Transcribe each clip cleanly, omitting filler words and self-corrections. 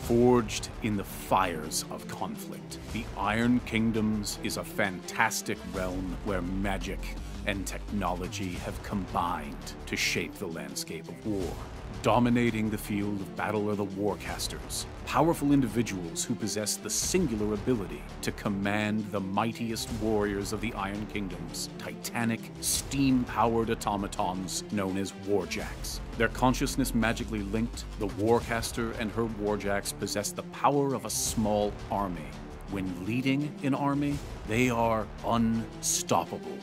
Forged in the fires of conflict, the Iron Kingdoms is a fantastic realm where magic and technology have combined to shape the landscape of war. Dominating the field of battle are the Warcasters, powerful individuals who possess the singular ability to command the mightiest warriors of the Iron Kingdoms, titanic, steam-powered automatons known as Warjacks. Their consciousness magically linked, the Warcaster and her Warjacks possess the power of a small army. When leading an army, they are unstoppable.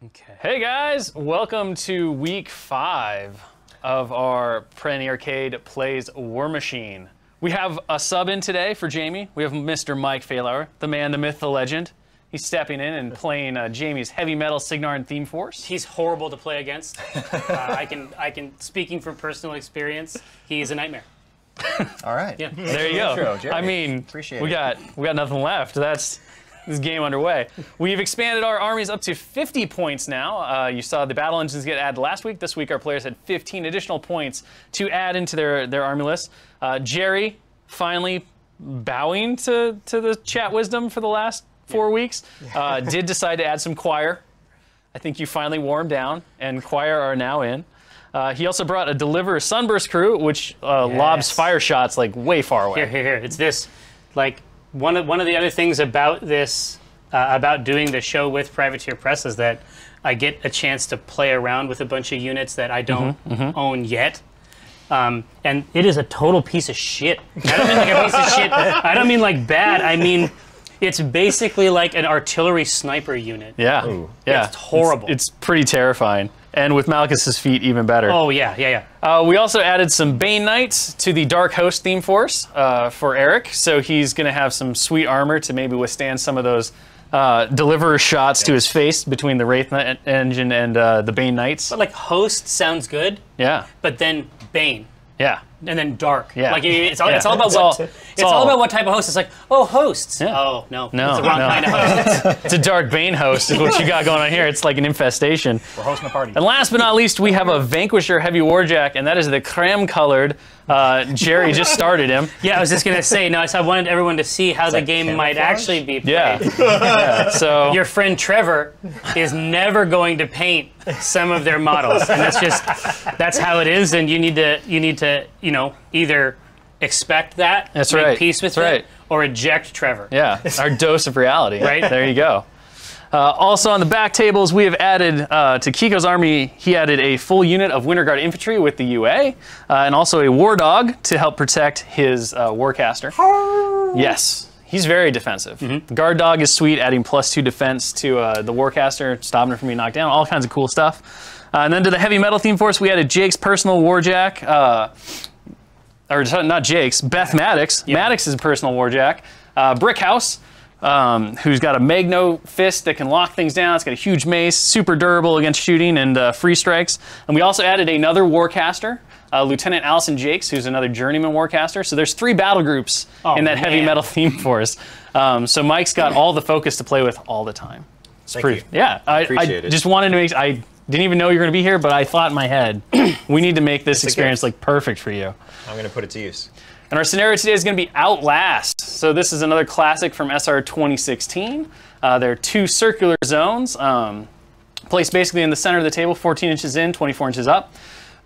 Okay. Hey guys, welcome to week 5 of our Penny Arcade Plays Warmachine. We have a sub in today for Jamie. We have Mr. Mike Fahlauer, the man, the myth, the legend. He's stepping in and playing Jamie's heavy metal Signar Theme Force. He's horrible to play against. I can, speaking from personal experience, he's a nightmare. All right. Yeah. There you go. Intro, I mean, appreciate we got nothing left. That's this game underway. We've expanded our armies up to 50 points now. You saw the battle engines get added last week. This week our players had 15 additional points to add into their army list. Jerry finally bowing to the chat wisdom for the last 4 weeks. Did decide to add some choir. I think you finally wore him down, and choir are now in. He also brought a Deliver Sunburst crew, which lobs fire shots like way far away. Here. It's this, like, one of the other things about this, about doing the show with Privateer Press is that I get a chance to play around with a bunch of units that I don't own yet. And it is a total piece of shit. I don't mean like a piece of shit. I don't mean like bad. I mean, it's basically like an artillery sniper unit. Yeah. Ooh. Yeah. It's horrible. It's pretty terrifying. And with Malchus's feet, even better. Oh, yeah. We also added some Bane Knights to the Dark Host theme force for Eric. So he's going to have some sweet armor to maybe withstand some of those deliverer shots to his face between the Wraith engine and the Bane Knights. But like Host sounds good. Yeah. But then Bane. Yeah. And then Dark. Yeah. Like it's all about all about what type of host. It's like, oh, hosts. Yeah. Oh, no. It's the wrong kind of host. It's a Dark Bane host is what you got going on here. It's like an infestation. We're hosting a party. And last but not least, we have a Vanquisher Heavy Warjack, and that is the creme-colored. Jerry just started him. Yeah, I was just going to say, no, I wanted everyone to see how the game might actually be played. Yeah. So your friend Trevor is never going to paint some of their models, and that's how it is. And you need to either expect that, make peace with it, or eject Trevor. Yeah, our dose of reality. Right there you go. Also on the back tables, we have added to Kiko's army. He added a full unit of Winter Guard infantry with the UA, and also a War Dog to help protect his Warcaster. Yes. He's very defensive. Guard Dog is sweet, adding +2 defense to the Warcaster, stopping him from being knocked down, all kinds of cool stuff. And then to the Heavy Metal theme force, we added Jake's personal Warjack, or not Jake's, Beth Maddox. Maddox's personal Warjack. Brickhouse, who's got a Magno fist that can lock things down. It's got a huge mace, super durable against shooting and free strikes. And we also added another Warcaster. Lieutenant Allison Jakes, who's another journeyman warcaster. So there's 3 battle groups in that heavy metal theme force. So Mike's got all the focus to play with all the time. Thank you. Yeah, I just wanted to make. I didn't even know you were going to be here, but I thought in my head, we need to make this experience like perfect for you. I'm going to put it to use. And our scenario today is going to be Outlast. So this is another classic from SR 2016. There are 2 circular zones, placed basically in the center of the table, 14 inches in, 24 inches up.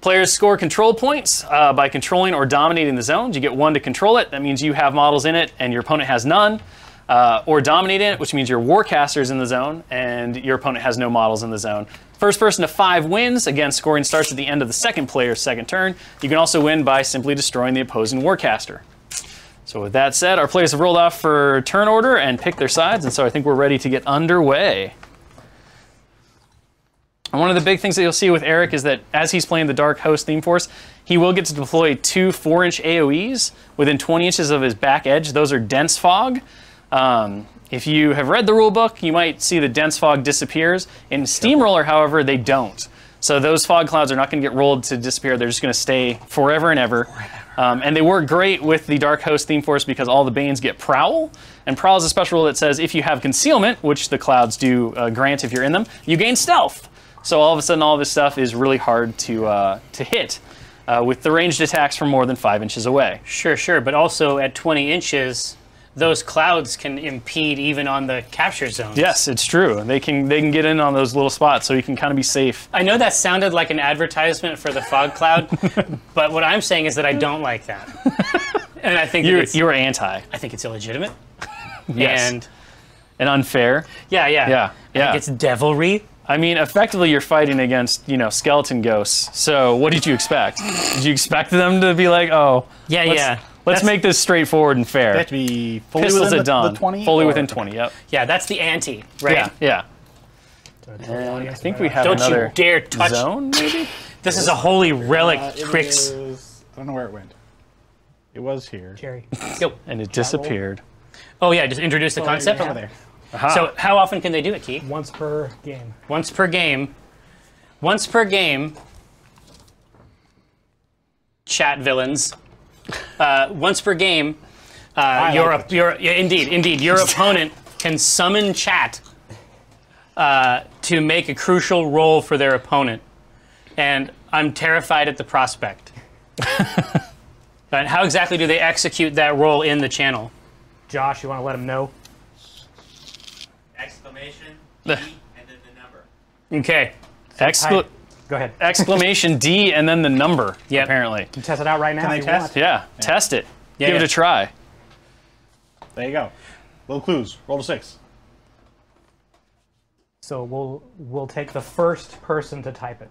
Players score control points by controlling or dominating the zones. You get 1 to control it. That means you have models in it and your opponent has none. Or dominating it, which means your Warcaster is in the zone and your opponent has no models in the zone. First person to 5 wins. Again, scoring starts at the end of the second player's second turn. You can also win by simply destroying the opposing Warcaster. So with that said, our players have rolled off for turn order and picked their sides, and so I think we're ready to get underway. And one of the big things that you'll see with Eric is that as he's playing the Dark Host theme force, he will get to deploy 2 4-inch AoEs within 20 inches of his back edge. Those are dense fog. If you have read the rulebook, you might see the dense fog disappears. In Steamroller, however, they don't. So those fog clouds are not going to get rolled to disappear. They're just going to stay forever and ever. And they work great with the Dark Host theme force because all the Banes get Prowl. And Prowl is a special rule that says if you have concealment, which the clouds do grant if you're in them, you gain stealth. So all of a sudden, all this stuff is really hard to hit with the ranged attacks from more than 5 inches away. Sure. But also at 20 inches, those clouds can impede even on the capture zones. Yes, it's true. They can get in on those little spots, so you can kind of be safe. I know that sounded like an advertisement for the fog cloud, but what I'm saying is that I don't like that. And I think you were anti. I think it's illegitimate. Yes. And unfair. Yeah. I think it's devilry. I mean, effectively, you're fighting against, skeleton ghosts. So what did you expect? Did you expect them to be like, oh, let's make this straightforward and fair? They have to be fully Pistols within at dawn. the 20? Fully within 20, yep. Yeah, that's the ante, right? Yeah. And I think we have Don't another you dare touch zone, maybe? This is a holy relic, It Trix. was- I don't know where it went. It was here. Jerry. Go. And it disappeared. Oh yeah, just introduce the concept. Over there. So how often can they do it, Key? Once per game. Once per game. Once per game. Chat villains. Once per game. Your opponent can summon chat to make a crucial roll for their opponent, and I'm terrified at the prospect. But how exactly do they execute that roll in the channel? Josh, you want to let him know? Exclamation, D, and then the number. Okay. Go ahead. Exclamation D and then the number, Yep. apparently. You test it out right now. Can I if you test? want. Yeah, test it. Yeah, Give it yeah. a try. There you go. Little clues. Roll to 6. So we'll take the first person to type it.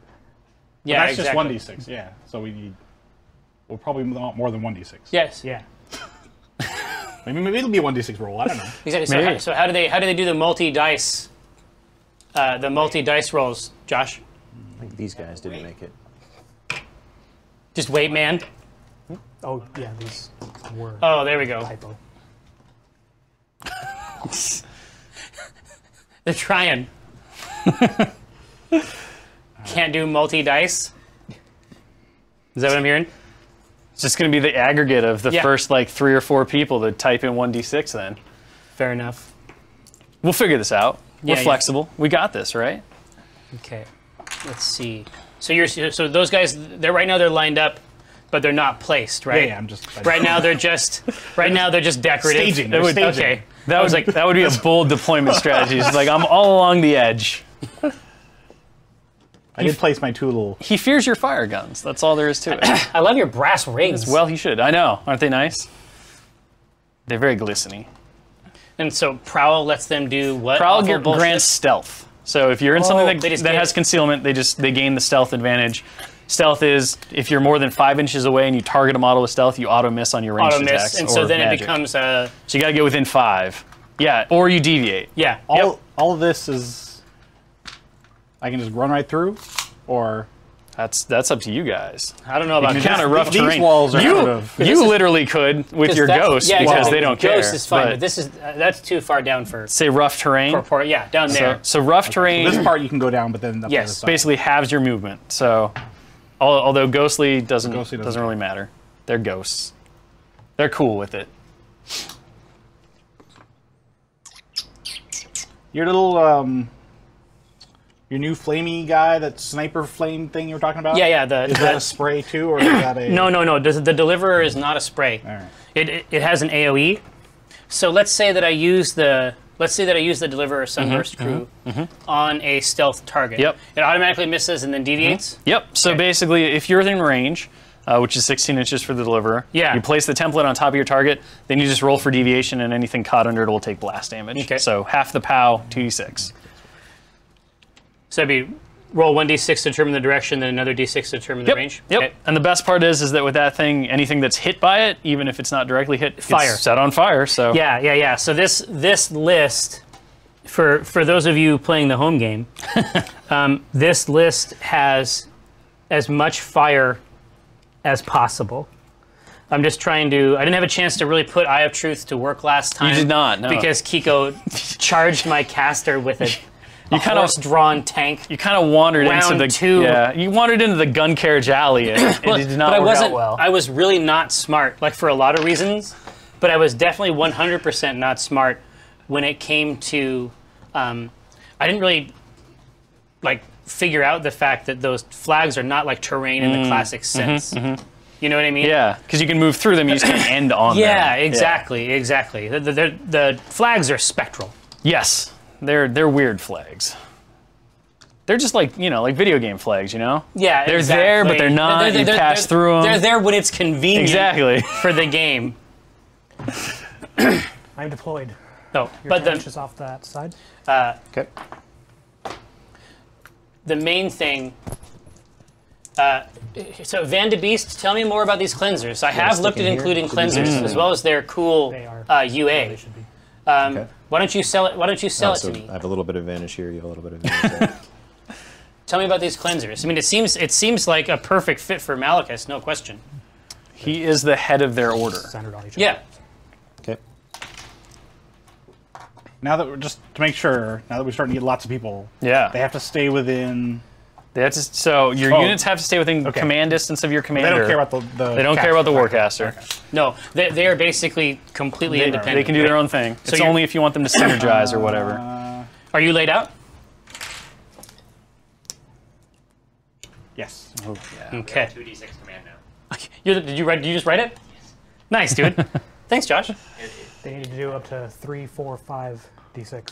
Yeah, That's exactly. just 1d6. Yeah. So we'll probably want more than 1d6. Yes. Yeah. Maybe it'll be a 1d6 roll. I don't know. Exactly. Maybe. So how do they do the multi-dice rolls, Josh? I think these guys didn't make it. Just wait, man. Oh yeah, these were Oh, there we go. typo. They're trying. Can't do multi-dice. Is that what I'm hearing? It's just going to be the aggregate of the Yeah. first 3 or 4 people that type in 1d6 then. Fair enough. We'll figure this out. We're Yeah, yeah. flexible. We got this, right? Okay. Let's see. So those guys, right now they're lined up, but they're not placed, right? Yeah, I'm just... Right now they're just decorative. Staging. They're Okay. staging. That would be a bold deployment strategy. It's like, I'm all along the edge. I did place my 2 little... He fears your fire guns. That's all there is to it. I love your brass rings. Well, he should. I know. Aren't they nice? They're very glistening. And so Prowl lets them do what? Prowl Awful bullshit? grants stealth. So if you're in something they just that get has it. concealment, they gain the stealth advantage. Stealth is if you're more than 5 inches away and you target a model with stealth, you auto miss on your ranged auto attacks. miss, and so or then magic. it becomes So you got to get within 5. Yeah, or you deviate. yeah. All of this is... I can just run right through? Or... That's up to you guys. I don't know about Kind of rough these terrain. walls are you sort of... you literally could with your ghost yeah, because exactly. they don't Ghost care. is fine, but but this is that's too far down for say rough terrain. yeah, down there. So rough terrain This part you can go down, but then... up the Yes, other side. basically halves your movement. So although ghostly doesn't doesn't really matter. They're ghosts. They're cool with it. Your little, your new flamey guy, that sniper flame thing you were talking about? Yeah. Is that a spray too, or is that a... No. The deliverer is not a spray. All right. It has an AOE. So let's say that I use the deliverer sunburst crew on a stealth target. Yep. It automatically misses and then deviates. Yep. So basically, if you're within range, which is 16 inches for the deliverer, Yeah. you place the template on top of your target, then you just roll for deviation, and anything caught under it will take blast damage. Okay. So half the POW, 2d6. So it'd be roll 1d6 to determine the direction, then another d6 to determine the range. Yep. Okay. And the best part is that with that thing, anything that's hit by it, even if it's not directly hit, Fire. it's set on fire. So Yeah. So this list, for those of you playing the home game, this list has as much fire as possible. I'm just trying to... I didn't have a chance to really put Eye of Truth to work last time. You did not, no. Because Kiko charged my caster with it. kind of horse-drawn tank. you kind of wandered into Round the two. you wandered into the gun carriage alley. And it did not but I work wasn't. out well. I was really not smart, like for a lot of reasons. But I was definitely 100% not smart when it came to. I didn't really like figure out the fact that those flags are not like terrain in the classic sense. You know what I mean? Yeah, because you can move through them, you just can't end on them. Yeah, exactly, exactly. The flags are spectral. Yes, they're weird flags. They're just like, like video game flags, Yeah, They're exactly. there, but they're not. You pass through them. They're there when it's convenient Exactly. for the game. I'm deployed. No, Your but tank is off that side. Okay. the main thing. So Van de Beest, tell me more about these cleansers. I have looked at including cleansers as well as their cool They are. UA. They should be. Okay. Why don't you sell it? Why don't you sell it So to me? I have a little bit of advantage here. You have a little bit of advantage there. Tell me about these cleansers. I mean, it seems like a perfect fit for Malachus, no question. He is the head of their order. Centered on each other. Yeah. Okay. Now that we're just to make sure, now that we're starting to get lots of people, Yeah. they have to stay within. So your units have to stay within Okay. command distance of your They commander. don't care about the They don't care about the caster. warcaster. No, they are basically completely independent. They can do their own thing. It's you're- only if you want them to synergize or whatever. Are you laid out? Yes. Okay. 2d6 command now. Did you just write it? Nice, dude. Thanks, Josh. They need to do up to 3, 4, 5 d6.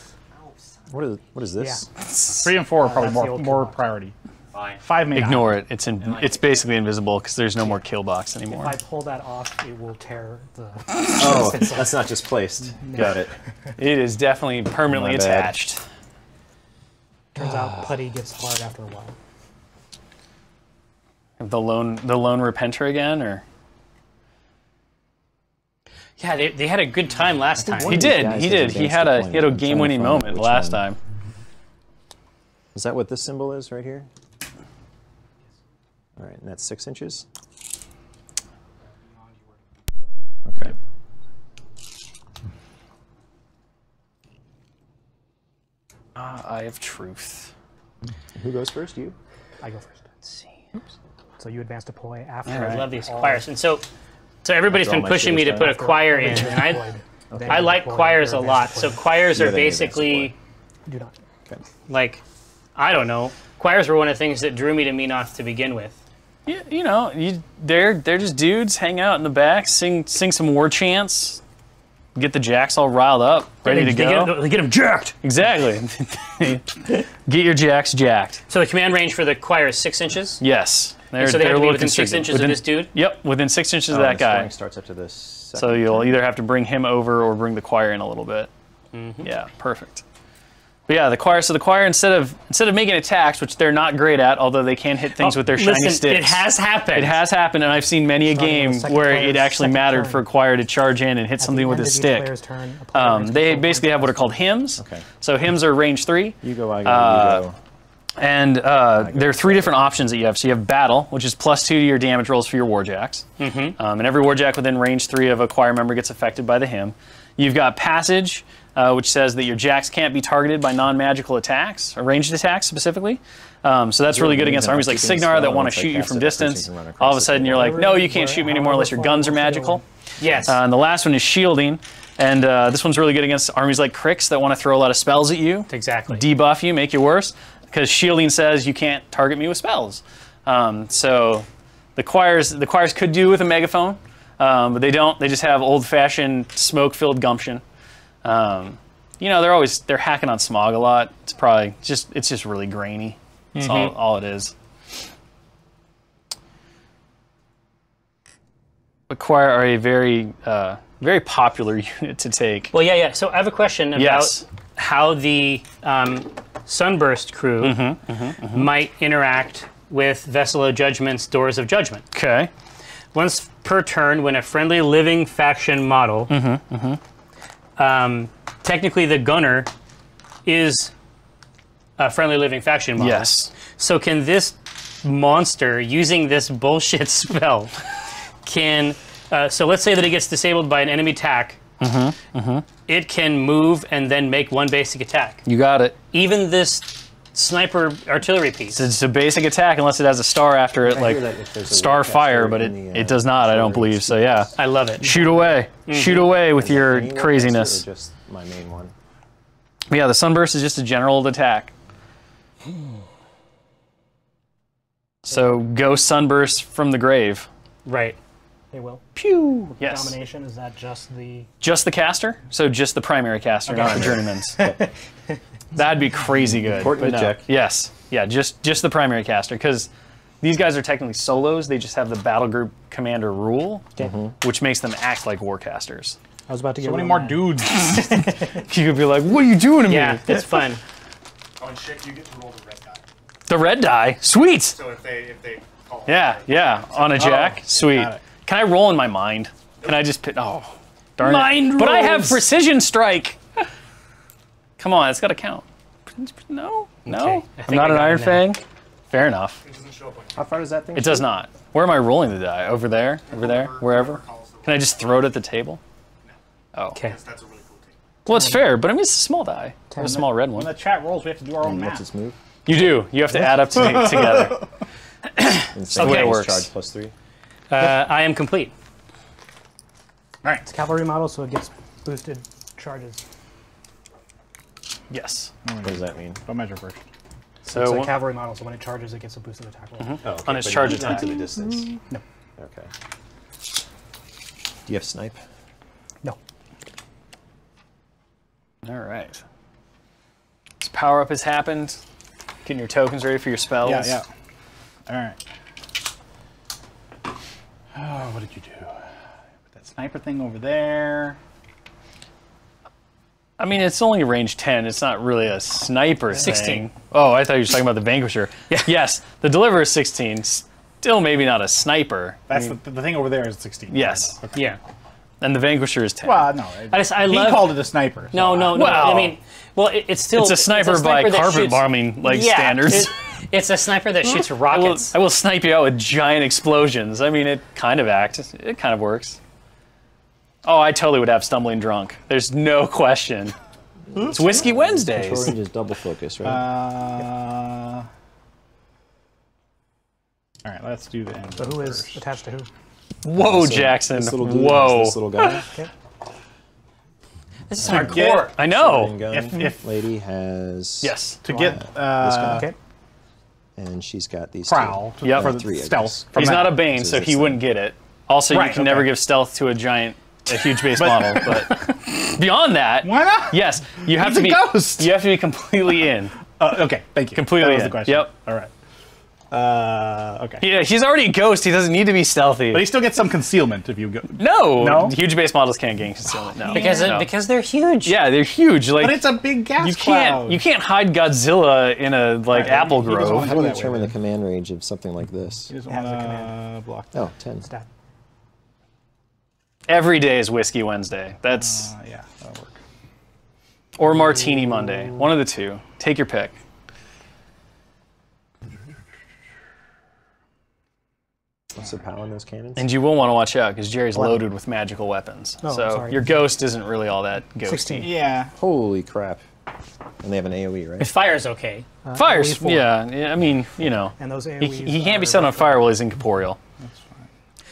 What is this? Yeah. 3 and 4 are probably that's the more old more toolbox. priority. Fine. 5 may not. Ignore it. It's basically invisible because there's no more kill box If anymore. I pull that off, it will tear the. Oh, that's not just placed. Got it. It is definitely permanently My bad. attached. Turns out putty gets hard after a while. The lone repenter again, or Yeah, they had a good time last time. he did. guys He has did. He advanced had a deployment. I'm trying to game-winning find moment which last one. time. Is that what this symbol is right here? All right, and that's 6 inches. Okay. Eye of Truth. Who goes first? You? I go first. Let's see. So you advance deploy after. I love these all- choirs, and so everybody's After all been my pushing shit me is to done. put a after choir in, everything's and deployed, then I like deploy choirs a your lot. advanced So deploy. choirs Yeah, are they advance basically Do not. Okay. like, I don't know. Choirs were one of the things that drew me to Menoth to begin with. They're just dudes, hang out in the back, sing some war chants, get the jacks all riled up, ready to go. They get them jacked. Exactly. Get your jacks jacked. So the command range for the choir is 6 inches. Yes. They're, So they have they're to be a little within 6 constricted. inches Within- of this dude. Yep, within 6 inches of Oh, that and the scoring guy. starts up to this. So you'll either have to bring him over or bring the choir in a little bit. Yeah, perfect. But yeah, the choir, instead of making attacks, which they're not great at, although they can hit things with their shiny Listen, sticks. it has happened. It has happened, and I've seen many a Starting on game the second where player's it actually second mattered turn. for a choir to charge in and hit something with his stick. They basically have what are called hymns. Okay. So hymns are range 3. You go, I go, you go. And there are 3 different options that you have. So you have battle, which is +2 to your damage rolls for your warjacks. And every warjack within range 3 of a choir member gets affected by the hymn. You've got passage, which says that your jacks can't be targeted by non-magical attacks, or ranged attacks specifically. So that's really good against armies like Signar that want to shoot you from distance. All of a sudden you're like, no, you can't shoot me anymore unless your guns are magical. Yes. And the last one is shielding. And this one's really good against armies like Crix that want to throw a lot of spells at you. Exactly. Debuff you, make you worse. Because shielding says you can't target me with spells. So the choirs could do with a megaphone, but they don't. They just have old-fashioned smoke-filled gumption. They're hacking on smog a lot. It's just really grainy. That's all it is. The choir are a very very popular unit to take. Well, yeah. So I have a question about Yes. how the Sunburst crew might interact with Vessel of Judgment's Doors of Judgment. Okay. Once per turn, when a friendly living faction model, technically the gunner is a friendly living faction model. Yes. So can this monster, using this bullshit spell, so let's say that it gets disabled by an enemy attack it can move and then make one basic attack. You got it. Even this sniper artillery piece. It's a basic attack unless it has a star after it, I like hear that if there's a star caster fire, but in the, it does not, I don't storage. believe. So yeah, I love it. shoot away. Shoot away with your Any one craziness. caster or just my main one. But yeah, the sunburst is just a general attack. So ghost sunburst from the grave. Right. They will. Pew. Yes. Domination, is that just the... Just the caster? So just the primary caster, not the journeyman's. That'd be crazy good. Important but to check. Yes. Yeah, just the primary caster, because these guys are technically solos. They just have the battle group commander rule, which makes them act like warcasters. I was about to get So many real more mad. dudes. You could be like, what are you doing to me? Yeah, it's fun. Oh, and shit, you get to roll the red die. The red die? Sweet! So if they call Yeah, on a jack? Sweet. got it. Can I roll in my mind? Can I just pit? Oh, darn Mind it. But I have rolls. precision strike. Come on, it's got to count. No? Okay, I I'm think not I an got Iron it now. Fang? Fair enough. It doesn't show up on How far does that thing It does shoot? not. Where am I rolling the die? Over there? Over there? Wherever? Can I just throw it at the table? Oh. Okay. That's a really cool thing. Well, it's fair, but I mean, it's a small die. A small red When one. the chat rolls, we have to do our own And math. what's its move? You do. You have to add up together. Insane way it damage works. Charge +3. I am complete. All right. It's a cavalry model, so it gets boosted charges. Yes. What does that mean? Don't measure first. So it's So a cavalry model, so when it charges, it gets a boosted attack roll. Oh, okay, On its but charge not attack. to the distance. No. Okay. Do you have snipe? No. all right. This power up has happened. Getting your tokens ready for your spells. Yeah. All right. Oh, what did you do? Put that sniper thing over there. I mean, it's only range 10. It's not really a sniper 16. thing. Oh, I thought you were talking about the Vanquisher. Yes, the Deliverer is 16. Still maybe not a sniper. That's the thing over there is 16. Yes. Okay. Yeah. And the Vanquisher is 10. Well, no. I he love. called it a sniper. so No, no, no. Wow. I mean, well, it's still. It's a sniper by that carpet shoots- bombing like Yeah, standards. It's a sniper that shoots rockets. I will snipe you out with giant explosions. I mean, it kind of acts. It kind of works. Oh, I totally would have Stumbling Drunk. There's no question. It's Whiskey Control Wednesdays. range is double focus, right? All right, let's do the end. So who is attached to who? Whoa, So Jackson. This little dude Whoa. has this little guy. This is get- hardcore. I know. Gun. If- Lady has Yes. To get Okay. and she's got these prowl two. Yep. for Three, I stealth. guess. from He's that. not a Bane, This so is he this wouldn't get it. Also, you Right, can never okay. give stealth to a huge base model. But beyond that, Why not? yes, you have He's to a be ghost. You have to be completely in. Okay, thank you. Completely That was in. the question. Yep. All right. Okay. Yeah, he's already a ghost. He doesn't need to be stealthy. But he still gets some concealment if you go. No, No? huge base models can't gain concealment. No, no. Because they're huge. Yeah, they're huge. Like But it's a big gas you cloud. can't hide Godzilla in a like Right, apple he doesn't grove. wanna How do you that way, determine the then. command range of something like this? He doesn't Has a want to command. block. Oh, 10. Stat. Every day is Whiskey Wednesday. That's Yeah, that'll work. or Martini Monday. One of the two. Take your pick. What's the power on those cannons? And you will want to watch out because Jerry's loaded with magical weapons. Oh, so sorry. your ghost isn't really all that ghosty. 16. Yeah. Holy crap. And they have an AoE, right? If fire's okay. Fires, AoE 4. yeah. I mean, you know, And those he AoEs can't be are set on like fire while he's incorporeal.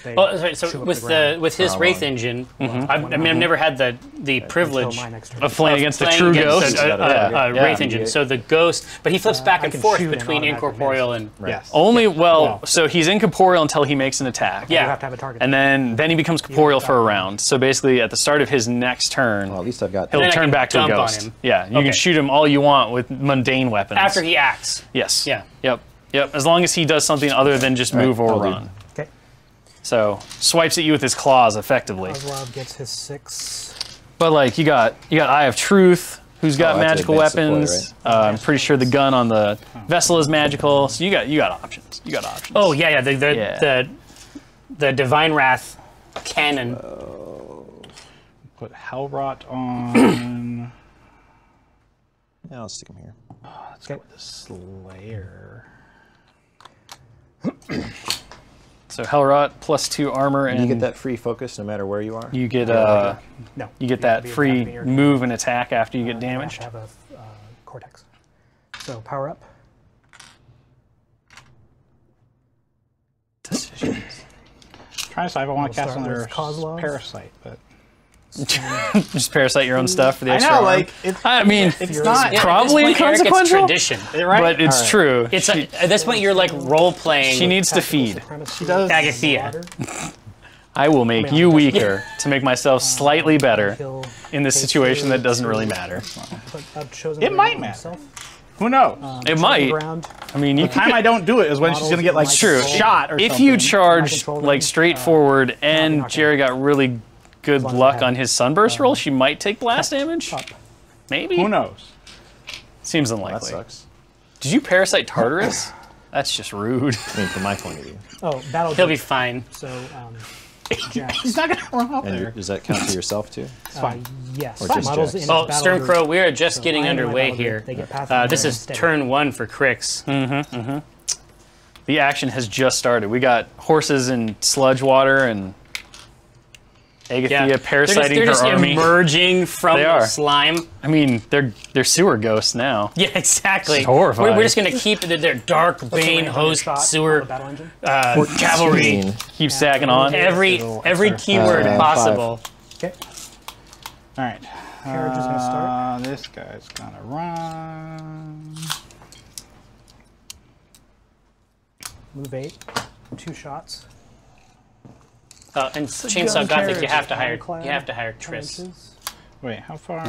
they Oh, sorry, chew so up with ground. with his How Wraith long? engine, I've never had the privilege Until my next turn. Of playing against the playing true against ghost. a Yeah. Wraith engine. So the ghost, but he flips back I and can forth shoot and between automatically incorporeal miss. and Yes. Only Wow. so he's incorporeal until he makes an attack. Yeah. You have to have a target. And then he becomes corporeal for a round. So basically, at the start of his next turn, Well, at least I've got he'll then I turn can back to a dump on ghost. him. Yeah, you Okay. can shoot him all you want with mundane weapons. after he acts. Yes. Yeah. Yep. As long as he does something other than just move or I'll do. run. Okay. So swipes at you with his claws effectively. Kozlov gets his 6. But like you got Eye of Truth, who's got Oh, that's magical advanced support, weapons. I'm pretty sure the gun on the vessel is magical. So you got options. You got options. Oh yeah. Yeah. The Divine Wrath cannon. Put Hellrot on. Yeah, I'll stick them here. Let's go with the Slayer. So So Hellrot +2 armor, and You get that free focus no matter where you are. you get No. you get have that to be free attacking your- move and attack after you get You damaged. have to have a cortex. So power up. Decisions. Trying to decide if I want to We'll cast start another with cause logs. parasite, but Just parasite your own stuff for the I extra know, arm. like it's I mean, it's you're- not Yeah, Probably at this point, Eric, inconsequential. It's tradition. right. but it's All right. true. It's at this point you're like role playing. She needs to Tactical feed. supremacy, does- Agathea. I will make mean, you I'm weaker to make myself slightly better kill in this K2 situation that doesn't really to matter. put a chosen It might ground on matter. himself. Who knows? It Chosen might. ground. I mean, you The time I could. don't do it is when she's gonna get like True. shot or If something. you charged control like them, straightforward and knock Jerry got really good long as I luck have, on his sunburst roll, she might take blast damage. Up. Maybe. Who knows? Seems That unlikely. sucks. Did you parasite Tartarus? That's just rude. I mean, from my point of view. Oh, battle. He'll be Jump. fine. So, Jax. He's not gonna run up And there. does that count for yourself too? Yes. Or just Models Jax? in Oh, battle Stern group. Crow, we are just So getting I am in my underway battle group. here. They get path This is steady. turn 1 for Crix. The action has just started. We got horses and sludge water and Agathea parasiting they're just her army. emerging from They the are. slime. I mean, they're sewer ghosts now. Yeah, exactly. It's horrifying. We're just gonna keep their dark What's the bane range on your host shot on sewer the battle engine? cavalry. Keep stacking on. Every keyword 5. possible. Okay. All right. Carriage is gonna start. This guy's gonna run. Move 8. 2 shots. And Chainsaw Gothic, you have to hire. Ironclad, You have to hire 10 Triss. inches. Wait, how far?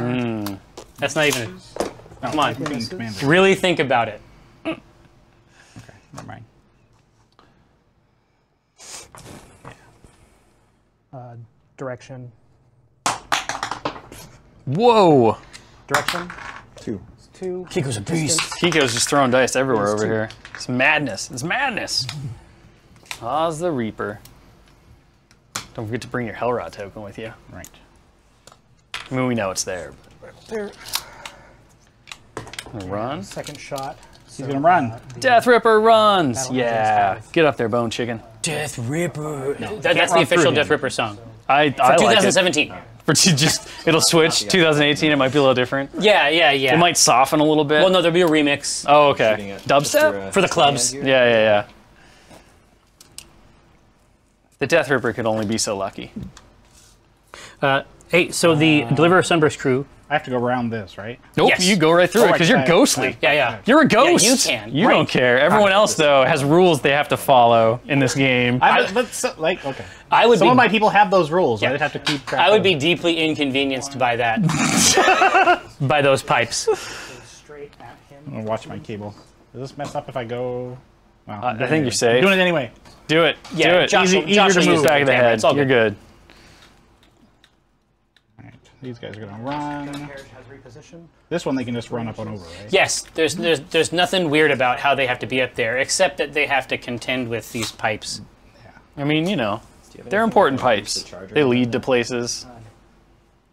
That's not even. No, Come on. being commander. Really think about it. Okay, never mind. Direction. Whoa! Direction. 2. 2. Kiko's a beast. Kiko's just throwing dice everywhere over here. It's madness. It's madness. Oz the Reaper. Don't forget to bring your Hellrot token with you. Right. I mean, we know it's there. There. Run. Second shot. He's gonna run. Death Ripper runs. Battle Yeah. Engines 5. Get up there, Bone Chicken. Death Ripper. That's run the through official him. Death Ripper song. I like it. 2017. For just it'll switch. 2018. It might be a little different. Yeah. It might soften a little bit. Well, no, there'll be a remix. Oh, okay. Dubstep? For the clubs. Yeah. The Death Ripper could only be so lucky. Hey, so the Deliverer Sunburst crew. I have to go around this, right? Nope, Yes. you go right through it because you're right. ghostly. Yeah. You're a ghost. you can. You Right. don't care. Everyone else though has rules they have to follow in this game. But like, okay. I would Some be. of my people have those rules. Yeah. I'd have to keep track. I would of. be deeply inconvenienced by that. By those pipes. Straight at him. I'm gonna watch my cable. Does this mess up if I go? Well, I think you're safe. I'm doing it anyway. Do it. Yeah, Do it. Josh will- Easier Josh to will move. use the Back of the camera. head. It's all You're good. All right. These guys are gonna run. Carriage has repositioned. This one they can just run up and over, right? Yes, there's nothing weird about how they have to be up there, except that they have to contend with these pipes. I mean, you know, they're important pipes. They lead to places.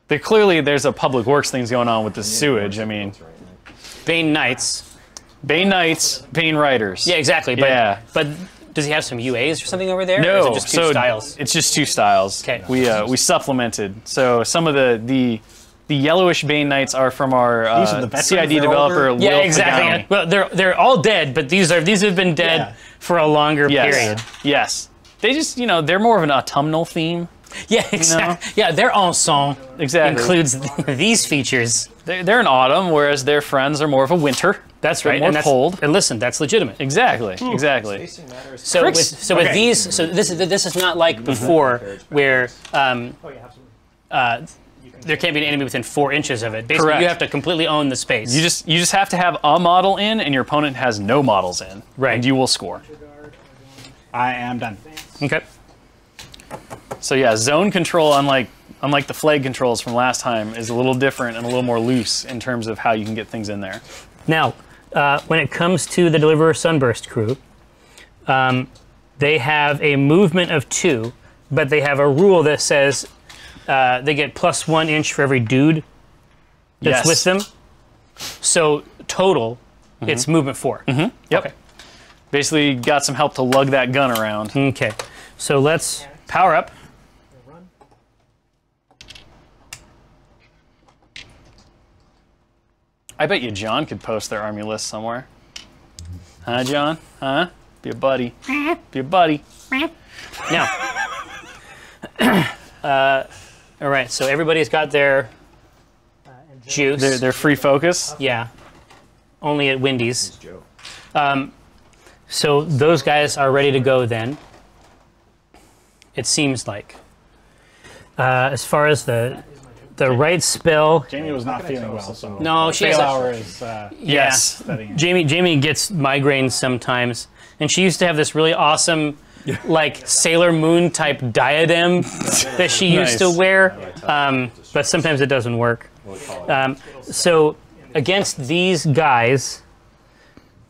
There's a public works things going on with the sewage. I mean, Bane Knights. Bane Knights, Bane Riders. Yeah, exactly. But, Yeah. But does he have some UAs or something over there? Or is No, it just two so styles? it's just 2 styles. Okay. We supplemented. So some of the yellowish Bane Knights are from our These are the veterans, CID they're developer. older. Yeah, Lil exactly. Pagani. Well, they're all dead, but these have been dead Yeah. for a longer Yes. period. Yes. They just, they're more of an autumnal theme. Yeah, exactly. Yeah, their ensemble Exactly. includes these features. They're an autumn, whereas their friends are more of a winter. That's right. More and that's, cold. And listen, that's legitimate. Exactly. Exactly. So with, with these, so this is not like before where Oh yeah, absolutely. there can't be an enemy within 4 inches of it. Basically, Correct. you have to completely own the space. You just have to have a model in, and your opponent has no models in. Right. And you will score. I am done. Okay. So yeah, zone control, unlike the flag controls from last time, is a little different and a little more loose in terms of how you can get things in there. Now, when it comes to the Deliverer Sunburst crew, they have a movement of 2, but they have a rule that says they get +1 inch for every dude that's Yes. with them. So total, it's movement 4. Yep. Okay. Basically, got some help to lug that gun around. Okay. So let's power up. I bet you John could post their army list somewhere. Huh, John? Huh? Be a buddy. Be a buddy. Now, all right. So everybody's got their juice. Their free focus. Yeah. Only at Wendy's. So those guys are ready to go then. It seems like. As far as the right spell. Jamie was not feeling well, so No, she has fail a, hour is yes. studying. Jamie gets migraines sometimes, and she used to have this really awesome, like Sailor Moon type diadem that she used to wear, but sometimes it doesn't work. So against these guys.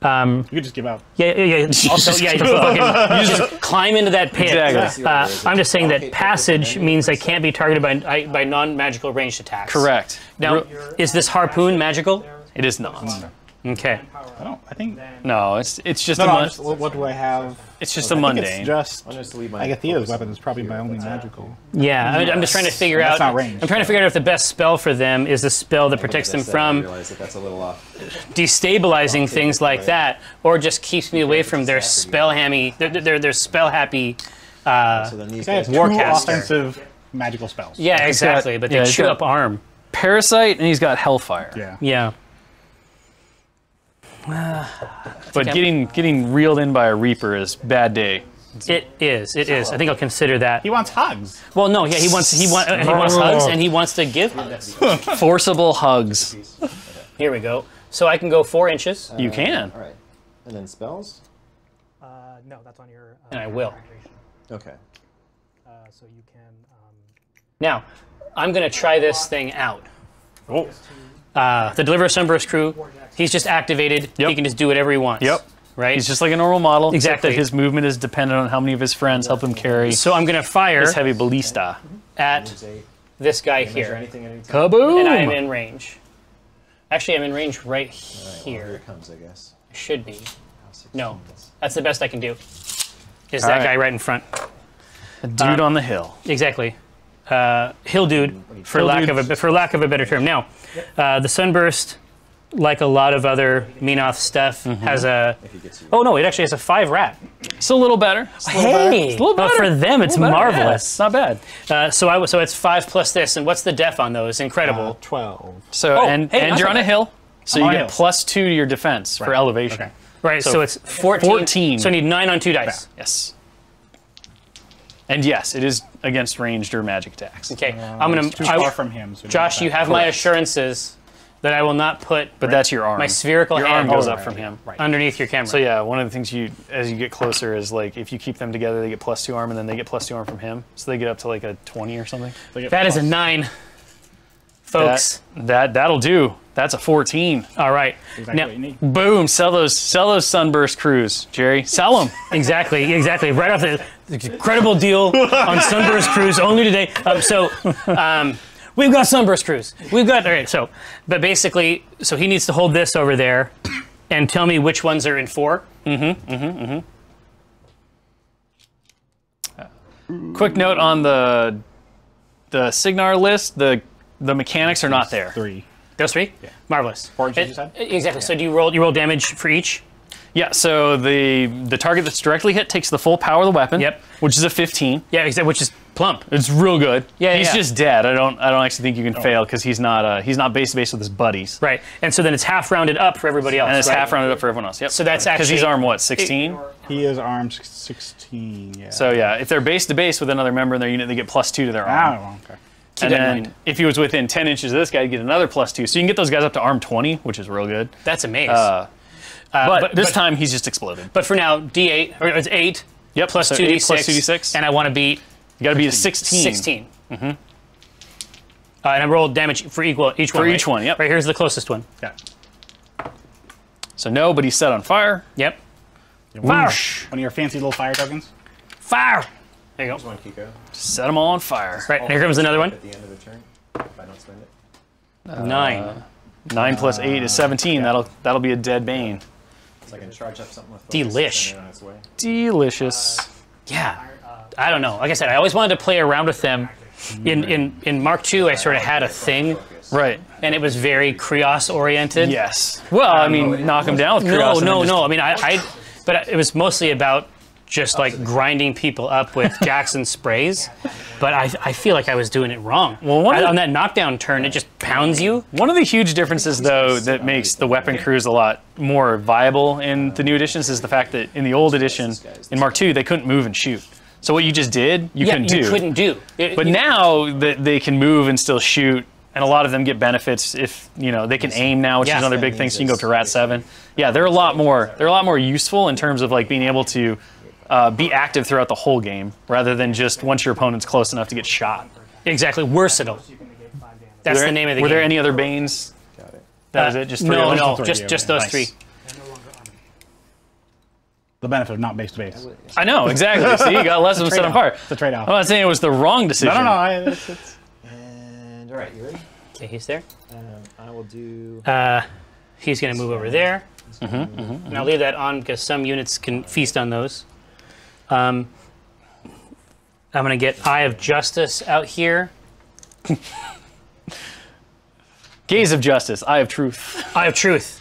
You could just give up. Yeah. Also, you just climb into that pit. Exactly. I'm just saying that passage means they can't be targeted by non-magical ranged attacks. Correct. Now, is this harpoon magical? It is not. Okay. I think. No, it's just What do I have? it's just a I think mundane. it's just. I'll just leave my Agathea's weapon is probably my only magical. Yeah, I'm just trying to figure out. That's not ranged. I'm trying to figure out if the best spell for them is the spell that protects them I from realize that that's a little off. destabilizing things like that, or just keeps me away from their spell happy. Their spell happy. So then these guys Two Warcaster. offensive magical spells. Yeah, exactly. But they he's chew got up arm. Parasite, and he's got Hellfire. Yeah. Yeah. But getting reeled in by a Reaper is bad day. It is. I think I'll consider that. He wants hugs. Well, no, yeah, he wants hugs, and he wants to give hugs. Forcible hugs. Here we go. So I can go 4 inches, You can. All right. And then spells? No, that's on your. and I will. Okay. So you can. Now, I'm going to try this thing out. Oh. The Deliver Sunburst crew, he's just activated. Yep. He can just do whatever he wants. Yep. Right? He's just like a normal model. Except Exactly. that his movement is dependent on how many of his friends help him carry So I'm going to fire his heavy ballista. at this guy Measure here. anything at any time? Kaboom! And I am in range. Actually, I'm in range right Here here. it comes, I guess. Should be. 16 No. plus. That's the best I can do. Is All that right. guy right in front. Dude on the hill. Exactly. Hill dude, for lack of a better term. Now, the Sunburst, like a lot of other Menoth stuff, has a. If he gets you. Oh no, it actually has a 5 rat. It's a little better. Hey, It's a little but better. for them, it's A little better, yeah, marvelous. it's not bad. So it's 5 plus this, and what's the def on those? Incredible. 12. So Oh, and hey, you're I'm on a hill, so I'm you on a get hill. +2 to your defense for elevation. Okay. Right, so so it's 14. 14. So I need 9 on 2 dice. Yes. And yes, it is against ranged or magic attacks. Okay, I'm gonna. It's too far from him. So Josh, you have my assurances that I will not put But that's your arm. my spherical your hand arm goes Oh, up right, from him. underneath your camera. So yeah, one of the things as you get closer is like if you keep them together, they get +2 arm, and then they get +2 arm from him, so they get up to like a 20 or something. that is a 9, folks. That'll do. That's a 14. All right. Exactly Now, what you need. Boom! Sell those Sunburst crews, Jerry. Sell them. exactly. Right off the incredible deal on Sunburst Cruise only today. We've got Sunburst Cruise. All right. So, but basically, so he needs to hold this over there, and tell me which ones are in 4. Quick note on the Signar list: the mechanics are not there. 3. Those 3. Yeah. Marvelous. 4 inches, you said? Exactly. So do you roll damage for each? Yeah. So the target that's directly hit takes the full power of the weapon. Yep. Which is a 15. Yeah. Exactly. Which is plump. It's real good. Yeah, He's yeah. just dead. I don't actually think you can fail because he's not base to base with his buddies. Right. And so then it's half rounded up for everybody else. And it's right? half rounded up for everyone else. Yep. So that's actually because he's armed what, 16? He is armed 16. Yeah. So yeah, if they're base to base with another member in their unit, they get +2 to their arm. Oh, okay. And that in then mind. if he was within 10 inches of this guy, he'd get another +2. So you can get those guys up to arm 20, which is real good. That's amazing. But this time he's just exploded. But for now, D8 or it's 8. Yep. Plus so 2d6. 8 plus 2d6. And I want to beat You got to beat a 16. 16. And I rolled damage for each one. For each one, yep. Right here's the closest one. Yeah. So no, but he's set on fire. Yep. Fire! One of your fancy little fire tokens. Fire. There you There's go. one Kiko Set them all on fire. Right. And here comes another one. at the end of the turn. If I don't spend it. 9. 9 plus 8 is 17. That'll be a dead bane. So I can charge up something with focus, Delish. send it on its way. Delicious. Yeah. I don't know. Like I said, I always wanted to play around with them. In Mark II, I sort of had a thing, Right. and it was very Krios oriented. Yes. Well, I mean, knock them down with Krios. No. I mean, but it was mostly about just like grinding people up with Jackson sprays. But I feel like I was doing it wrong. Well, on that knockdown turn, it just pounds you. One of the huge differences, though, that makes the weapon crews a lot more viable in the new editions is the fact that in the old edition, in Mark II, they couldn't move and shoot. So what you just did, you couldn't do. But now that they can move and still shoot, and a lot of them get benefits if they can aim now, which is another big thing. So you can go up to Rat 7. Yeah, they're a lot more useful in terms of like being able to be active throughout the whole game, rather than just once your opponent's close enough to get shot. Exactly, versatile. That's the name of the game. Were there any other Banes? That was it. Just three. No, just those three. The benefit of not base to base. I know, exactly. See, you got less of them set apart. It's a trade-off. I'm not saying it was the wrong decision. No. And all right, you ready? Okay, he's there. I will do. He's going to move over there. And I'll leave that on because some units can feast on those. I'm going to get Eye of Justice out here. Gaze of Justice, Eye of Truth. Eye of Truth.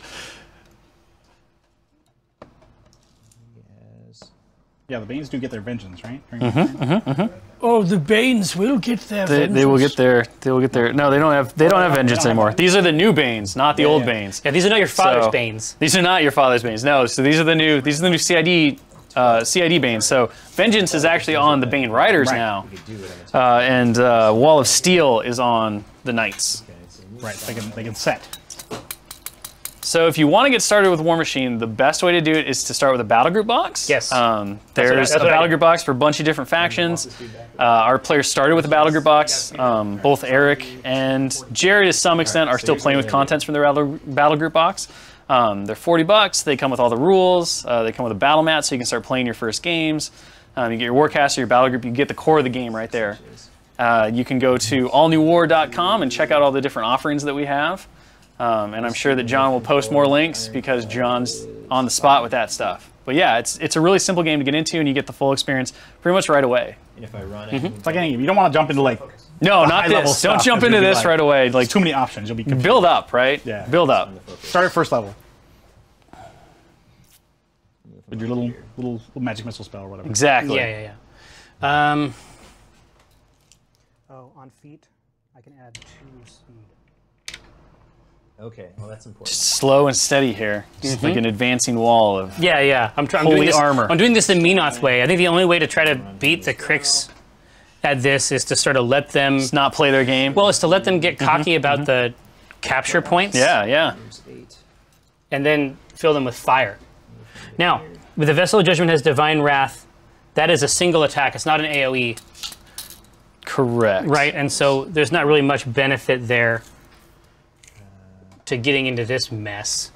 Yeah, the Banes do get their vengeance, right? Oh, the Banes will get their vengeance. They will get their. They will get their. No, they don't have. They don't have vengeance anymore. These are the new Banes, not the old Banes. Yeah, these are not your father's Banes. These are not your father's Banes. No, so these are the new. These are the new CID Banes. So vengeance is actually on the Bane Riders now, and Wall of Steel is on the Knights. Right, they can set. So if you want to get started with Warmachine, the best way to do it is to start with a battle group box. Yes. There's a battle group box for a bunch of different factions. Our players started with a battle group box. Both Eric and Jerry, to some extent, are still playing with contents from their battle group box. They're $40. They come with all the rules. They come with a battle mat, so you can start playing your first games. You get your Warcaster, your battle group. You get the core of the game right there. You can go to allnewwar.com and check out all the different offerings that we have. And I'm sure that John will post more links because John's on the spot with that stuff. But yeah, it's a really simple game to get into, and you get the full experience pretty much right away. And if I run it, It's like any game. You don't want to jump into like No, not this. Don't jump into this right away. Like too many options. You'll be confused. build up, right? Yeah. Build up. Start at first level with your little magic missile spell or whatever. Exactly. Yeah. Oh, on feet, I can add 2 speed. okay, well that's important. Just slow and steady here. Just like an advancing wall of Yeah. I'm doing holy this, armor. I'm doing this the Menoth way. I think the only way to try to beat the Cricks at this is to sort of let them. Just not play their game. Well, it's to let them get cocky about the capture points. Yeah. There's 8. And then fill them with fire. Now, with the Vessel of Judgment has Divine Wrath, that is a single attack. It's not an AoE, Correct. right? And so there's not really much benefit there to getting into this mess.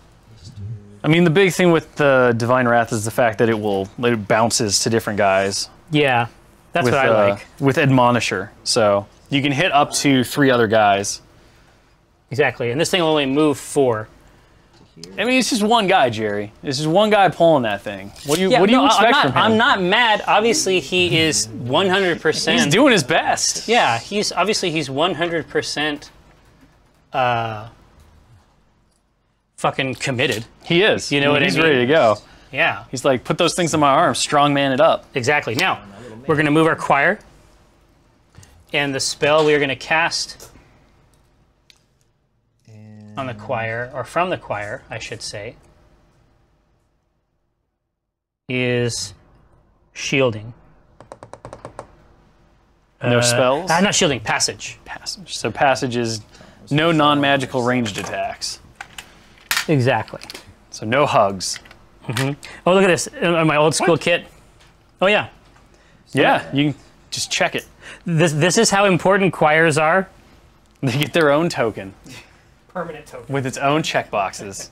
I mean, the big thing with the Divine Wrath is the fact that it bounces to different guys. Yeah, that's with, what I like. With Admonisher. So you can hit up to 3 other guys. Exactly, and this thing will only move 4. I mean, it's just one guy, Jerry. It's just one guy pulling that thing. What do you expect from him? I'm not mad. Obviously, he is 100%. He's doing his best. Yeah, he's 100% fucking committed. He is. You know what I He's mean? ready to go. Yeah, He's like, put those things in my arms, strong man it up. exactly. Now, we're going to move our choir, and the spell we are going to cast on the choir, or from the choir, I should say, is shielding. No spells? Not shielding, passage. Passage. So passage is no non-magical ranged attacks. Exactly. So no hugs. Oh, look at this. My old school kit. Oh, yeah. Yeah, you can just check it. This is how important choirs are. They get their own token Permanent token. with its own checkboxes.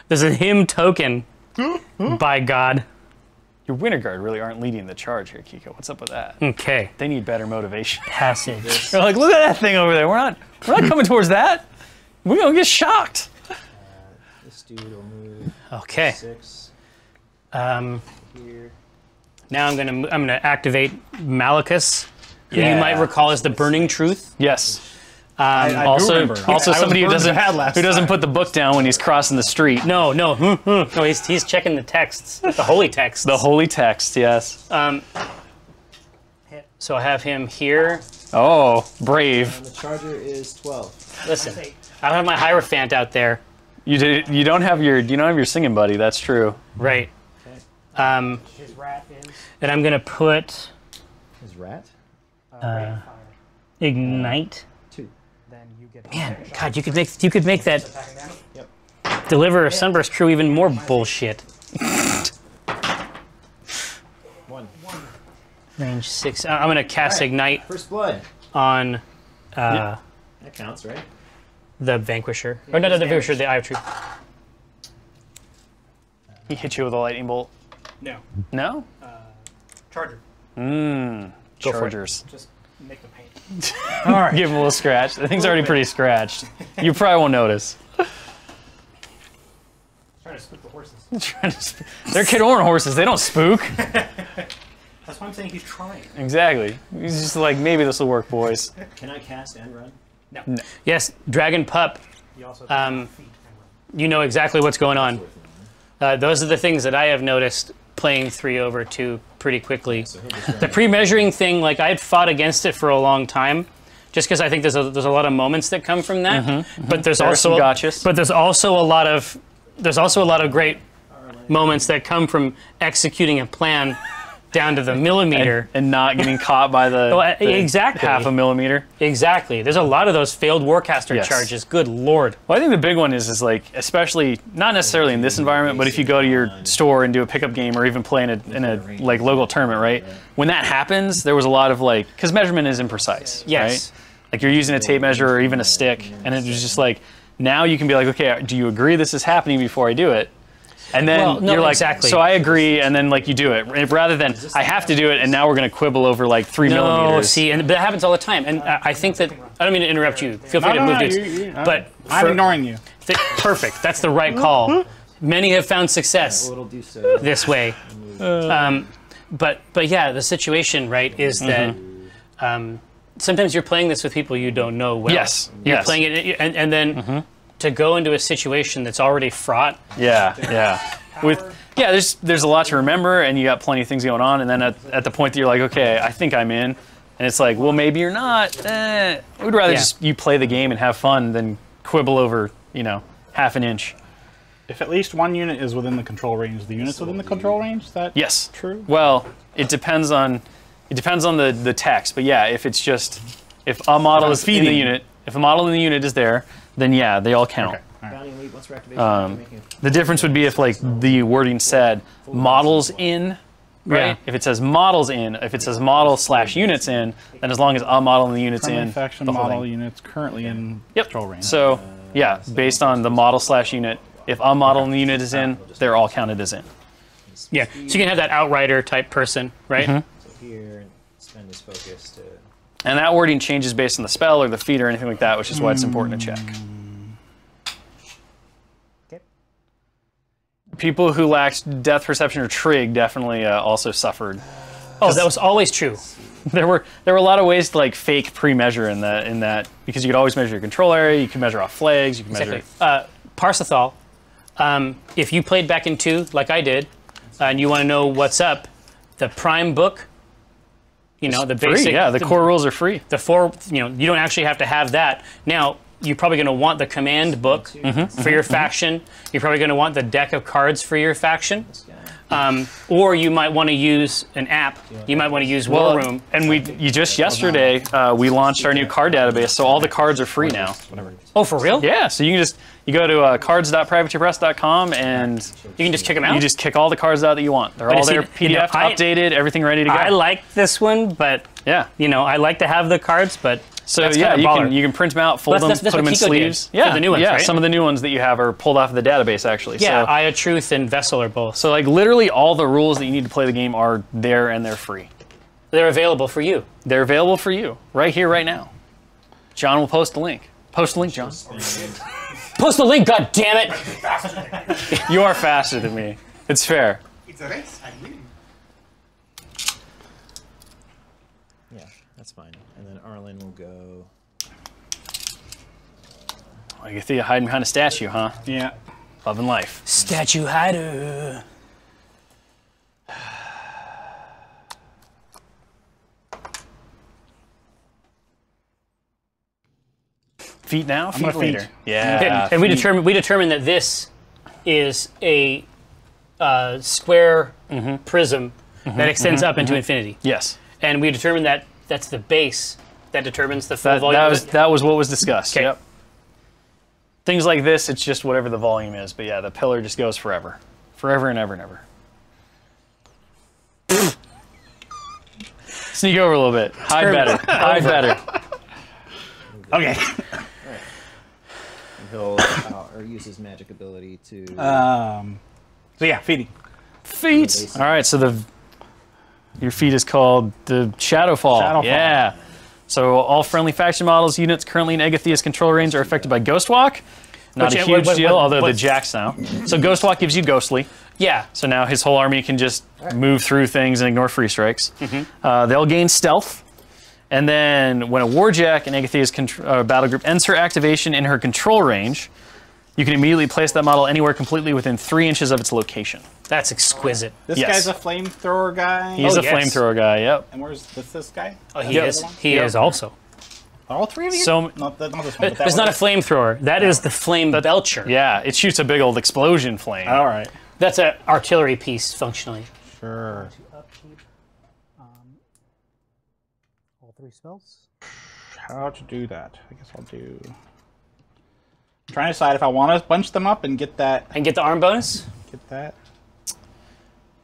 There's a hymn token. By God. Your Winter Guard really aren't leading the charge here, Kiko. What's up with that? Okay. They need better motivation. Passage. They're like, look at that thing over there. We're not coming towards that. We're gonna get shocked. This dude will move Okay. 6 Um, here. Now I'm gonna activate Malachus, who you might recall as the Burning Truth. Yes. I do Also remember. I was somebody who burned doesn't bad last put the book down when he's crossing the street. No, he's checking the texts, the holy texts. The holy text, yes. So I have him here. Oh, brave. And the charger is 12. Listen, I don't have my Hierophant out there. You don't have your singing buddy. That's true. Right. His rat is And I'm gonna put Is rat? rate of fire. Ignite. 2. Then you get. Man, God, you could make that Attacking damage. Yep. Deliver a Sunburst crew even more bullshit. 1. Range 6. I'm gonna cast Alright. Ignite First blood. on That counts, right? the Vanquisher. Or no, the Vanquisher, the Eye of Truth. He hit you with a lightning bolt. No. No? Charger. Go for it. Chargers. Just make the paint. All right. Give him a little scratch. The thing's already pretty scratched. You probably won't notice. Trying to spook the horses. They're Kid Oran horses. They don't spook. That's why I'm saying he's trying. Exactly. He's just like, maybe this will work, boys. Can I cast and run? No. Yes, Dragon Pup. You also feet. You know exactly what's going on. Those are the things that I have noticed playing 3/2 pretty quickly. The pre-measuring thing, like I had fought against it for a long time, just because I think there's a lot of moments that come from that. But there's There are some also gotchas. but there's also a lot of great moments that come from executing a plan down to the millimeter. And not getting caught by the, exactly. half a millimeter. Exactly. There's a lot of those failed Warcaster Yes. charges. Good lord. Well, I think the big one is like, especially not necessarily in this environment, but if you go to your store and do a pickup game or even play in a like local tournament, right? When that happens, there was a lot of like, because measurement is imprecise, Yes. right? Like you're using a tape measure or even a stick, and it was just like, now you can be like, okay, do you agree this is happening before I do it? And then Well, no, you're like, exactly. so I agree, and then like you do it rather than I have to do it, and now we're gonna quibble over like 3 millimeters. See, and that happens all the time. And I think that I don't mean to interrupt you. Feel free to move dudes. But I'm ignoring you. Perfect. That's the right call. Many have found success It'll do so. this way. But yeah, the situation, right, is that sometimes you're playing this with people you don't know well. Yes. You're Yes. playing it, and then to go into a situation that's already fraught. Yeah. There's a lot to remember, and you got plenty of things going on, and then at the point that you're like, okay, I think I'm in, and it's like, well, maybe you're not. I would rather just you play the game and have fun than quibble over, half an inch. If at least one unit is within the control range, the unit's within the control range. Is that Yes. true? Well, it depends on the text, but yeah, if a model is in the unit, if a model in the unit is there, then yeah, they all count. Bounty elite, once for activation, The difference would be if like the wording said models in, right? Yeah. If it says models in, if it says model/units in, then as long as a model in the unit's Primary in, faction the whole model thing. units currently in Yep. control range. So yeah, based on the model/unit, if a model in the unit is in, they're all counted as in. Yeah. So you can have that outrider type person, right? So here, spend his focus to... And that wording changes based on the spell or the feat or anything like that, which is why it's important to check. Okay. People who lacked depth perception or trig definitely also suffered. Oh, that was always true. There were a lot of ways to like fake pre-measure in that because you could always measure your control area, you could measure off flags, you could measure. Parsithal, if you played back in 2 like I did, and you want to know what's up, the Prime book, the Free, basic, yeah, the core rules are free. the 4, you don't actually have to have that. Now, you're probably going to want the command book for your faction. You're probably going to want the deck of cards for your faction. Or you might want to use an app. You might want to use War Room. And yesterday we launched our new card database, so all the cards are free now. Oh, for real? Yeah, so you go to cards.privateerpress.com and You can just kick them out? you just kick all the cards out that you want. They're all see, there, PDF, updated, everything ready to go. I like this one, but yeah. I like to have the cards, but So that's yeah, kinda baller. you can print them out, fold them, That's put them what in Kiko did sleeves. for the new ones, yeah. right? Some of the new ones that you have are pulled off of the database actually. yeah, So, Eye of Truth and Vessel are both. so like literally all the rules that you need to play the game are there and they're free. They're available for you. They're available for you right here, right now. John will post a link. Post a link, John. Post the link, God damn it! You are faster than me. It's fair. It's a race. I'm winning. Yeah, that's fine. And then Arlen will go. Agathea hiding behind a statue, huh? Yeah. Loving life. Statue hider. Feet now, feet gonna later. feet. Yeah. And we feet. determined that this is a square prism that extends up into infinity. Yes. And we determined that that's the base that determines the full volume. That was what was discussed. Okay. Yep. Things like this, it's just whatever the volume is. But yeah, the pillar just goes forever. Forever and ever and ever. Sneak over a little bit. Hide better. Hide better. Okay. And he'll or use his magic ability to. So yeah, feeding. Feet. All right, so your feat is called the Shadowfall. Shadowfall. Yeah. So all friendly faction models, units currently in Agathea's control range are affected by Ghostwalk. Not a huge deal, although the Jacks now. So Ghostwalk gives you Ghostly. Yeah. So now his whole army can just move through things and ignore free strikes. They'll gain Stealth. And then when a Warjack in Agathea's battle group ends her activation in her control range, you can immediately place that model anywhere completely within 3 inches of its location. That's exquisite. This Yes. guy's a flamethrower guy. He's Oh, a yes. flamethrower guy, yep. And where's this guy? Oh, he Yep. is. He is also. All three of you? So- not this one. But that It's not a one. flamethrower. That is the flame belcher. Yeah, it shoots a big old explosion flame. All right. That's an artillery piece functionally. Sure. To upkeep all 3 spells. How to do that? I guess I'll do. I'm trying to decide if I want to bunch them up and get that. And get the arm bonus? Get that.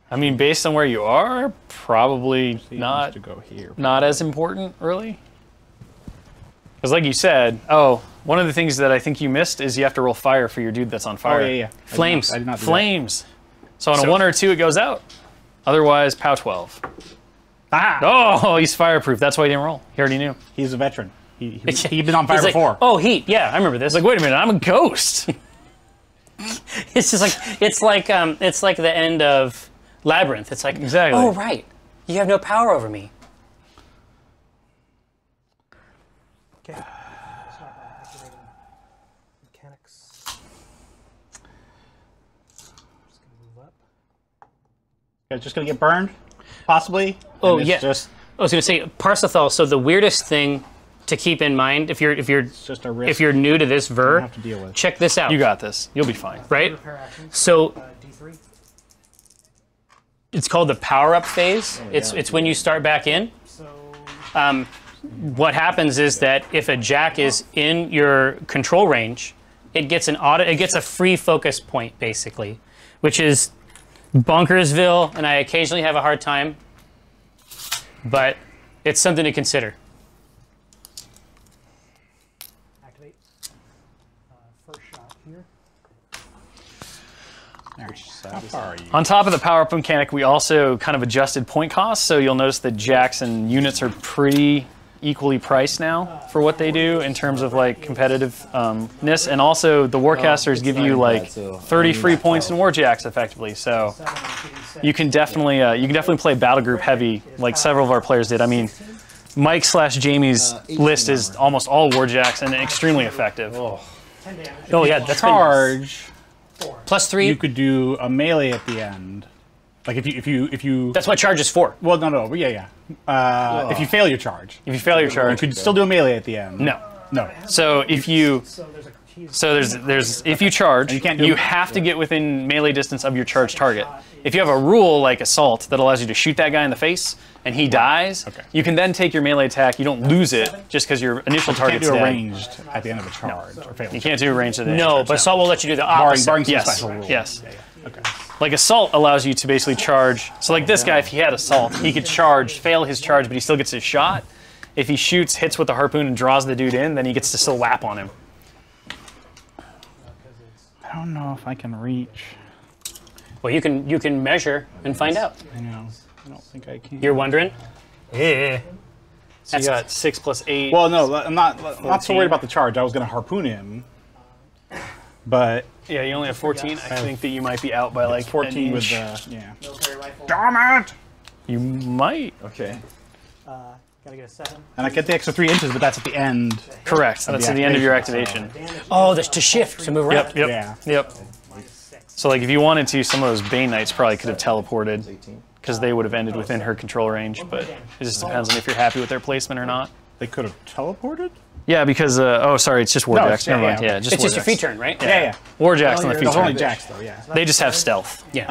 I mean, based on where you are, probably He not wants to go here. not as important, really. Because like you said, one of the things that I think you missed is you have to roll fire for your dude that's on Oh fire. yeah. Flames. I did not do Flames. So on a So- 1 or 2, it goes out. Otherwise, POW 12. That. Ah! Oh, he's fireproof. That's why he didn't roll. He already knew. He's a veteran. He'd been on fire He's like, before. oh, heat. Yeah, I remember this. Like, wait a minute, I'm a ghost. It's just like it's like the end of Labyrinth. It's like Exactly. Oh right, you have no power over me. Okay. Start by activating mechanics. Just gonna move up. It's just gonna get burned, possibly. Oh, And it's yeah. Just I was going to say Parsethal. So the weirdest thing to keep in mind if you're just a risk. if you're new to this ver, have to deal with. check this out. You got this. You'll be fine. right. Repair actions. So D3. it's called the power up phase. It's when you start back in. So What happens is that if a Jack is in your control range, it gets a free focus point basically, which is Bonkersville, and I occasionally have a hard time, but it's something to consider. activate. First shot here. How far are you? On top of the power-up mechanic, we also kind of adjusted point costs, so you'll notice that jacks and units are pretty equally priced now for what they do in terms of like competitiveness, and also the Warcasters give you like 30 free points in Warjacks effectively. So you can definitely play battle group heavy like several of our players did. I mean, Mike/Jamie's list is almost all Warjacks and extremely effective. 10 damage. Oh yeah, that's been Charge. +3. You could do a melee at the end. Like if you. That's what charge is for. Well, no, yeah. If you fail your charge, If you fail your you charge, could still do a melee at the end. no. No. So if you So there's a he's there's if you charge, you can't do you it. have to get within melee distance of your charge target. If you have a rule like assault that allows you to shoot that guy in the face and he dies, Okay. you can then take your melee attack. You don't lose it just because your initial You can't target's do a dead. ranged at the end of a charge or fail. You can't do a range at the end. No, but assault will let you do the barring opposite. some Yes. special rule. Yes. Like assault allows you to basically charge. So like this guy, if he had assault, he could charge, fail his charge, but he still gets his shot. If he shoots, hits with the harpoon, and draws the dude in, then he gets to still whap on him. I don't know if I can reach. Well, you can measure and find out. I know. I don't think I can. You're wondering? Yeah. So you got 6 + 8. Well, no, I'm not so worried about the charge. I was going to harpoon him, but yeah, you only have 14. I think that you might be out by like 14 an with inch. the yeah. military rifle. Damn it! You might. Okay. Gotta get a 7. And I get the extra 3 inches, but that's at the end. Correct. That's at the end of your activation. Oh, there's to shift, to move around. Yep. Yeah. Yep. So like if you wanted to, some of those Bane Knights probably could have teleported because they would have ended within her control range, but it just depends on if you're happy with their placement or not. They could have teleported? Yeah, because, oh, sorry, it's just Warjacks. No, Never mind. yeah, Yeah, just It's just your Warjacks. free turn, right? Yeah. Warjacks on the feet There's only turn. jacks, though, yeah. They just have stealth. Yeah.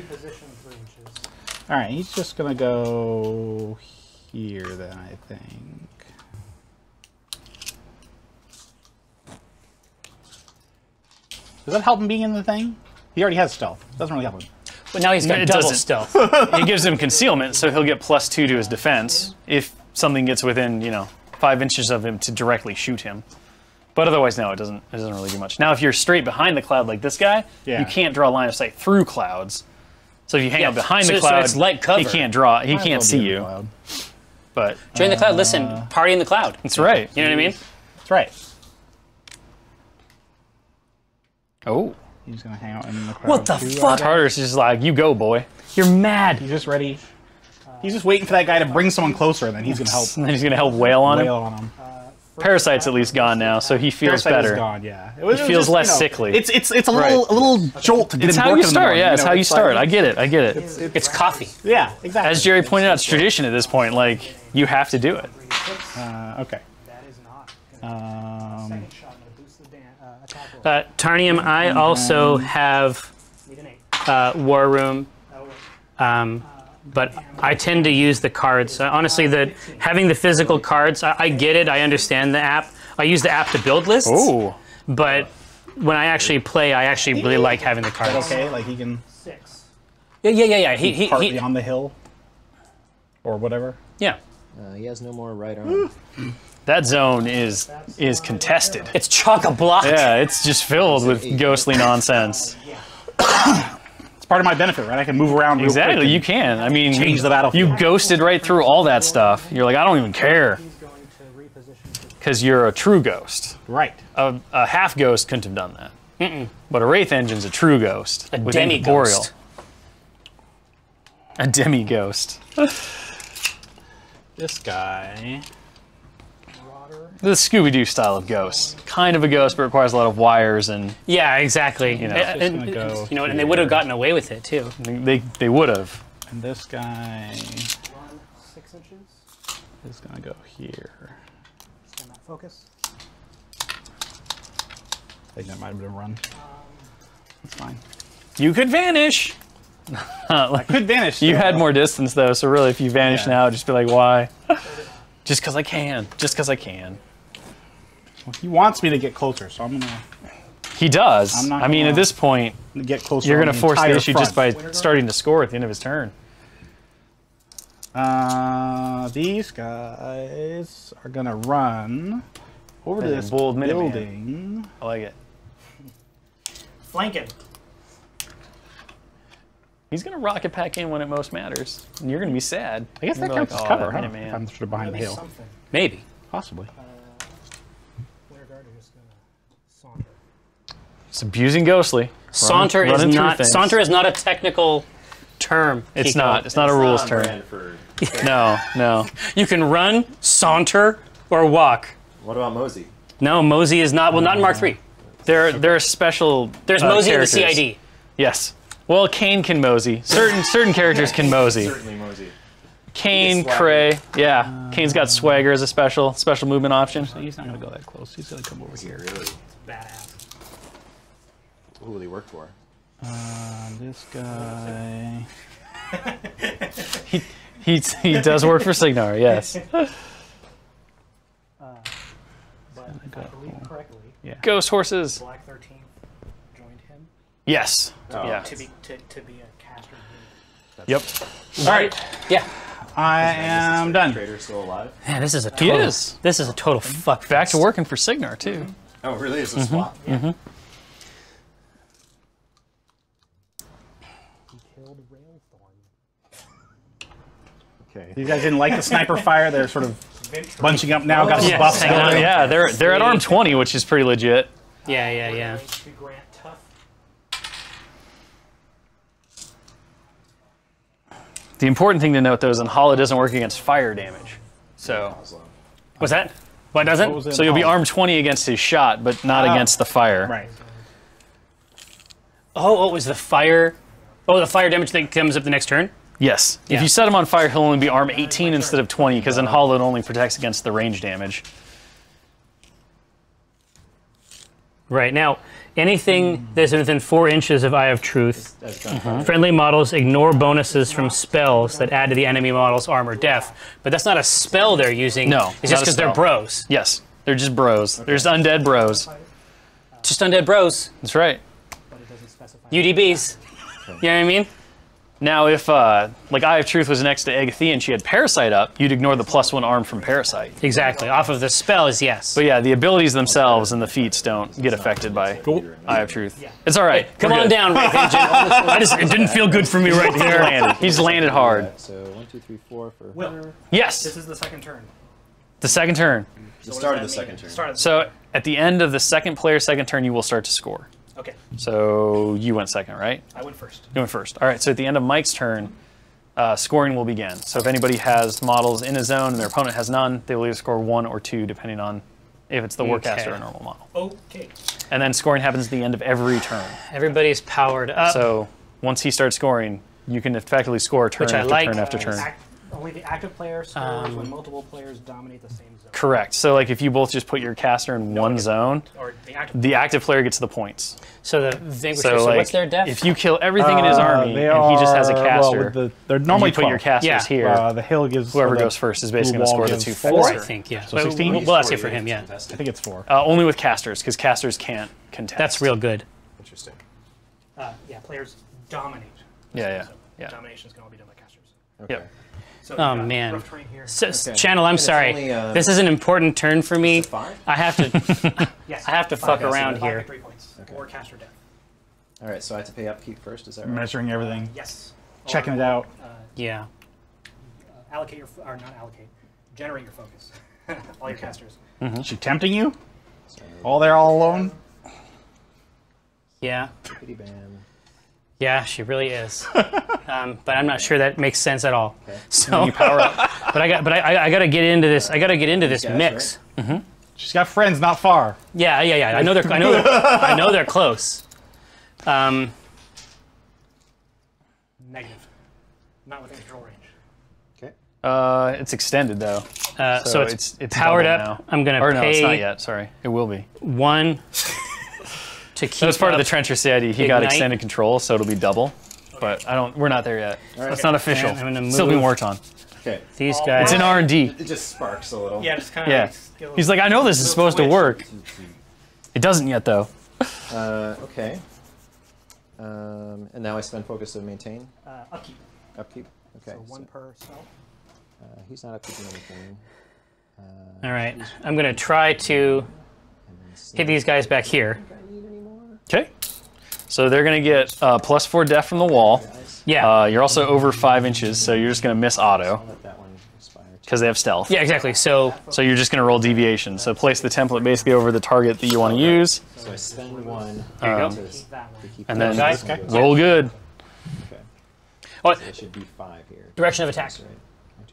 Position 3 inches. Alright, he's just gonna go here then, I think. Does that help him being in the thing? He already has stealth. Doesn't really help him. But now he's got It double doesn't. stealth. It gives him concealment, so he'll get +2 to his defense if something gets within, 5 inches of him to directly shoot him. But otherwise, no, it doesn't really do much. Now, if you're straight behind the cloud like this guy, you can't draw a line of sight through clouds. So if you hang out behind the cloud, it's light cover. he can't draw. He can't see you. Cloud. But Join the cloud. Listen, party in the cloud. that's right. You know what I mean? That's right. Oh, He's gonna hang out in the crowd. What the too, fuck? Tartarus is just like, you go, boy. You're mad. He's just ready. He's just waiting for that guy to bring someone closer, and then he's gonna help And then he's gonna help wail on wail him. on him. Parasite's at least gone now, so he feels Parasite better. is gone, yeah. It feels less sickly. It's a little jolt to get It's him how you working in the start. morning, Yeah, it's how you it's start. like- I get it. I get it. It's coffee. Yeah, exactly. As Jerry pointed out, it's tradition at this point. Like, you have to do it. Okay. That is not. Um, Second shot, I'm gonna boost the attack roll. Tarnium, I also have Need an 8. War Room, Oh, but I tend to use the cards. Honestly, having the physical cards, I get it. I understand the app. I use the app to build lists. Oh. But when I actually play, I actually really like having the cards. okay, like he can 6. Yeah. He partly on the hill, or whatever. yeah. He has no more right arm. That zone is contested. It's chock-a-block. Yeah, it's just filled with ghostly nonsense. It's part of my benefit, right? I can move around real Exactly, quick you and can. I mean, change the battlefield. you ghosted right through all that stuff. You're like, I don't even care, He's going to reposition to because you're a true ghost. Right. A half ghost couldn't have done that. But a Wraith Engine's a true ghost. A with incorporeal. demi-ghost. A demi-ghost. This guy. Marauder. The Scooby-Doo style of ghost. Kind of a ghost, but requires a lot of wires, and Yeah, exactly. You know, And- just gonna go you know, and they would have gotten away with it too. they would have. And this guy Run 6 inches. is gonna go here. Send that focus. I think that might have been a run. That's fine. You could vanish. I could vanish. You so- had more distance though, so really, if you vanish Yeah. now, just be like, why? Just because I can. Just because I can. He wants me to get closer, so I'm gonna He does. I'm not I mean, gonna- at this point, get closer. you're on going to the force the entire issue just front. by starting to score at the end of his turn. These guys are gonna run over to Hey, this bold Minuteman. building. I like it. Flanking. He's going to rocket pack in when it most matters. And you're going to be sad. I guess You're that gonna be counts as like, cover, "Oh, huh? that Minuteman." I'm sort of behind the hill. Something. Maybe. Possibly. Winter Guard are just gonna saunter. It's abusing Ghostly. Saunter running is through not. things. Saunter is not a technical term. It's Kiko. not. It's not a rules term. Brand for- No, no. You can run, saunter, or walk. What about Mosey? No, Mosey is not. Well, not in Mark III. They're special. There's Mosey in the characters. CID. Yes. Well, Kane can mosey. Certain characters can mosey. Certainly Mosey. Kane, Swagger. Cray. Yeah. Kane's got swagger as a special movement option. He's not gonna go that close. He's gonna come over here. Really? Badass. Who will he work for? This guy. He does work for Signar, yes. But if I believe correctly, Ghost horses. Black 13th joined him Yes. Yeah. to be a caster. Yep. All right, Yeah. I am done. Trader still alive? Man, this is a He total. is. This is a total fuck. Back to working for Signar, too. Oh, really? Is a swap? He killed Railthorn. Okay. These guys didn't like the sniper fire. They're sort of bunching up now. Got some Yeah, buffs. hang on. going. Yeah, they're at arm 20, which is pretty legit. Yeah. To grant tough. The important thing to note, though, is Enhala doesn't work against fire damage. So, What's that? What doesn't? What was it? so you'll be armed 20 against his shot, but not against the fire. Right. Oh, it was the fire. Oh, the fire damage that comes up the next turn? Yes. Yeah. If you set him on fire, he'll only be armed 18 instead of 20, because Enhala only protects against the range damage. Right. Now, anything that's within 4 inches of Eye of Truth, friendly models ignore bonuses from spells that add to the enemy model's armor def. But that's not a spell they're using. No, it's not just a because they're spell. bros. Yes. They're just bros. They're just undead bros. Just undead bros. That's right. But it doesn't specify. UDBs. You know what I mean? Now, if, like, Eye of Truth was next to Agathea and she had Parasite up, you'd ignore the +1 arm from Parasite. Exactly. Off of the spells, yes. But yeah, the abilities themselves and the feats don't get affected by Eye of Truth. It's all right. Come We're on good. down, Wraith Engine. It didn't feel good for me right there. Landed. He's landed hard. So 1, 2, 3, 4 for Will, her. Yes. this is the second turn. The second turn. The start of the second turn. Start of the So at the end of the second player's second turn, you will start to score. Okay, So you went second, right? I went first. You went first. All right. So at the end of Mike's turn, scoring will begin. So if anybody has models in a zone and their opponent has none, they will either score 1 or 2, depending on if it's the Warcaster or a normal model. Okay. And then scoring happens at the end of every turn. Everybody's powered up. So once he starts scoring, you can effectively score turn Which I after like. turn after turn. Only the active player scores when multiple players dominate the same zone. Correct. So like if you both just put your caster in one zone, Or the active player gets the points. So the thing. So, So like, what's their def? if you kill everything in his army They and he just has a are- caster, Well, they're and normally you put your 12. casters Yeah. here, The hill gives whoever or the goes first is basically blue going to wall score the gives 2 4? faster. I think, yeah. So But 16? we'll ask it for him, yeah. I think it's 4. Only with casters, because casters can't contest. That's real good. Interesting. yeah, players dominate. Yeah. So dominations can all be done by casters. Okay. Yep. So Oh, you've got man. rough terrain here. So, Channel, I'm it's sorry. only, This is an important turn for me. 5? I have to. Yes. I have to fuck around 5 here. victory points. Or caster death. All right, so I have to pay upkeep first. Is that right? Measuring everything, Yes. checking it out. Yeah. Allocate your, or not allocate, generate your focus. All your casters. Is she tempting you? All there, all alone? Yeah. Bippity bam. Yeah, she really is. But I'm not sure that makes sense at all. So You power up. But I gotta get into this. I gotta get into this guys, mix. She's got friends not far. Yeah. I know they're close. Negative. Not within control range. Okay. It's extended though. So it's powered double up. now. I'm gonna Or no, it's not pay yet. Sorry, it will be. 1 to keep. That was part of the up- Trencher CID. He got Ignite. extended control, so it'll be double. But we're not there yet. It's not official. And I'm gonna Still being move- worked on. Okay. These guys. It's in R&D. It just sparks a little. Yeah, just kind Yeah. He's like, I know this is supposed to work. It doesn't yet though. Okay. And now I spend focus to maintain Upkeep. upkeep. Okay. So 1 per spell. He's not upkeeping anything. All right. I'm gonna try to hit these guys back here. Okay. So they're gonna get +4 def from the wall. Yeah. You're also over 5 inches, so you're just gonna miss auto Let that one expire. because they have stealth. Yeah. Exactly. So So you're just gonna roll deviation. So place the template basically over the target that you want to use, So I spend 1. There you go. to That one. keep and the then Okay. roll good. Okay. Oh, It should be 5 here. direction of attack. Right.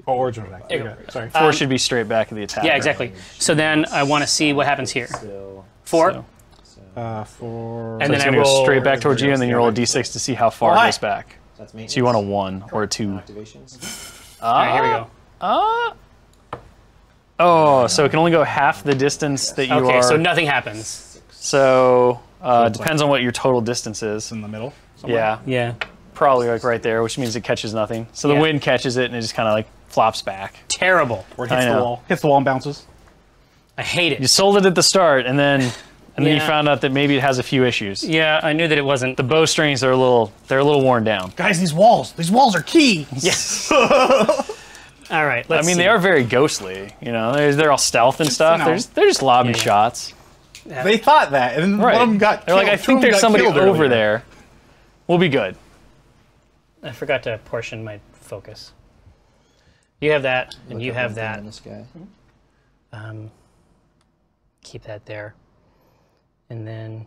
Oh, origin attack. There you go. Okay, sorry. 4 should be straight back of the attack. Yeah. Exactly. So then I want to see what happens here. Still. 4. So- For And So then it's I gonna go roll straight back towards you, and then you roll a d6 to see how far it goes back. That's maintenance. So you want a 1 or a 2. Activations. All right. Here we go. Oh, so it can only go half the distance that you Okay. are. So nothing happens. So depends on what your total distance is. in the middle. Yeah, Yeah. probably like right there, which means it catches nothing. So the Yeah. wind catches it and it just kind of like flops back. Terrible. Or it hits I the know. wall. Hits the wall and bounces. I hate You it. sold it at the start, and then you Yeah. found out that maybe it has a few issues. Yeah. I knew that it wasn't. The bowstrings are a little worn down. Guys, these walls are key. Yes. All right. I Let's mean, see. they are very ghostly. You know, they're all stealth and stuff. know. They're just lobbing Yeah. shots. They thought that, and then Right. one of them got They're killed. like, I Two think of them there's got somebody killed over earlier. there. We'll be good. I forgot to portion my focus. You have that, and you have that. This guy. Keep that there. And then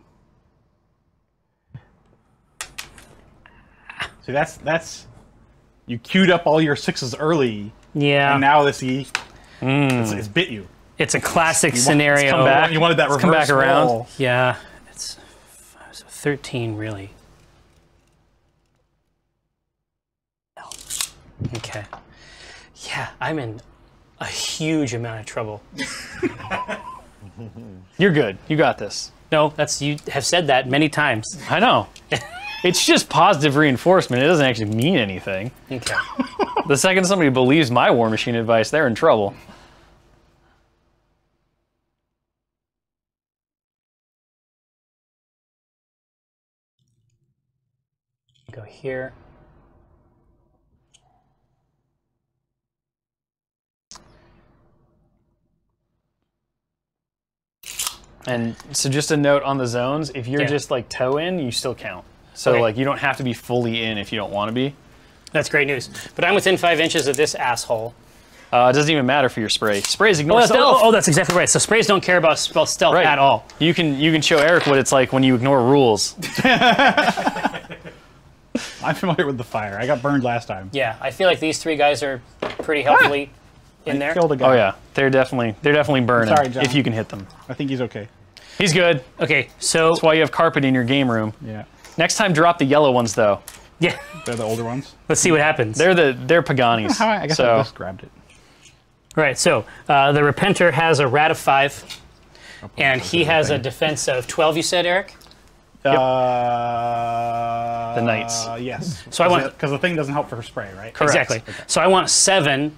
See, that's You queued up all your 6s early, Yeah. and now this it's bit you. It's a classic scenario. come back. You wanted that reverse come back around. roll. Yeah. It's 13, really. Okay. Yeah, I'm in a huge amount of trouble. You're good. You got this. No, you have said that many times. I know. It's just positive reinforcement. It doesn't actually mean anything. Okay. The second somebody believes my War Machine advice, they're in trouble. Go here. And so just a note on the zones, if you're Yeah. just like toe in, you still count. So Okay. like you don't have to be fully in if you don't want to be. That's great news. But I'm within 5 inches of this asshole. It doesn't even matter for your spray. Sprays ignore stealth. Oh, that's exactly right. So sprays don't care about stealth Right. at all. You can show Eric what it's like when you ignore rules. I'm familiar with the fire. I got burned last time. Yeah, I feel like these 3 guys are pretty healthily in there. Killed a guy. Oh yeah, they're definitely burning Sorry, John. if you can hit them. I think he's okay. He's good. Okay, so That's why you have carpet in your game room. Yeah. Next time, drop the yellow ones though. yeah, They're the older ones. let's see what happens. They're Paganis. I guess I so just grabbed it. Right, so the Repenter has a rat of 5, and he has a defense of 12, you said, Eric? the knights. Yes. So I want- because the thing doesn't help for spray, right? Correct. Exactly. So I want 7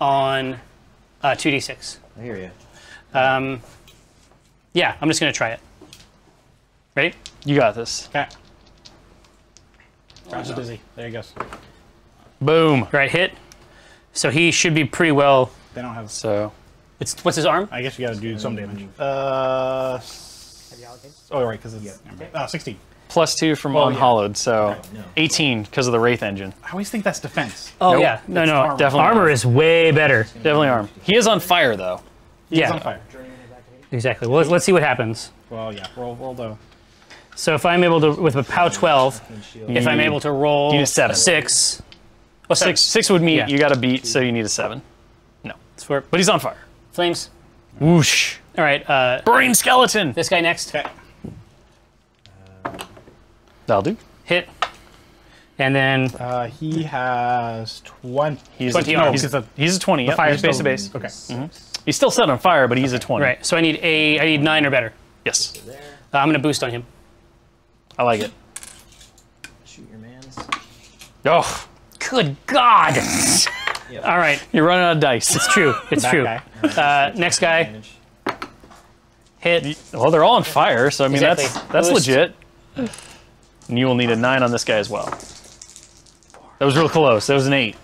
on 2d6. I hear you. Yeah, I'm just going to try it. Ready? You got this. Okay. John's busy. There he goes. Boom. Right, hit. So he should be pretty well. They don't have. So What's his arm? I guess you got to do some damage. Have you allocated? Oh, right, because it's 16. +2 from Oh, unhollowed, so no. 18 because of the Wraith engine. I always think that's defense. Oh, Nope. yeah. No, no. armor. Definitely Armor is way better. Definitely arm. He is on fire though. He's Yeah, on fire. exactly. Well, let's see what happens. Well, yeah. Roll the. So if I'm able to, with a POW 12, if I'm able to roll You need a 7. 6. Oh, 7. Six would meet. Yeah. You got to beat, so you need a 7. No, It's for but he's on fire. flames. Whoosh. All right, Brain skeleton. this guy next. Okay. That'll do. Hit. And then, He has 20. He's 20 a, arms. he's a 20. Yep. Fire He's base to base. Okay. He's still set on fire, but he's a 20. right, so I need 9 or better. Yes. I'm going to boost on him. I like it. Shoot your mans. Oh, Good God! All right, you're running out of dice. it's true. It's That true. guy. Next guy, Advantage. hit. Well, they're all on fire, so I mean Exactly. that's Boost. legit. And you will need a 9 on this guy as well. That was real close. That was an 8.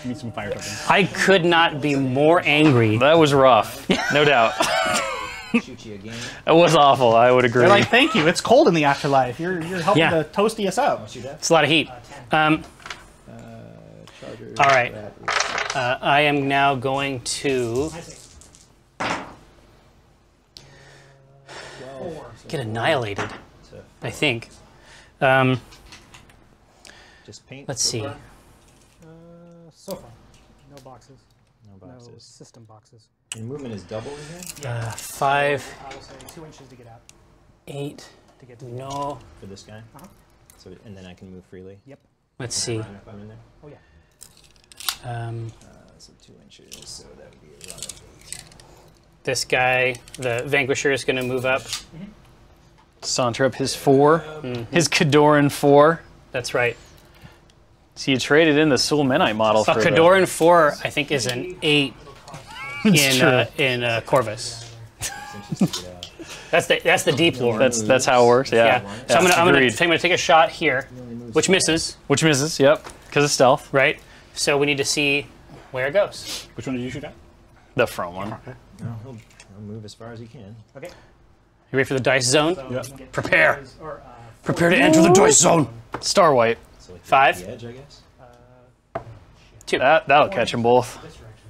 Need some fire tokens. I could not be more angry. That was rough, no doubt. Shoot you again. That was awful. I would agree. They're like, thank you. It's cold in the afterlife. You're helping Yeah. to toasty us up. Shoot that. It's a lot of heat. Charger. All right. Rat. I am now going to get annihilated, I think. Just paint. Let's see. So far, no boxes. No No boxes. system boxes. And movement is double in here 5, I will say 2 inches to get out. 8. To get to No. for this guy. So and then I can move freely. Yep. Let's see. Fine if I'm in there. Oh yeah. So 2 inches. So that would be a lot of 8. This guy, the Vanquisher, is going to move up. saunter up his 4, his Kadoran 4. That's right. So you traded in the Sulmenite model A for the- Kadoran 4, I think, is an 8 It's true. in Corvus. 6 inches to get out. That's the deep lore. That's how it works. Yeah. yeah. So I'm agreed. gonna take a shot here, which misses, Which misses. Yep. Because of stealth. right? So we need to see where it goes. Which one did you shoot at? The front one. No, he'll move as far as he can. Okay. You ready for the dice zone? Get Prepare. Or, Prepare to enter the dice zone. Star wipe. So like 5. the edge, I guess. That'll catch them both. this direction.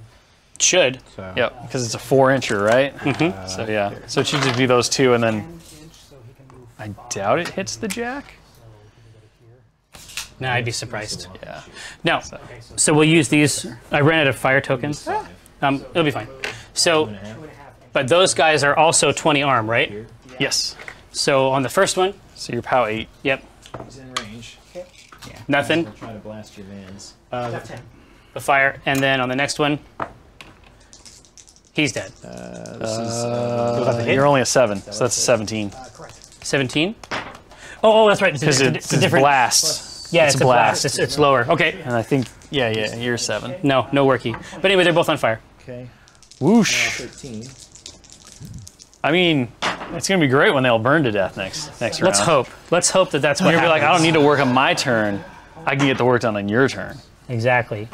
Should. So, Yep. Because it's a 4-incher, right? So yeah. So it should just be those two, and then 10 inch so he can move. I doubt it hits the jack. So he can go to here. No, I'd be surprised. Yeah. No. So we'll use these. I ran out of fire tokens. It'll be fine. So, but those guys are also 20 arm, right? Yes. So on the first one, So you're POW 8. yep, He's in range. nothing. I'll try to blast your vans. The fire, and then on the next one, he's dead. You're only a 7, so that's a 17. 17. Oh, that's right. Because it's a different blast. Yeah, it's a blast. It's lower. Okay. And I think, yeah, you're 7. No worky. But anyway, they're both on fire. Okay. Whoosh. 13. I mean, it's gonna be great when they all burn to death next round. Let's hope. Let's hope that that's what You'll be like, I don't happens. need to work on my turn. I can get the work done on your turn. Exactly.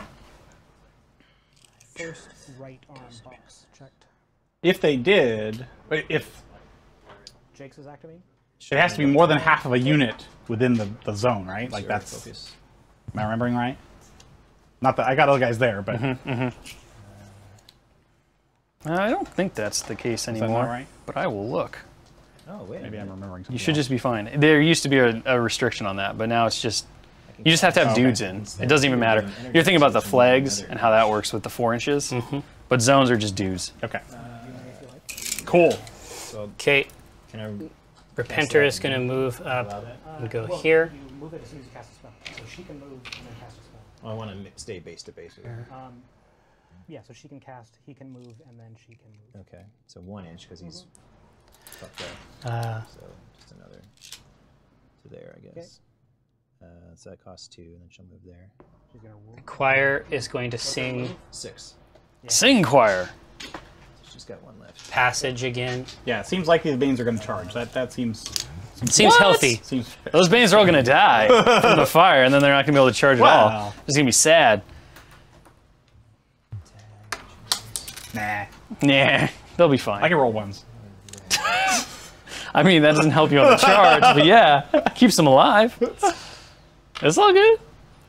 First right arm box checked. If they did, if Jake's is activating. it has to be more than half of a unit within the zone, right? Like that's. Focus. Am I remembering right? Not that I got other guys there, but I don't think that's the case is that anymore. not right? But I will look. Oh, wait. Maybe I'm remembering something. You should just be fine. There used to be a restriction on that, but now it's just, you just have to have Okay. dudes in. It doesn't even matter. You're thinking about the flags and how that works with the 4 inches, but zones are just dudes. Okay. Cool. So Okay. can I Repenter is going to move allow up that? and go here. You move it as soon as you cast a spell. So she can move and then cast a spell. Oh, I want to stay base to base with her. Yeah, so she can cast, he can move, and then she can move. Okay. So 1 inch because he's fucked up. So just another. So there, I guess. So that costs 2, and then she'll move there. She's gonna roll. Choir is going to sing 6. Sing choir. She's got 1 left. Passage again. Yeah, it seems like these Banes are going to charge. That seems Seems healthy. seems. Those Banes are all gonna die from the fire, and then they're not gonna be able to charge at all. Wow. It's gonna be sad. Nah, Nah, they'll be fine. I can roll ones. I mean, that doesn't help you on the charge, but yeah, keeps them alive. It's all good.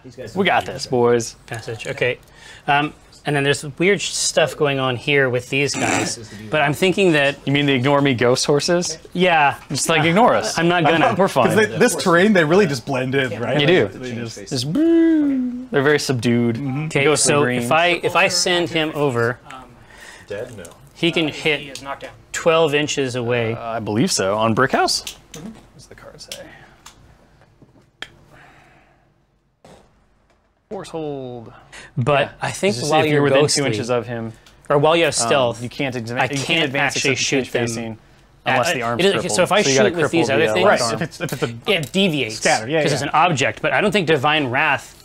These guys We got this, boys. Passage. Okay. And then there's weird stuff going on here with these guys. But I'm thinking that, You mean the ignore me ghost horses? yeah, Just like ignore us. I'm not gonna. We're fine. This terrain, they really just blend in, right? You do. They just- Just they're very subdued. Okay, Ghostly so green. if I send him over, Dead? No. he can He hit is knocked down. 12 inches away. I believe so. On Brick House? What's the card say? Force hold. But I think Just while if you're you're within ghostly, 2 inches of him, or while you have stealth, you can't, I you can't can't advance actually except shoot them. facing unless the arm's it is- crippled. so if I you gotta shoot with these cripple other the, things- left Right. arm. If it's a it deviates Scatter, yeah, because yeah. it's an object. But I don't think Divine Wrath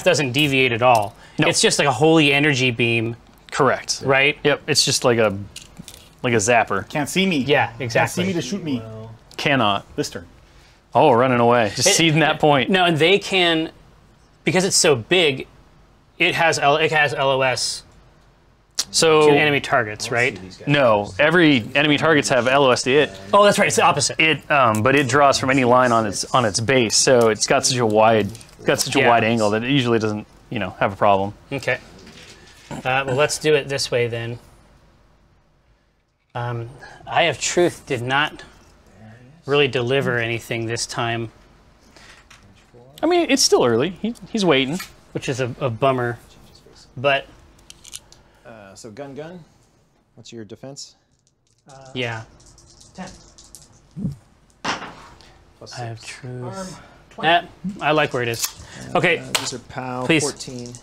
doesn't deviate at all. No. It's just like a holy energy beam, Correct. right? Yep, it's just like a zapper. can't see me. Yeah, Can't see exactly. me to shoot me Cannot. this turn. Oh, running away. Just seeding that point. No, and they can, because it's so big. It has LOS So to enemy targets, right? no, every enemy targets have LOS to it. Oh, that's right. It's the opposite. But it draws from any line on its base, so it's got such a wide Yeah. wide angle that it usually doesn't have a problem. Okay. Well, let's do it this way then. Eye of Truth did not really deliver anything this time, I mean, it's still early. He's waiting. which is a bummer. But So gun. What's your defense? yeah, 10. Plus Eye of 6. Truth. 20. I like where it is. Okay. These are POW. Please. 14.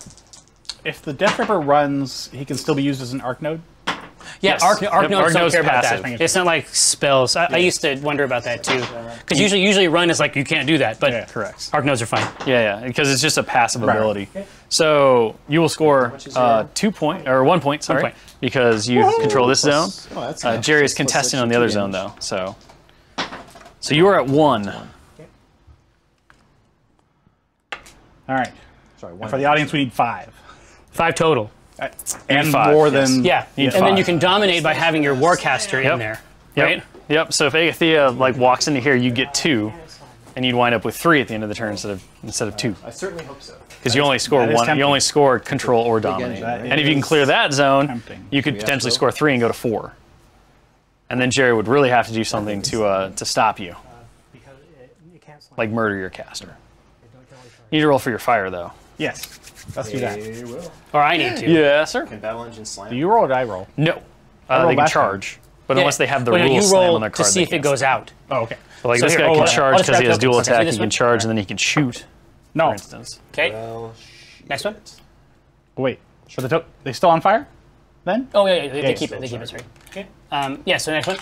If the Death Ripper runs, he can still be used as an arc node. Yeah, Yes. Arc Yep, nodes don't Arc care about passive. that. It's not like spells. I used to wonder about that too, because usually run is like you can't do that, but Yeah. Correct. Arc nodes are fine. Yeah, because it's just a passive Right. ability. So you will score much is your- 2 point or 1 point, sorry, point. because you control this zone. Oh, that's Jerry is contesting on the other zone though, so you are at 1. All right. Sorry, For the audience, we need 5. 5 total. And 5, more yes. than Yeah, Need and then 5. you can dominate by having your Warcaster Yep. in there, Yep. right? Yep. So if Agathea walks into here, you get 2, and you'd wind up with 3 at the end of the turn instead of 2, I certainly hope so. because you only score that is 1. tempting. You only score control or dominate. engine, right? And if you can clear that zone, tempting. you could we have potentially to? score 3 and go to 4. And then Jerry would really have to do something to stop you, Because it can't slam. like murder your caster. It can only charge. You need to roll for your fire, though. Yes. Let's do that. They will. Or I need to. Yeah, sir. Can Battle Engine slam? Do you roll or do I roll? No. rolled They can last time. charge. But Yeah. unless they have the Well, no, rule you slam roll on their card, to see they if it can't goes slam. out. Oh, okay. But like So this here, guy I'll can just charge because he has crack dual open. So I see attack. this He can one? charge and then he can shoot, No. for instance. Okay. Well, Next one. Wait. So they still on fire? Then? Oh yeah, they Yeah, keep it. still They keep it. charging. Sorry. Okay. Yeah. So next one.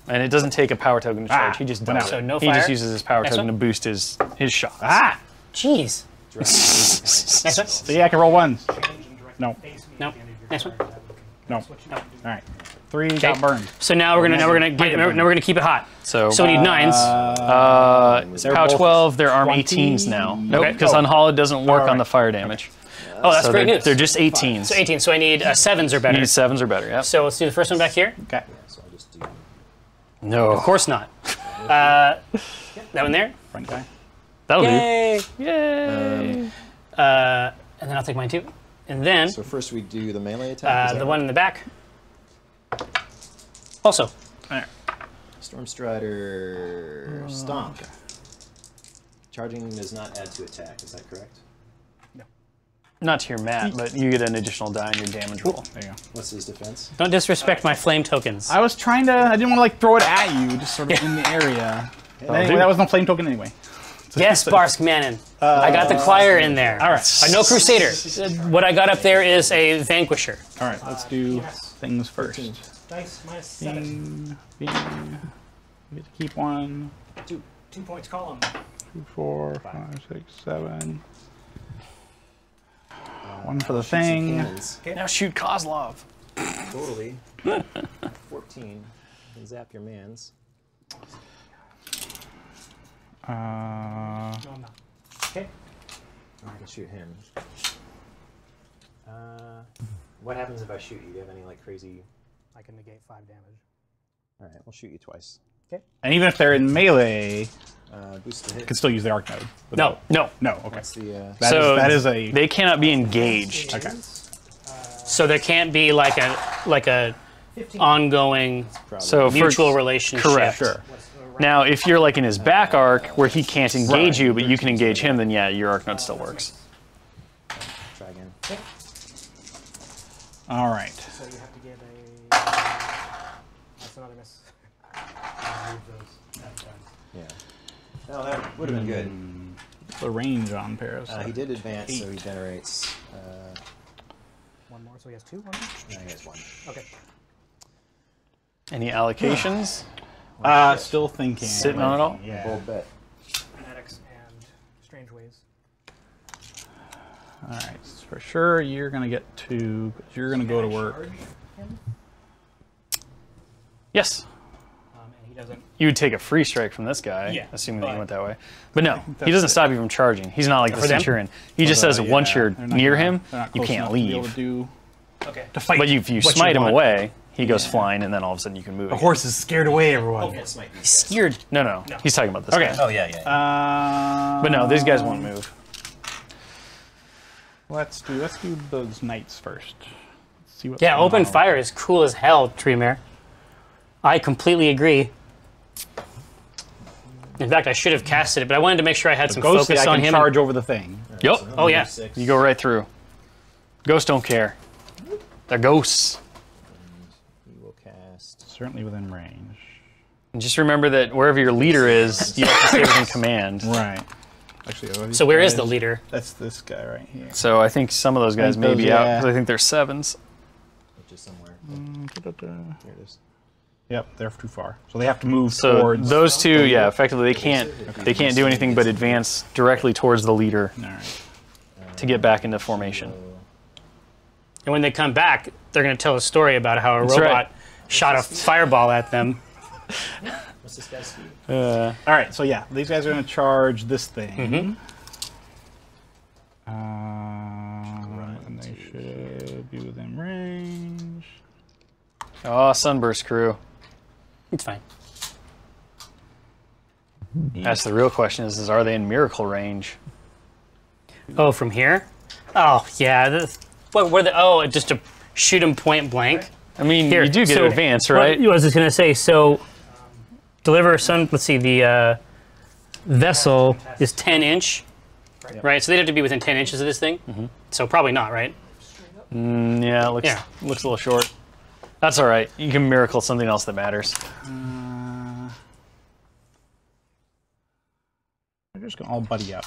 And it doesn't take a power token to charge. He just went does out. it. So no He just fire. uses his power Next token one. to boost his shots. Ah! Jeez. Next one. So yeah, I can roll ones. No. No. Next one. No. All right. 3 got burned. So now we're gonna keep it hot. So So we need 9s. They're POW both 12, they're arm 20. 18s now. Nope, Okay. because unhollowed doesn't work Alright. on the fire damage. Oh, that's So great they're, news. they're just 18s. So 18. So I need 7s or better. You need 7s or better, yep. So let's do the first one back here. Okay. so I'll just do No. Of course not. That one there. Front guy. That'll Yay. do. Yay. And then I'll take mine too. And then So first we do the melee attack. is that the right? one in the back. Also. Storm Strider Stomp. Charging does not add to attack, is that correct? Not to your mat, but you get an additional die on your damage roll. There you go. What's his defense? Don't disrespect my flame tokens. I was trying to. I didn't want to like throw it at you, just sort of in the area. Anyway, that was no flame token anyway. Yes, Barsk Manon. I got the choir in there. All right. No crusader. What I got up there is a vanquisher. All right. Let's do things first. Dice minus 7. Bing. Bing. You get to keep 1, 2 points column. 2, 4, 5, 6, 7. 1 for the thing. Cannons. Now shoot Kozlov. Totally. 14. Can zap your mans. No, I'm not. Okay. I can shoot him. What happens if I shoot you? Do you have any like crazy? I can negate 5 damage. All right, we'll shoot you twice. And even if they're in melee, Boost the hit. you can still use the arc node. No. No. No. Okay. What's the? That is a. They cannot be engaged. Okay. So there can't be like a 15. ongoing So mutual for, relationship. correct. Sure. Now, if you're like in his back arc where he can't engage you, but you can engage him, then yeah, your arc node still works. Try again. All right. So you have to get a. That's another miss. Move those at times. Yeah. No, that would have been good. The range on Paris. He did advance, so he generates. 1 more. So he has 2. 1 more? No, he has 1. Okay. Any allocations? Still thinking. Sitting on it all? Yeah. Bold bet. Fanatics and Strange Ways. All right. So for sure, you're gonna get 2. But you're gonna go to work. Charge him, Yes. and he doesn't. You would take a free strike from this guy, Yeah, assuming that you but- went that way. But no, he doesn't stop you from charging. He's not like the For them? Centurion. He just says once you're They're not near gonna- him, they're not you close can't enough to be able leave. to do Okay. to fight. But if you What you smite him want. away, he goes flying, and then all of a sudden you can move. the again. horse is scared away, everyone. This might be. Scared. No. He's talking about this Okay. guy. Oh yeah, yeah. But no, these guys won't move. Let's do those knights first. Let's see what. Yeah, open fire is cool as hell, Treemare. I completely agree. In fact, I should have casted it, but I wanted to make sure I had some Ghostly, focus I on can him. charge over the thing. Yup. Oh, yeah. You go right through. Ghosts don't care. They're ghosts. We will cast. Certainly within range. And just remember that wherever your leader is, you have to stay within command. Right. Actually, So where is the leader? That's this guy right here. So I think some of those guys think may those, be out yeah. because I think they're 7s. Which is somewhere. Here it is. Yep, they're too far. So they have to move So towards. those two, yeah, effectively they can't do anything but advance directly towards the leader All right. to get back into formation. And when they come back, they're going to tell a story about how a That's robot right. shot a fireball at them. What's this guy's speed? All right. So yeah, these guys are going to charge this thing. And they should be within range. Oh, Sunburst crew. It's fine. That's the real question is are they in miracle range? Oh, from here? Oh, yeah. What were the? Oh, just to shoot him point blank. I mean, Here, you do get so advance, right? What I was just gonna say. So, deliver sun. Let's see. The vessel is 10 inch. right? So they'd have to be within 10 inches of this thing. So probably not, right? Yeah, it looks looks a little short. That's all right. You can miracle something else that matters. We're just gonna all buddy up.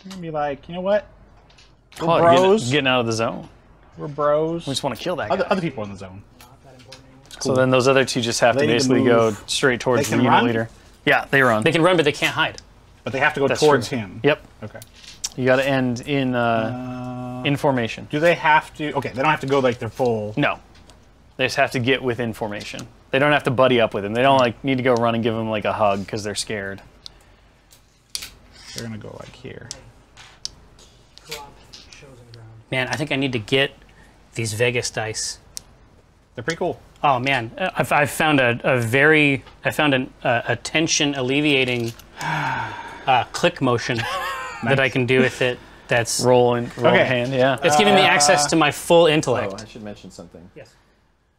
We're gonna be like, you know what? We're Call it bros. getting out of the zone. We're bros. We just want to kill that guy. Other people in the zone. So then those other two just have to They need to basically go move. straight towards They the can unit run? leader. Yeah, they run. They can run, but they can't hide. But they have to go That's towards true. him. Yep. Okay. You got to end in formation. Do they have to? Okay, they don't have to go like their full. No, they just have to get within formation. They don't have to buddy up with him. They don't like need to go run and give him like a hug because they're scared. They're gonna go like here. Drop chosen ground. Man, I think I need to get these Vegas dice. They're pretty cool. Oh man, I've found a tension alleviating click motion that I can do with it. That's Roll Okay. hand, yeah. it's giving me access to my full intellect. Oh, I should mention something. Yes.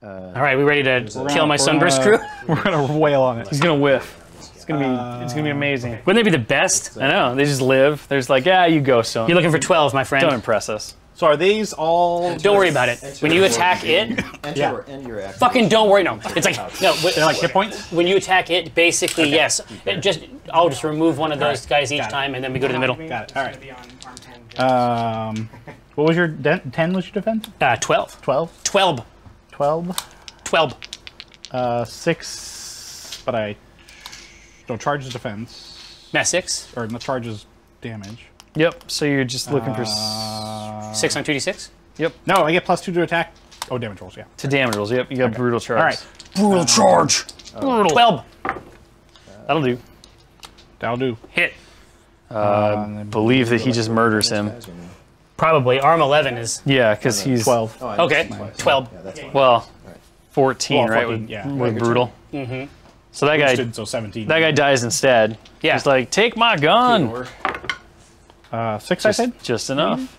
All right, we ready to kill my We're sunburst gonna- crew? We're gonna wail on it. He's gonna whiff. It's gonna be amazing. Wouldn't they be the best? I know. They just live. There's like, yeah, you go, Stone. You're looking for 12, my friend. Don't impress us. So are these all? Don't worry about it. When you attack it, Enter, end your activation. fucking don't worry. No, it's like no. They're like hit points. When you attack it, basically yes. I'll just remove one of those guys each Got it. time, and then we go to the middle. Got it. All right. It's gonna be on arm 10. What was your 10 was your defense? 12. 12? 12. 12? 12. 6, but I don't charge the defense. Matt 6. Or not charges damage. Yep. So you're just looking for 6 on 2d6. No, I get +2 to attack. Oh, damage rolls, yeah. to damage rolls. Yep. You got brutal charge. All right. Brutal charge. Brutal. 12. That'll do. That'll do. Hit. Believe that he just murders him. Probably. Arm 11 is Yeah, because he's 12. Oh, I okay. missed mine. 12. Yeah, that's fine. well, 14, Well, right? 14, With, yeah. with brutal. Mm-hmm. So that guy, So 17. that guy dies instead. Yeah. He's like, take my gun. Or 6, I said? Just enough.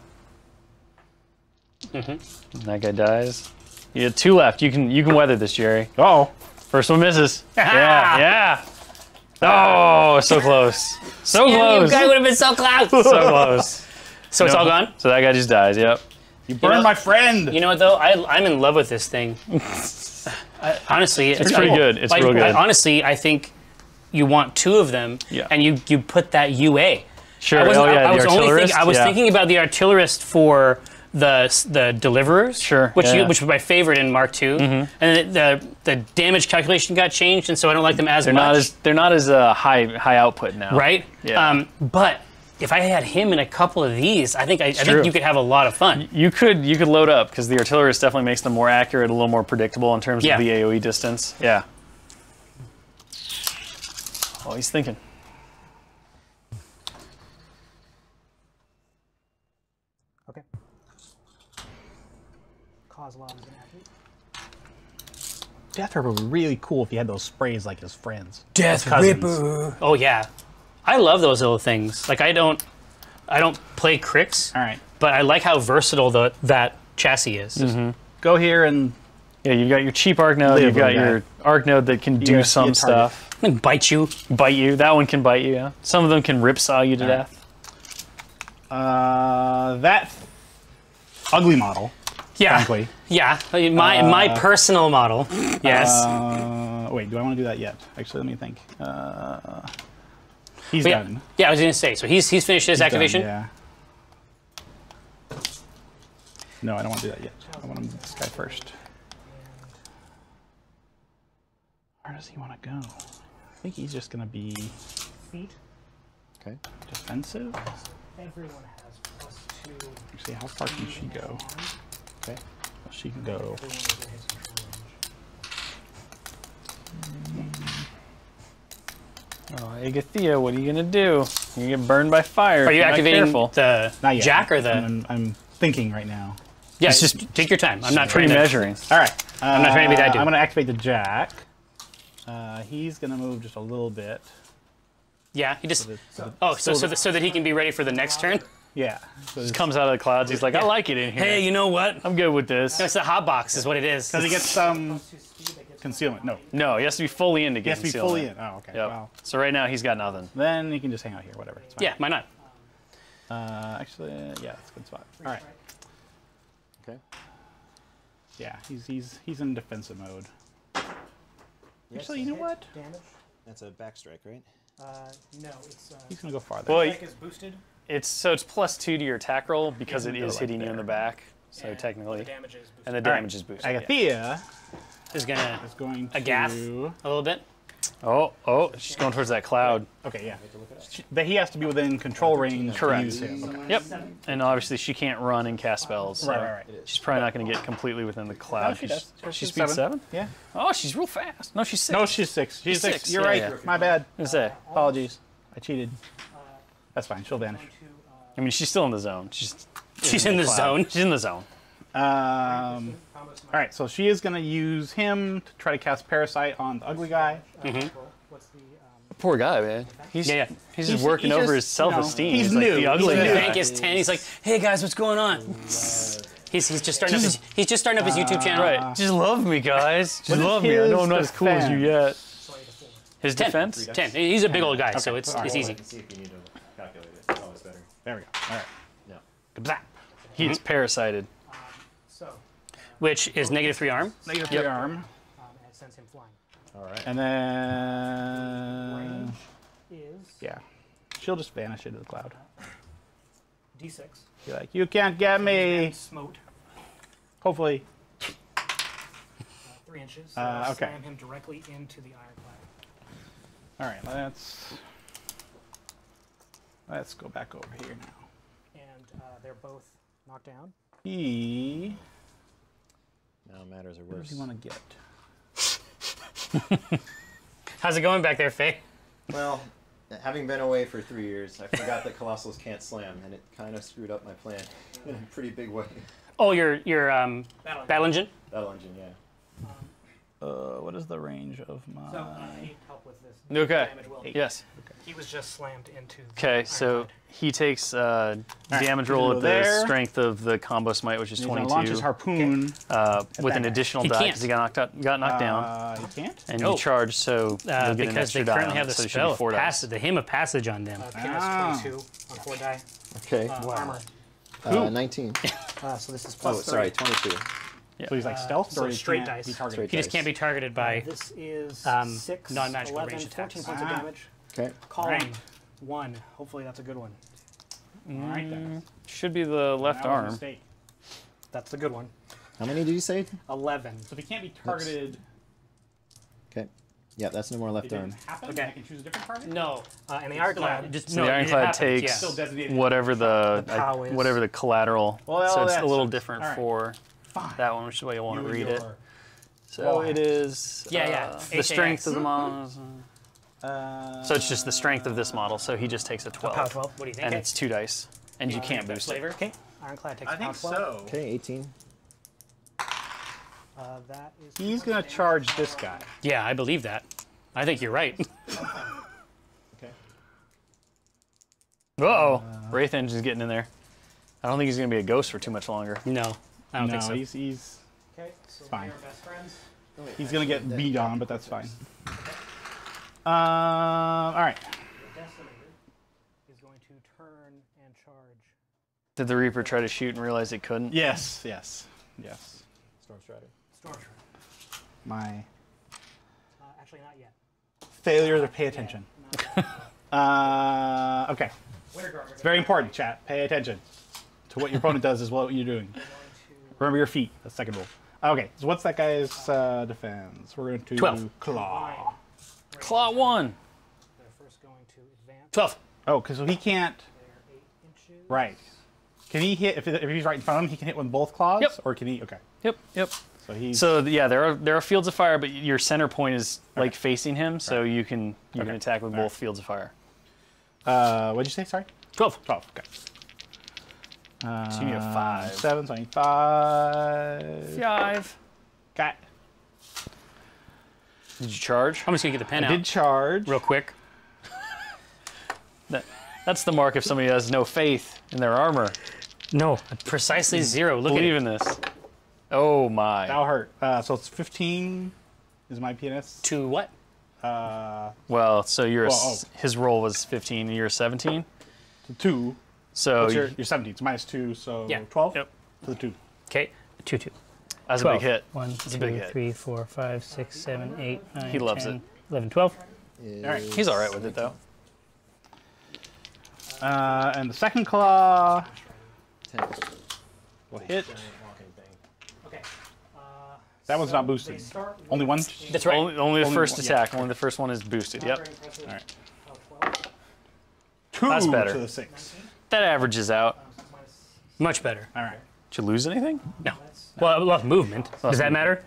Mm-hmm. That guy dies. You had 2 left. You can weather this, Jerry. Oh. First one misses. Yeah. Oh, so close. So close. Guy would have been so close. So close. So it's all gone? So that guy just dies. Yep. You burned know- my friend! You know what, though? I'm in love with this thing. Honestly, It's pretty good. It's real good. Honestly, I think you want 2 of them, Yeah. and you put that UA. Sure. I wasn't- Oh yeah, I the was only artillerist. I was yeah. thinking about the artillerist for the deliverers, Sure, which yeah. which was my favorite in Mark II, and the damage calculation got changed, and so I don't like them as much. They're not as high output now. Right? Yeah. But if I had him in a couple of these, I think true. you could have a lot of fun. You could load up because the artillerist definitely makes them more accurate, a little more predictable in terms Yeah. of the AOE distance. Yeah. Oh, he's thinking. Okay. Cause log is inactive. Death Ripper would be really cool if he had those sprays like his friends. Death cousins. Ripper. Oh yeah, I love those little things. Like I don't play cricks, All right. but I like how versatile that chassis is. Go here and Yeah, you've got your cheap arc node. Live You've got with that. your arc node that can do Yeah, some be a target. stuff. And bite you. Bite you. That one can bite you. Yeah. Some of them can ripsaw you to All right. death. that ugly model, Yeah. frankly. Yeah. My personal model. Yes. Wait, do I want to do that yet? Actually, let me think. He's Yeah. done. Yeah, I was gonna say. So he's finished his He's activation. done, yeah. No, I don't want to do that yet. I want to move this guy first. Where does he want to go? I think he's just going to be Feet. Okay. defensive. Everyone has +2. Actually, how far can she go? Okay. She can go. Everyone is in his control range. Oh, Agathea, what are you gonna do? You get burned by fire. Are if you you're not activating careful. the Not yet. jack or the? I'm thinking right now. Yeah, It's just take your time. I'm not trying to. Pre-measuring. All right. I'm not trying to be that dude. I'm going to activate the jack. He's going to move just a little bit. Yeah, he just. So So that he can be ready for the next turn. yeah. So Just comes out of the clouds. He's like, I like it in here. Hey, you know what? I'm good with this. It's a hot box, is what it is. Does he get some concealment? No. No, he has to be fully in to He get has to be fully in. concealment. Oh, okay. Yep. Well, So right now he's got nothing. then you can just hang out here, whatever. It's fine. Yeah, why not? Actually, yeah, that's a good spot. All right. Okay. Yeah, he's in defensive mode. Yes. Actually, you know what? Damage? That's a back strike, right? No, it's He's gonna go farther. Well, strike is boosted. it's +2 to your attack roll because it gonna go is like hitting you in there. the back. So and technically, the damage is boosted. and the All right. damage is boosted. Agathea Is gonna is going to a gaff a little bit. Oh, she's going towards that cloud. Okay, yeah. But he has to be within control range Correct. to use him. Okay. Yep. And obviously she can't run and cast spells. So Right. she's probably not going to get completely within the cloud. No, she does. She's speed 7? Yeah. Oh, she's real fast. No, she's 6. No, she's 6. She's 6. 6. You're Yeah, right. yeah. My bad. I was gonna say. Apologies. I cheated. That's fine. She'll vanish. I mean, she's still in the zone. She's in the cloud. zone. She's in the zone. All right, so she is going to use him to try to cast Parasite on the ugly guy. What's the Poor guy, man. He's Yeah. he's just working he's over just, his self-esteem. he's like new. the ugly He's The new. guy. bank is 10. He's like, hey guys, what's going on? He's just starting up his YouTube channel. Right. Just love me, guys. Just What is love me. I know his I'm not as cool as you yet. His 10. defense? 10. He's a big old guy, so it's easy. See if you need to calculate it. It's always better. There we go. All right. Yeah. Kabzap. He is parasited. So, Which is -3 arm. Negative 3 arm. and it sends him flying. All right. And then... Is Yeah. She'll just vanish into the cloud. D6. Be like, you can't get me. Smote. Hopefully. 3 inches. So I'll okay. slam him directly into the ironclad. All right, let's go back over here now. And they're both knocked down. He... Now matters are What worse. does he want to get? How's it going back there, Faye? Well, having been away for 3 years, I forgot that Colossals can't slam, and it kind of screwed up my plan in a pretty big way. Oh, your battle engine? Battle engine, yeah. What is the range of my... So I need help with this. Okay. Damage will. Yes. He was just slammed into the Okay, so ironclad. he takes damage he's roll gonna at go the there. strength of the combo smite, which is He's going to launch his 22, harpoon. with that an guy. additional He die can't. because he got knocked down. He can't? And No. you charge, so you'll get an because extra they die currently on have it, the so it should spell be of 4 dice. passage, the hymn of passage on them. PS 22 on 4 die. Okay. Armor. 19. So this is Oh, plus 3. sorry, 22. So he's like stealth, so or he straight can't dice. be targeted? Straight He just can't be targeted by. This is 6, non-magical 11, range attacks. 14 points of damage. Okay. Column Right. 1. Hopefully that's a good one. All right, then. Should be the left That was a arm. mistake. That's the good one. How many did you say? 11. So if he can't be targeted, Okay. Yeah, that's no more it left arm. didn't happen? Okay. I can choose a different target? No. And the ironclad. Just So no, the it ironclad happens, takes yeah. Still designated. whatever the POW is. whatever the collateral. Well, so it's that a little sucks. different All right. for Fine. that one, which is why you want You to and read it. your- So it is Yeah. the strength HAX. of the model. So it's just the strength of this model. So he just takes a 12, Power 12. What do you think? and it's 2 dice, and you can't boost it. Flavor? Okay. Ironclad takes I think power 12. so. Okay, 18. That is. He's going to charge this guy. Yeah, I believe that. I think you're right. Okay. Uh-oh. Wraith Engine's getting in there. I don't think he's going to be a ghost for too much longer. No, I don't No, think so. he's Okay, so fine. we are best friends. he's going to get beat on, but that's fine. All right. The Decimator is going to turn and charge. Did the Reaper try to shoot and realize it couldn't? Yes. Storm Strider. Storm Shredder. My Actually, not yet. failure to pay attention. Okay. Winter Guard. It's very important, chat. Pay attention to what your opponent does as well what you're doing. Remember your feet. That's second rule. Okay, so what's that guy's defense? We're going to 12. claw. Claw 1. They're first going to advance. 12. Oh, because he can't. They're 8 inches. Right. Can he hit if he's right in front of him? He can hit with both claws. Yep. Or can he? Okay. Yep. So he's. So yeah, there are fields of fire, but your center point is like facing him, so you can attack with both fields of fire. What'd you say? Sorry. 12. 12. Okay. So you need a 5. 7, so I need 5. 5. Got. Did you charge? I'm just going to get the pen I out did charge. real quick. That's the mark if somebody has no faith in their armor. No, precisely 0. Look at Believe it. in this. Oh my. That'll hurt. So it's 15 is my PNS. To what? Well, so you're Well, his roll was 15 and you're 17. So 2. So What's your 17? It's -2, so Yeah. 12? Yep. For the 2. Okay, 2-2. that's a 12. big hit. 1, a big 2, hit. 3, 4, 5, 6, 7, 8, 9, He loves 10, it. 11, 12. Alright. He's all right with it though. And the second claw 10. will hit. Walking thing. Okay. That one's not boosted. They start with Only one? a That's right. Only the Only first one, attack. Only the first one is boosted. Yep. very impressive, Alright. 12. 2 That's better. to the 6. That averages out. So it's minus Much better. Alright. Did you lose anything? No. Well, I lost movement. Does that matter?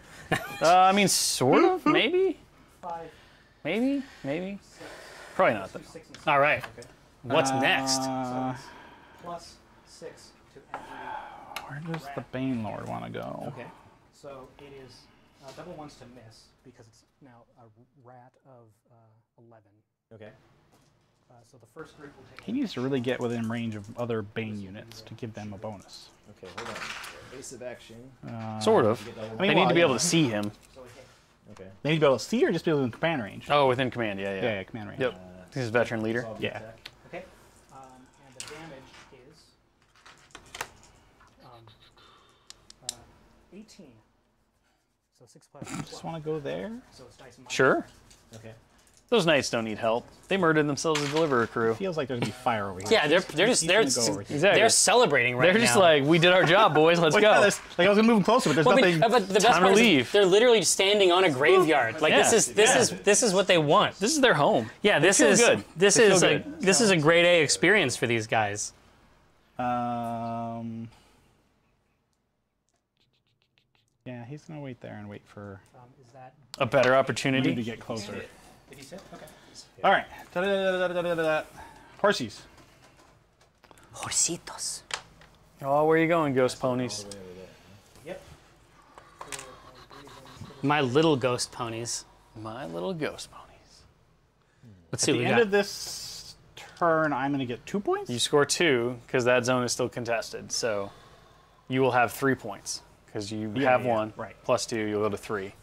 I mean, sort of. Maybe. 5, Maybe. Probably not though. 6, and 6. All right. What's next? Plus 6 to every. Where does the Bane Lord want to go? Okay. So it is double ones to miss because it's now a rat of 11. Okay. So the first group will take. He needs to really get within range of other Bane units to give them a bonus. Okay, hold on. Base of action. Sort of. mean, They need to be well, able to see him. So it hit. Okay. They need to be able to see or just be able to in command range? Oh, within command. Yeah. Yeah, command range. Yep. He's a veteran leader. Solve the Yeah. attack. Okay. And the damage is 18. So 6 plus. Just want to go there. So it's dice and Sure. Okay. Those knights don't need help. They murdered themselves as deliverer crew. Feels like there's gonna be fire over here. Yeah, they're just He's they're gonna go over here. Exactly. they're celebrating right now. They're just like, we did our job, boys. Let's Well, yeah, go. there's- like I was gonna move closer, but there's Well, I nothing. mean, but the best Time to part is leave. they're literally standing on a graveyard. Like Yeah. this is what they want. This is their home. Yeah, this feel is good. this They feel is a good. this is a grade A experience for these guys. Yeah, he's gonna wait there and wait for Is that A better you to opportunity. get closer. did he sit? Okay. All right. Da-da-da-da-da-da-da-da. Horsies. Horsitos. Oh, where are you going, ghost ponies? Yep. My little ghost ponies. My little ghost ponies. Let's At see the what we end got. of this turn, I'm gonna get 2 points. You score 2 because that zone is still contested. So you will have 3 points because you have 1. right. Plus 2, you'll go to 3.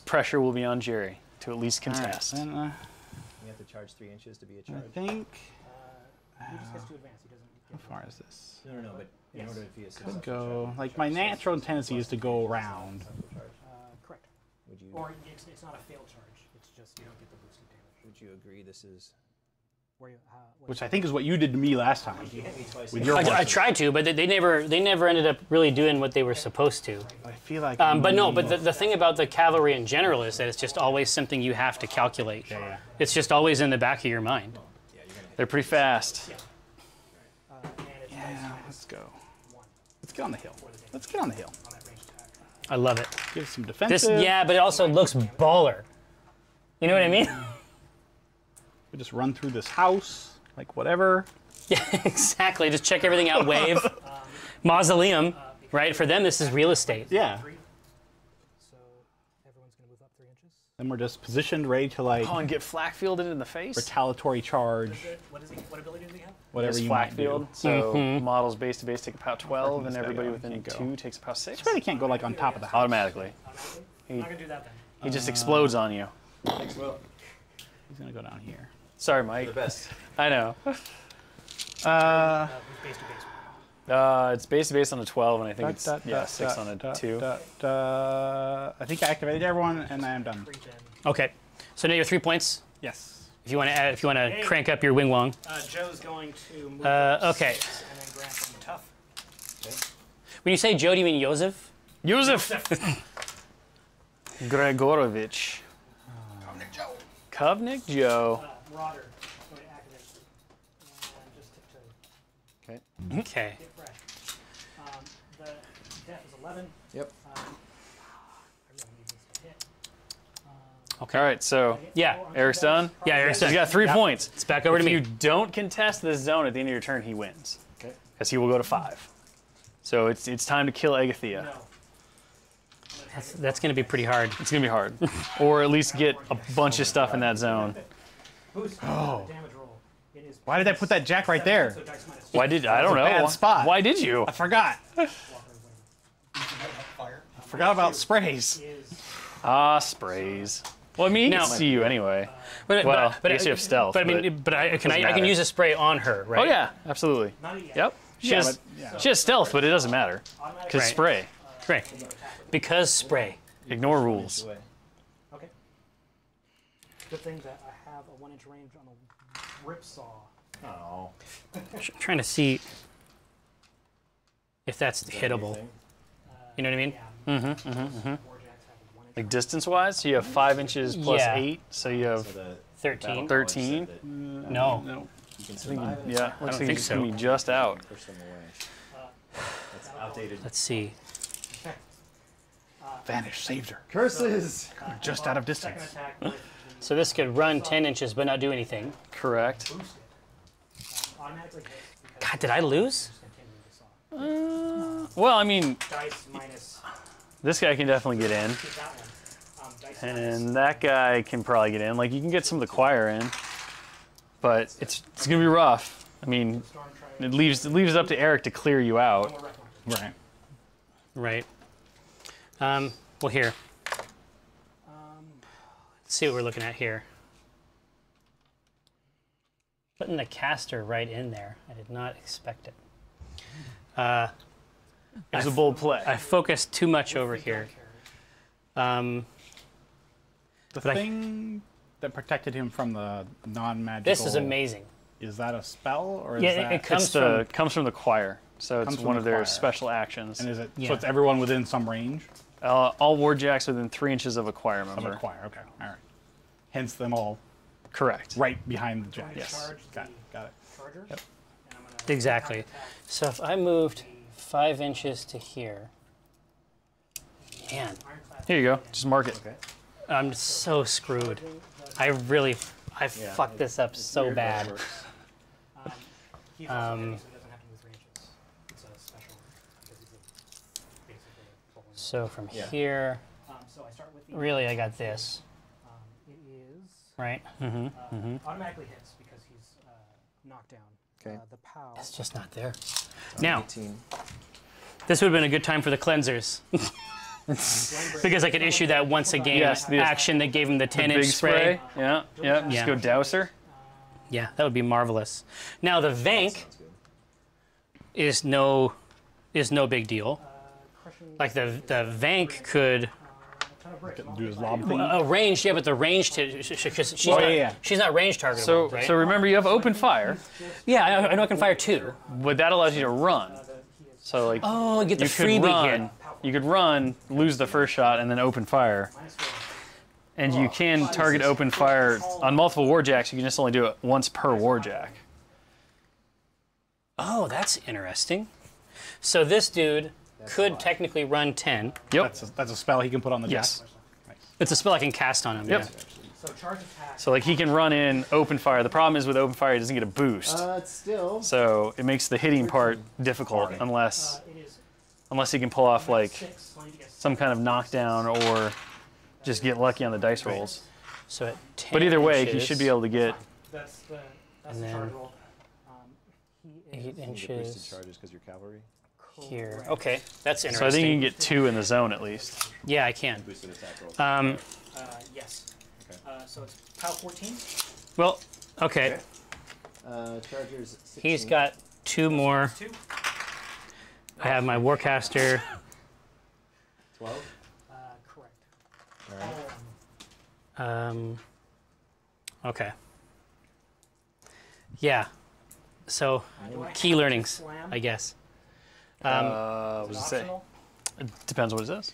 Pressure will be on Jerry to at least All right, contest. then, You have to charge 3 inches to be a I charge. think. He just gets to advance. He doesn't How get far is this? No, but in order to be a Could successful go. charge, Like my natural tendency is to go around. correct. would you Or it's not a failed charge. It's just you don't get the boosted damage. would you agree this is Where you what Which I think is what you did to me last time. you hit me twice? With your I horses. tried to, but they never ended up really doing what they were supposed to. I feel like. But no, but the thing about the cavalry in general is that it's just always something you have to calculate. Yeah. It's just always in the back of your mind. They're pretty fast. and it's Yeah, let's go. Let's get on the hill. Let's get on the hill. on that range attack. I love it. Give some This, defensive. yeah, but it also looks baller. You know what I mean? We just run through this house, like whatever. Yeah, exactly. Just check everything out. Wave, mausoleum, right? For them, this is real estate. Yeah. 3. So everyone's going to move up 3 inches. Then we're just positioned, ready to like Oh, and get flak fielded in the face? retaliatory charge, What ability does he have? whatever It's you flak might field. do. So models base to base take a pow 12, and this guy everybody go. within Can't go. 2 takes a pow 6. You really can't go like on top of the house. Automatically. I'm not going to do that then. He just explodes on you. Thanks, Will. He's gonna go down here. Sorry, Mike. The best. I know. Who's base to base? It's base to base on a 12, and I think it's Da, da, da, 6 da, on a da, 2. I think I activated everyone, and I am done. Regen. Okay. So now you're 3 points. Yes. If you want to add, if you want to crank up your wing wong. Joe's going to move Okay. 6 and then grant him tough. When you say Joe, do you mean Joseph? Yusuf Gregorovich. Kovnik Joe. Marauder. Going to activate. And just tiptoe. Okay. Okay. Get fresh. The death is 11. Yep. I really need this to hit. All right, so Yeah. Eric's done. Yeah, Eric's He's done. got 3 points. It's back over to If you me. don't contest this zone at the end of your turn, he wins. Okay. Because he will go to 5. So it's time to kill Agathea. No. That's going to be pretty hard. It's gonna be hard, or at least get a bunch of stuff in that zone. Boost the damage roll. It is Why did I put that jack right there? so dice minus Why did I don't know? bad spot. Why did you? I forgot. Fire. Forgot about sprays. is Ah, sprays. Well, I mean, he Now- can see you anyway. But, Well, I guess you have stealth. But I mean, but I can matter. use a spray on her, right? Oh yeah, absolutely. Yep. She has stealth, but it doesn't matter because Right. spray. Right. Because spray. Ignore rules. Okay. Good thing that I have a 1-inch range on a rip saw. Oh. Trying to see if that's hittable. You know what I mean? Like distance-wise, you have 5 inches plus Yeah. 8, so you have So the 13. 13. No. No. you can survive it. Yeah, looks like think it's so. gonna be just out. Push them away. That's outdated. Let's see. Vanish saved her. Curses! Just out of Second distance. attack with So this could run 10 inches but not do anything. Correct. the boosted. Automatically hits because God, did I lose? it's continuing to saw. Well, I mean, Dice minus this guy can definitely get in, keep that one. Dice minus. and that guy can probably get in. Like, you can get some of the choir in, but it's gonna be rough. I mean, Storm try it leaves it up to Eric to clear you out. more reckless. Right. Right. Well, here. Let's see what we're looking at here. Putting the caster right in there. I did not expect it. It was a bold play. I focused too much over here. The But I- thing that protected him from the non-magical. This is amazing. Is that a spell or is Yeah, that? it comes Comes from the choir, so it's Comes from one the of their choir. special actions. And is it? Yeah. So it's everyone within some range All warjacks within 3 inches of a choir of member. a choir. Okay. All right. Hence them all Correct. right behind the jack. Yes. Charge Got it. the Got it. charger. Yep. And I'm gonna Exactly. attack So if I moved 5 inches to here, man, ironclad. Here you go. Just mark it. I'm so screwed. I fucked this up so bad. He's also heavy, so he doesn't have to move 3 inches. It's a special because he's basically a full So from Yeah. here, So I start with the. really I got this, It is right? automatically hits because he's knocked down. Okay. The POW. It's just not there. Now, 18. this would have been a good time for the cleansers. Because I could issue that once a game Yes, the- action that gave him the 10-inch Big spray. Yeah. Yeah. Just Yeah. go douser. Yeah, that would be marvelous. Now the Vank Sounds good. is no big deal. Crushing Like the Vank could ton of bricks. Do his lob thing. range, yeah, but the range to because she's Oh, not, yeah. she's not range targetable, So right? so remember you have open fire, yeah, I know I can fire 2. but that allows you to run. So like Oh, I get the you could freebie run, hit. you could run, lose the first shot, and then open fire. And you can target open fire on multiple warjacks. You can just only do it once per warjack. Oh, that's interesting. So this dude could technically run 10. Yep. That's a spell he can put on the Yes. jack. It's a spell I can cast on him. Yep. Yeah. So charge attack. So like he can run in open fire. The problem is with open fire, he doesn't get a boost. It's still. So it makes the hitting part difficult unless It is he can pull off like 6. Going to get some kind of knockdown or just get lucky on the dice rolls. So at 10 But either way, he inches, should be able to get. That's the And the then- charge roll. He 8 is You get boosted inches charges because you're cavalry. here. Okay, that's So interesting. I think you can get 2 in the zone at least. Yeah, I can. Boosted attack roll. yes. Okay. So it's POW 14. Well, okay. Chargers 16. He's got 2 more. 2. I have my Warcaster. 12. Correct. All right. Okay. Yeah. So, key learnings, I guess. What does it say? Optional. It depends what it says.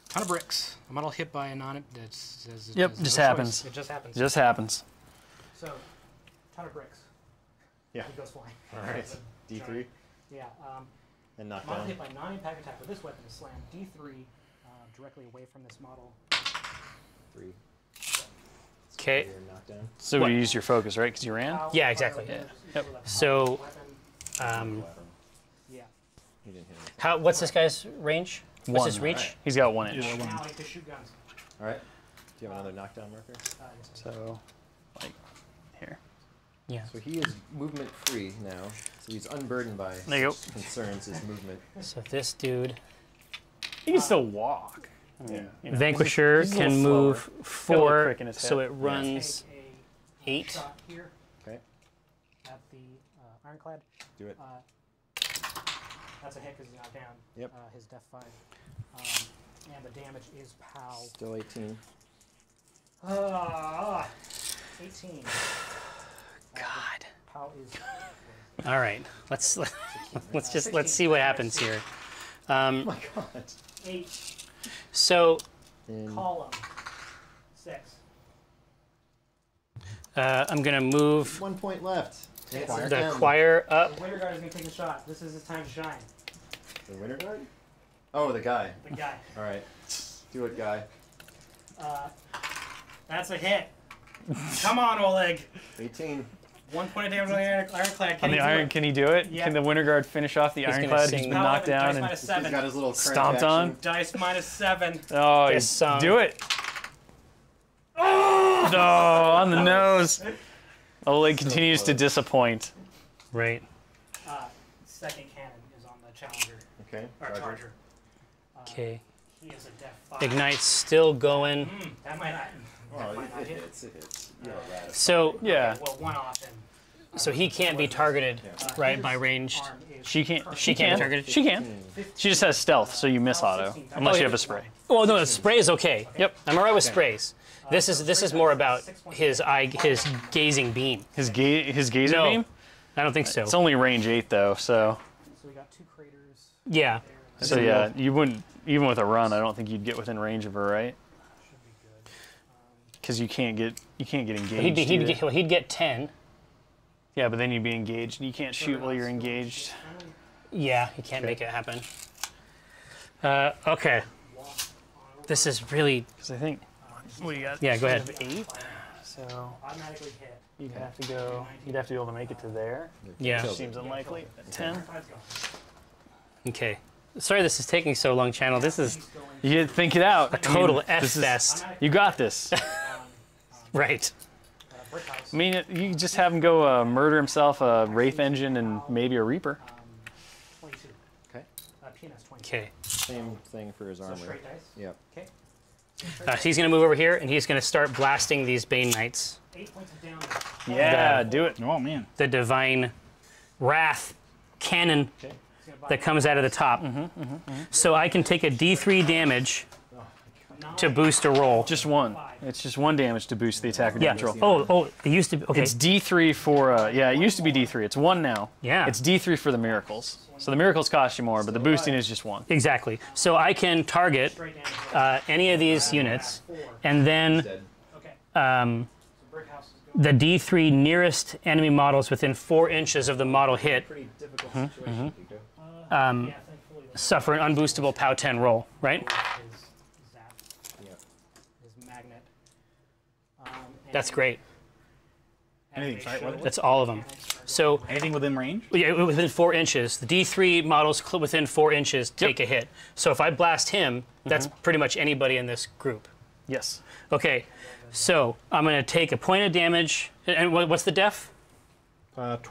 Ton of bricks. I'm not hit by a non. That says it Yep, has just no happens. choice. It just happens. It just happens. So, ton of bricks. Yeah. He goes flying. All right. D3. Yeah. And knock Model down. hit by non-impact attack with this weapon is slammed D3 directly away from this model. 3. Okay. Your knockdown. So What? you use your focus, right? Because you ran? Yeah, exactly. Yeah. Yep. So, Weapon. um, Yeah. He didn't hit anything. what's this guy's range? What's One. his reach? He's got 1 inch. Now I can shoot guns. All right. Do you have another knockdown marker? Yes, I do. So, like, here. Yeah. So he is movement free now. So he's unburdened by There you such concerns as movement. So this dude, He can still walk. Vanquisher he's a little can slower. move Got a little 4, crick in his so head. it runs Take a 8. shot here Okay. at the ironclad. Do it. That's a hit because he's not down. Yep. His def 5. And the damage is POW. Still 18. 18. God. POW is. All right, let's see what happens here. Oh my god. 8. So And Column. 6. I'm gonna move 1 point left. the choir up. The Winter Guard is going to take a shot. This is his time to shine. The winter guard? Oh, the guy. The guy. All right. Do it, guy. That's a hit. Come on, Oleg. 18. 1 point of damage on the ironclad. On the iron, can he do it? Yeah. Can the Winter Guard finish off the gonna ironclad? sing- He's been No, knocked down Dice and minus He's 7. got his little stomped on. Dice minus 7. oh, Just he's sung. do it. Oh no, on the nose. Oleg continues to disappoint. Right. Second cannon is on the Challenger. Okay. Or Charger. Okay. He is a def 5. Ignite's still going. That might not. Oh, might not it hit. hits. It hits. You're a rat. So Yeah, Well, one off and so he can't be targeted, right, by ranged. arm is she can't. She can't be targeted. She can. She just has stealth, so you miss auto unless you have a spray. Oh no, the spray is okay. Yep. I'm alright with sprays. This is more about his gazing beam. His gazer No, beam. I don't think so. It's only range 8 though, so So we got 2 craters. Yeah. yeah, you wouldn't even with a run. I don't think you'd get within range of her, right? Should be good. Because you can't get engaged. He'd get 10. Yeah, but then you'd be engaged, and you can't shoot while you're engaged. Yeah, he can't make it happen. Okay. This is really. Because I think, what do you got? Yeah, go ahead. 8. So Automatically hit. you'd have to go. You'd have to be able to make it to there. Yeah. Seems unlikely. At 10. Time's gone. Okay. Sorry, this is taking so long, channel. This is You had to think it out. a total this is- F-fest. You got this. Right. Brick house. I mean, you just have him go murder himself, a Wraith Engine, and maybe a Reaper. 22. Okay. Penis 22. Okay. Same thing for his So armor. straight dice. Yep. Okay. So he's going to move over here, and he's going to start blasting these Bane Knights. 8 points of damage. Yeah, do it. Oh man. The Divine Wrath cannon that comes out of the top. So I can take a D3 damage to boost a roll. Just one. It's just 1 damage to boost the attacker Yeah. damage roll. Oh, it used to be. Okay. It's D3 for, yeah, it used to be D3. It's 1 now. Yeah. It's D3 for the miracles. So the miracles cost you more, but the boosting is just 1. Exactly. So I can target Straight damage. any of these units, and then Dead. Okay. um, So brick house is going. the D3 nearest enemy models within 4 inches of the model hit Pretty difficult situation, Pico. Yeah, thankfully the suffer an unboostable POW 10 roll, right? is zap. Yep. His magnet. That's great. Anything, sorry, what? That's all of them. So Anything within range? yeah, within 4 inches. The D3 models within 4 inches take a hit. So if I blast him, that's pretty much anybody in this group. Yes. Okay, so I'm going to take a point of damage. And what's the def? 12.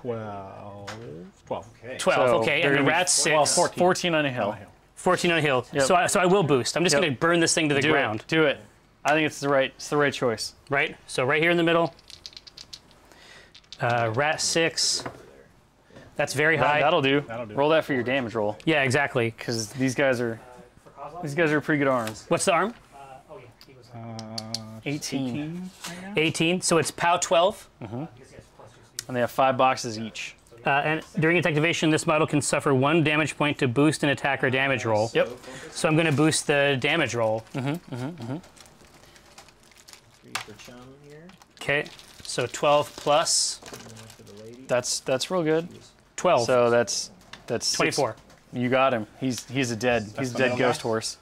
12. Okay. 12. So Okay, they're and the gonna be- rat's 6. well, 14. 14 on a hill. 14 on a hill. Yep. So I will boost. I'm just Yep. going to burn this thing to the Do ground, it. Do it. I think it's the right choice. right? So right here in the middle. Rat 6. That's very high. That'll do. That'll do. Roll that for your damage roll, Yeah, exactly. because these guys are For Kozlov? pretty good arms. What's the arm? Oh yeah, he was 18. 18. So it's POW 12. because he has +2 speed. And they have 5 boxes each. And during its activation, this model can suffer 1 damage point to boost an attacker damage roll. Yep. So I'm going to boost the damage roll. 3 for Chum here. Okay. So 12 plus For the lady. That's real good. 12. So that's 24. You got him. He's a dead the dead middle ghost guy? horse.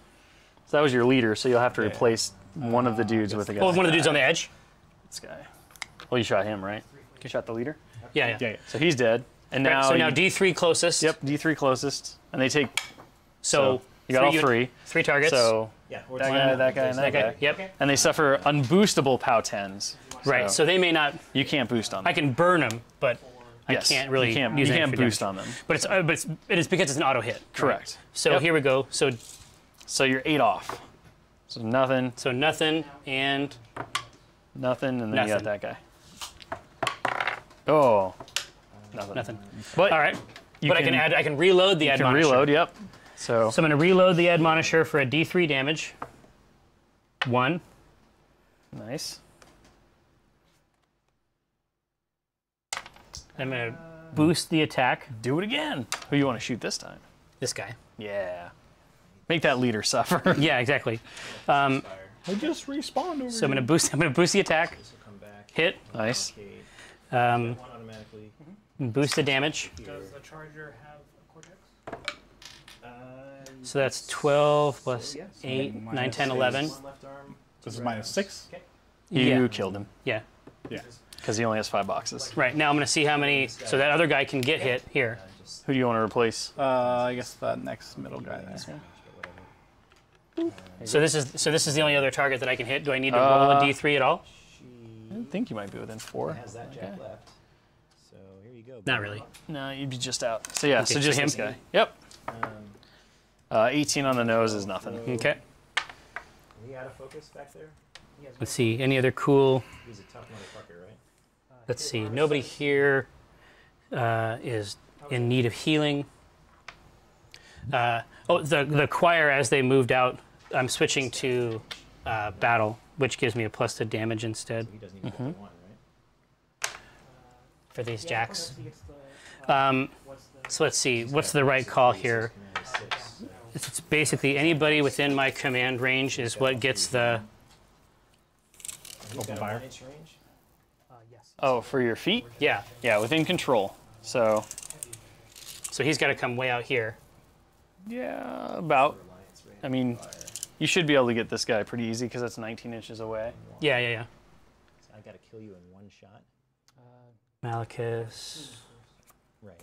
So that was your leader. So you'll have to replace one of the dudes with a guy. Oh, one of the dudes on the edge? This guy. Well, you shot him, right? You shot the leader. Yeah, yeah. Yeah, yeah. So he's dead. And now so now you- D3 closest. Yep, D3 closest, and they take. So you got all uni- 3. 3 targets. So Yeah. that guy, and that okay. guy. Yep. And they suffer unboostable POW 10s. Right. So they may not. You can't boost on them. I can burn them, but Yes, I can't really you can't, use you any can't for boost damage. on them. But it is because it's an auto hit. Correct. So Yep. here we go. So So you're 8 off. So nothing, So nothing and nothing, and then you got Nothing. that guy. Oh, nothing. nothing. But All right. you But I can reload the you can Admonisher. reload. Yep. So So I'm going to reload the Admonisher for a D3 damage. 1. nice. I'm going to boost the attack. Do it again. Who you want to shoot this time? This guy. Yeah. Make that leader suffer. Yeah, exactly. I just respawned over So I'm going to boost the attack. This will come back. Hit. Nice. Arcade. Um, One automatically. boost the damage. Does the Charger have a Cortex? So that's 12 plus 8, 9, minus 10, 11. One left arm. This is -6. You Yeah. killed him Yeah. Yeah. because he only has 5 boxes. Right. Now I'm going to see how many. So that other guy can get hit here. Just Who do you want to replace? I guess the next middle guy there. So this is the only other target that I can hit. Do I need to roll a D3 at all? I think you might be within 4. has that jack left. So here you go. Not really. No, you'd be just out. So yeah, Okay, so so just him. this guy. Yep. Um, 18 on the nose is nothing. Okay. he out of focus back there? Let's see. Any other cool? He's a tough motherfucker, right? Let's see. Nobody here is in need of healing. The choir, as they moved out, I'm switching to battle, which gives me a plus to damage instead He doesn't even get the one, right? for these jacks. He gets the, So let's see. What's the right call here? Command 6. So It's basically anybody within my command range is what gets the. he's got a fire. 1-inch range. yes. Oh, for your feet? Yeah. Yeah, within control. So So he's got to come way out here. yeah, about. Reliance range. I mean, you should be able to get this guy pretty easy because that's 19 inches away. Yeah, yeah, yeah. So I got to kill you in one shot. Malachus, Right.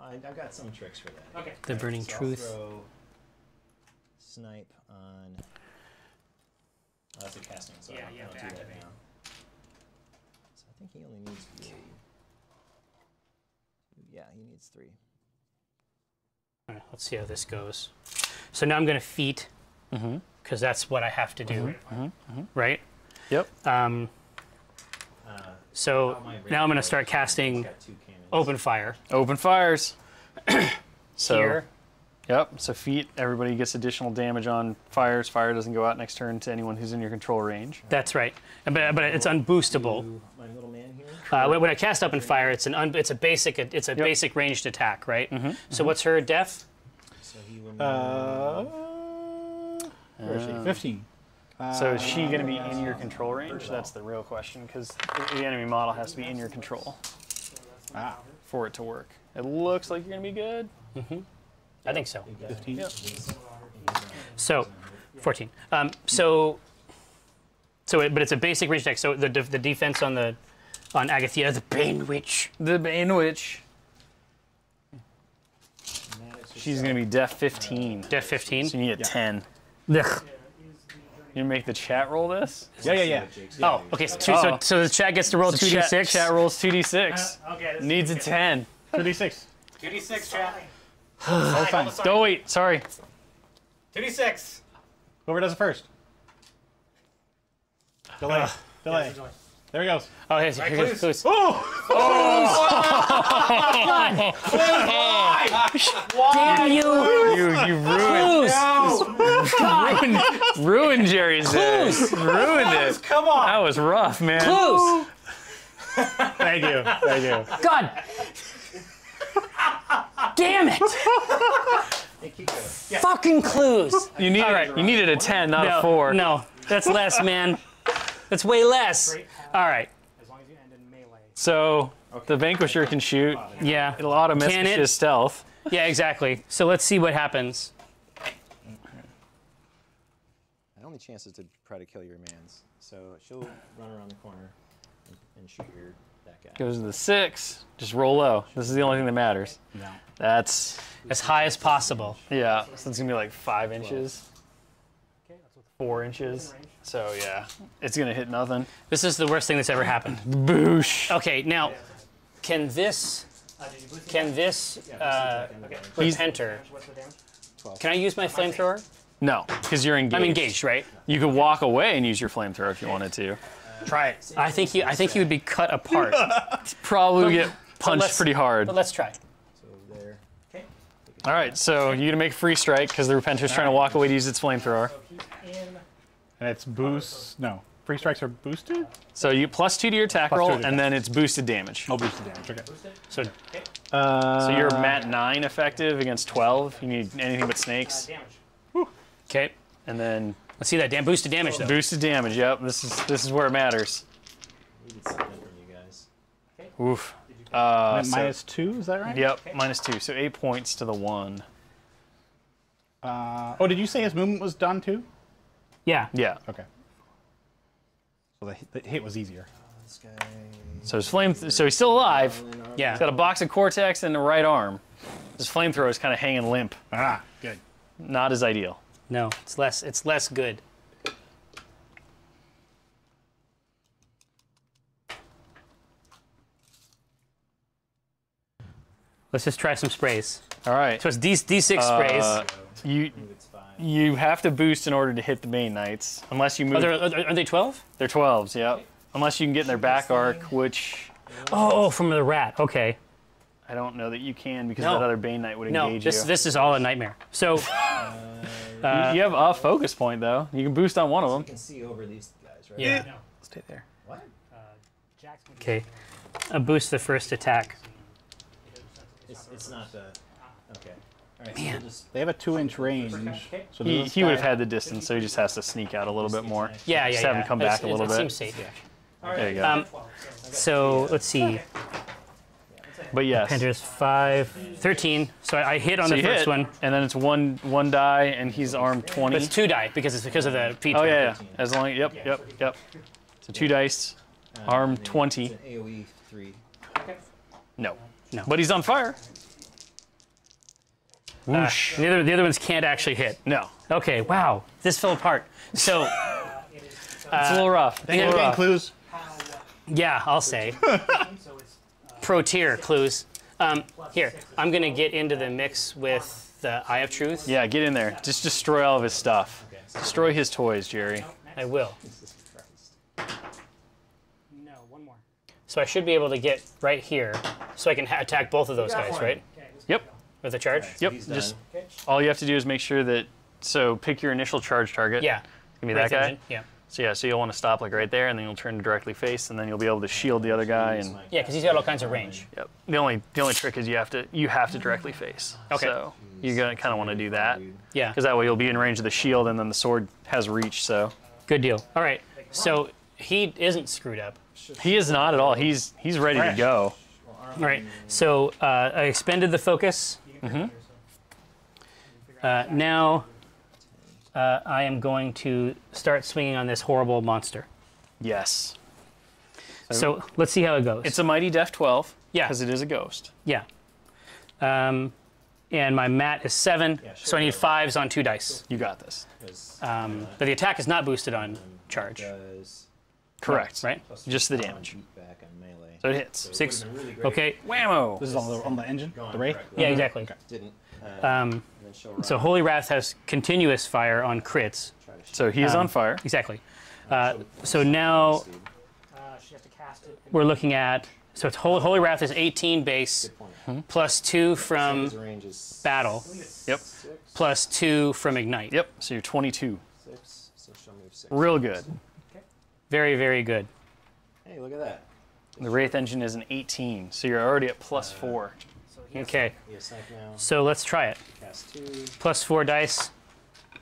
I've got some tricks for that. Okay. the Burning So I'll Truth. throw snipe on. Oh, that's a casting, so Yeah, I you have don't to do that activate. now. So I think he only needs 3. Yeah, he needs 3. All right, let's see how this goes. So now I'm going to feat, because that's what I have to do, right? Yep. So now I'm going to start casting He's got 2 cannons. open fire Open fires. So here. yep. So feet. Everybody gets additional damage on fires. Fire doesn't go out next turn to anyone who's in your control range. That's right. But it's unboostable. My little man here. When I cast open fire, it's a basic ranged attack, right? So what's her def? So he will Where is she? 15. So is she going to be in your control range? That's the real question because the enemy model has to be in your control Ah, for it to work. It looks like you're going to be good. I think so. 15. So 14. But it's a basic range attack. So the defense on Agathia, the Bane Witch. The Bane Witch. She's going to be def 15. Def 15. So you need a 10. Ugh. You make the chat roll this? Yeah. Oh, okay. So the chat gets to roll 2d6. Chat rolls 2d6. Okay. This Needs a 10. 36. 2d6, chat. Oh, fine. Don't wait. Sorry. 2d6. Whoever does it first. Delay. Delay. There he goes. Oh, here goes Clues. Damn you! You ruined Jerry's day. Ruined it. Come on. That was rough, man. Clues! Thank you. Thank you. God! Damn it! Fucking clues! You needed a 10, not a 4. No, that's less, man. That's way less. All right. As long as you end in melee. So the Vanquisher can shoot. Yeah. It'll auto miss Can with it? his stealth. Yeah, exactly. So let's see what happens. My only chance is to try to kill your mans. So she'll run around the corner and shoot that guy. Goes to the 6. Just roll low. This is the only thing that matters. No. That's, As high as possible. yeah. So it's going to be like 5 inches. 4 inches. So yeah, it's going to hit nothing. This is the worst thing that's ever happened. Boosh. Okay, now, can this repenter, What's the damage? can I use my flamethrower? No, because you're engaged. I'm engaged, right? You could walk away and use your flamethrower if you wanted to. Try it. I think he would be cut apart. Probably get punched let's- pretty hard. But let's try. So over there. Okay. All right, so you're gonna make a free strike because the Repenter's trying to walk away to use its flamethrower. So he's in. And it's boost. No, free strikes are boosted. So you +2 to your attack Plus roll, 2 to and attack. then it's boosted damage. Oh, boosted damage. Okay. So So you're Mat 9 effective against 12. You need anything but snakes. Damage. okay. And then Let's see that boosted damage though. boosted damage. Yep, this is where it matters. Needed something from you guys. Oof. And So- -2, is that right? Yep, -2. So 8 points to the 1. Oh, did you say his movement was done too? Yeah. Yeah. Okay. So the hit was easier. This guy. So his flame. So he's still alive. Yeah. He's got a box of Cortex in the right arm. His flamethrower is kind of hanging limp. Ah, good. Not as ideal. No, it's less good. Let's just try some sprays. All right. So it's D6 sprays. It's fine. You have to boost in order to hit the Bane Knights, unless you move. Are they 12? They're 12s. Yep. Unless you can get in their back arc, which Oh, from the rat. Okay. I don't know that you can because No. that other Bane Knight would No, engage this is all a nightmare. So you have a focus point though. You can boost on one of You them. can see over these guys, right? yeah. No. Stay there. What? Jack's gonna be Okay. A boost the first attack. It's not the. Okay. All right. So we'll just, They have a 2-inch range. So He this would have guy- had the distance, so he just has to sneak out a little bit more. Yeah, yeah, Just yeah. have him come It's- back a little it bit. seems safe. There you go. 12. So let's see. But yes. Pender's 5, 13. So I hit on So the you first hit, one. and then it's one die, and he's armed 20. But it's 2 die because it's because of the P2. Oh yeah, yeah. As long, yep. So 2 dice, arm and 20. It's an AOE 3. No, No. but he's on fire. The other ones can't actually hit. No, Okay, wow. This fell apart. So, it's a little rough. It's a little rough. clues. yeah, I'll say. So it's Pro tier clues. Here, I'm going to get into the mix with the Eye of Truth. Yeah, get in there. Just destroy all of his stuff. Destroy his toys, Jerry. I will. Jesus Christ. no, one more. So I should be able to get right here so I can attack both of those guys, right? Okay. Yep. With a charge? Yep. He's done. Just all you have to do is make sure that. So pick your initial charge target. Yeah. Give me that Wraith guy. Engine, yeah. So yeah, so you'll want to stop like right there, and then you'll turn to directly face, and then you'll be able to shield the other guy. And Yeah, because he's got all kinds of range. yep. The only trick is you have to directly face. Okay. So you're gonna kind of want to do that. Yeah. Because that way you'll be in range of the shield, and then the sword has reach. So Good deal. All right. So he isn't screwed up. he is not at all. He's ready to go. All right. So I expended the focus. Now I am going to start swinging on this horrible monster. Yes. So let's see how it goes. It's a mighty def 12. Yeah. Because it is a ghost. Yeah. And my mat is 7, so I need 5s on 2 dice. You got this. But the attack is not boosted on charge. Does Correct. Right? Just the damage. beat back on melee. So it hits. 6. Really great. Okay. Whammo. This is on the engine, the Wraith. Yeah, exactly. Didn't. Um, And then she'll run. so Holy Wrath has continuous fire on crits. Try to So he is on fire. Exactly. So now She has to cast it. we're looking at, so it's Holy Wrath is 18 base, plus 2 from His range is battle, Yep. plus 2 from ignite. Yep. So you're 22. 6, so she'll move 6. Real good. Very, very good. Hey, look at that. The Wraith engine is an 18, so you're already at +4. Okay, He has snipe now. so let's try it. Cast 2. Plus 4 dice,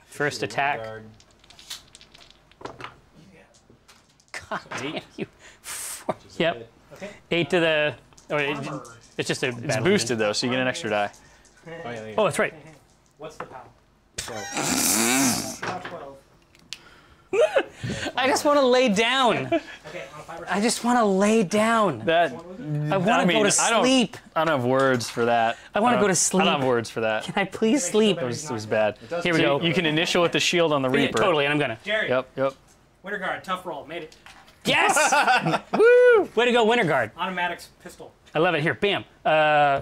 first attack. Guard. You. Yep. 8 to the. It's just a. It's boosted though, so you get an extra die. Oh, that's right. What's the power? So, Now 12. I just want to lay down. Okay, on 5 or 6. I just want to lay down. That I want to go to sleep. I don't have words for that. I wanna don't- go to sleep. I don't have words for that. Can I please sleep? It was bad. Here we So go. you can initial with the shield on the Yeah, Reaper. totally, and I'm gonna. Jerry, Yep. Winter Guard, tough roll, made it. Yes! Woo! Way to go, Winter Guard. Automatics pistol. I love it. Here, bam. yeah,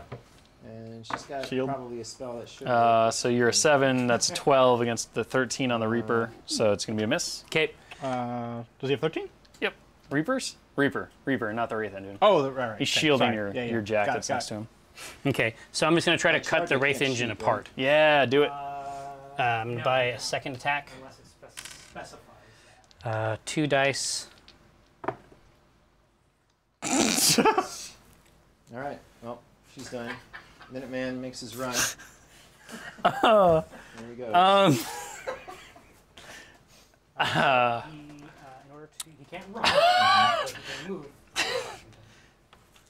And she's got Shield. probably a spell that should. So you're a 7. That's 12 against the 13 on the Reaper. So it's gonna be a miss. Okay. Does he have 13? Yep. Reapers? Reaper, not the Wraith Engine. Oh, right. He's Okay, shielding sorry. your jack Got it, that's got next it. to him. Okay. So I'm just gonna try to cut the Charger Wraith can't Engine shoot, apart. Yeah, do it. I'm gonna buy a second attack. Unless it specifies. 2 dice. All right. Well, she's done. Minuteman makes his run. Oh. There we go. In order to, he can't run, but he can move.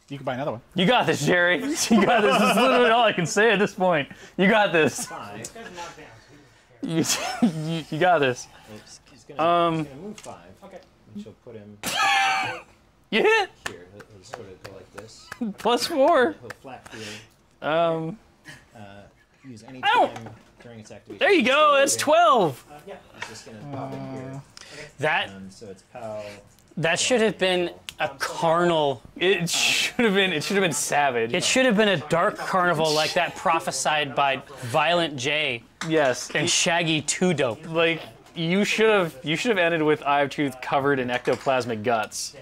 You can buy another one. You got this, Jerry. You got this. This is literally all I can say at this point. You got this. Five. This guy's knocked down, so he doesn't care. You got this. Oops. He's gonna move 5. Okay. And she'll put him You hit. here. He'll sort of go like this. +4. He'll flat field. Use any Ow! time during its activation. There you go. That's 12. Yeah. He's just gonna pop in here. That So it's POW. that should have been a carnal. It should have been. It should have been savage. It should have been a dark carnival like that prophesied by Violent J Yes. and Shaggy 2 Dope. Like you should have ended with Eye of Truth covered in ectoplasmic guts,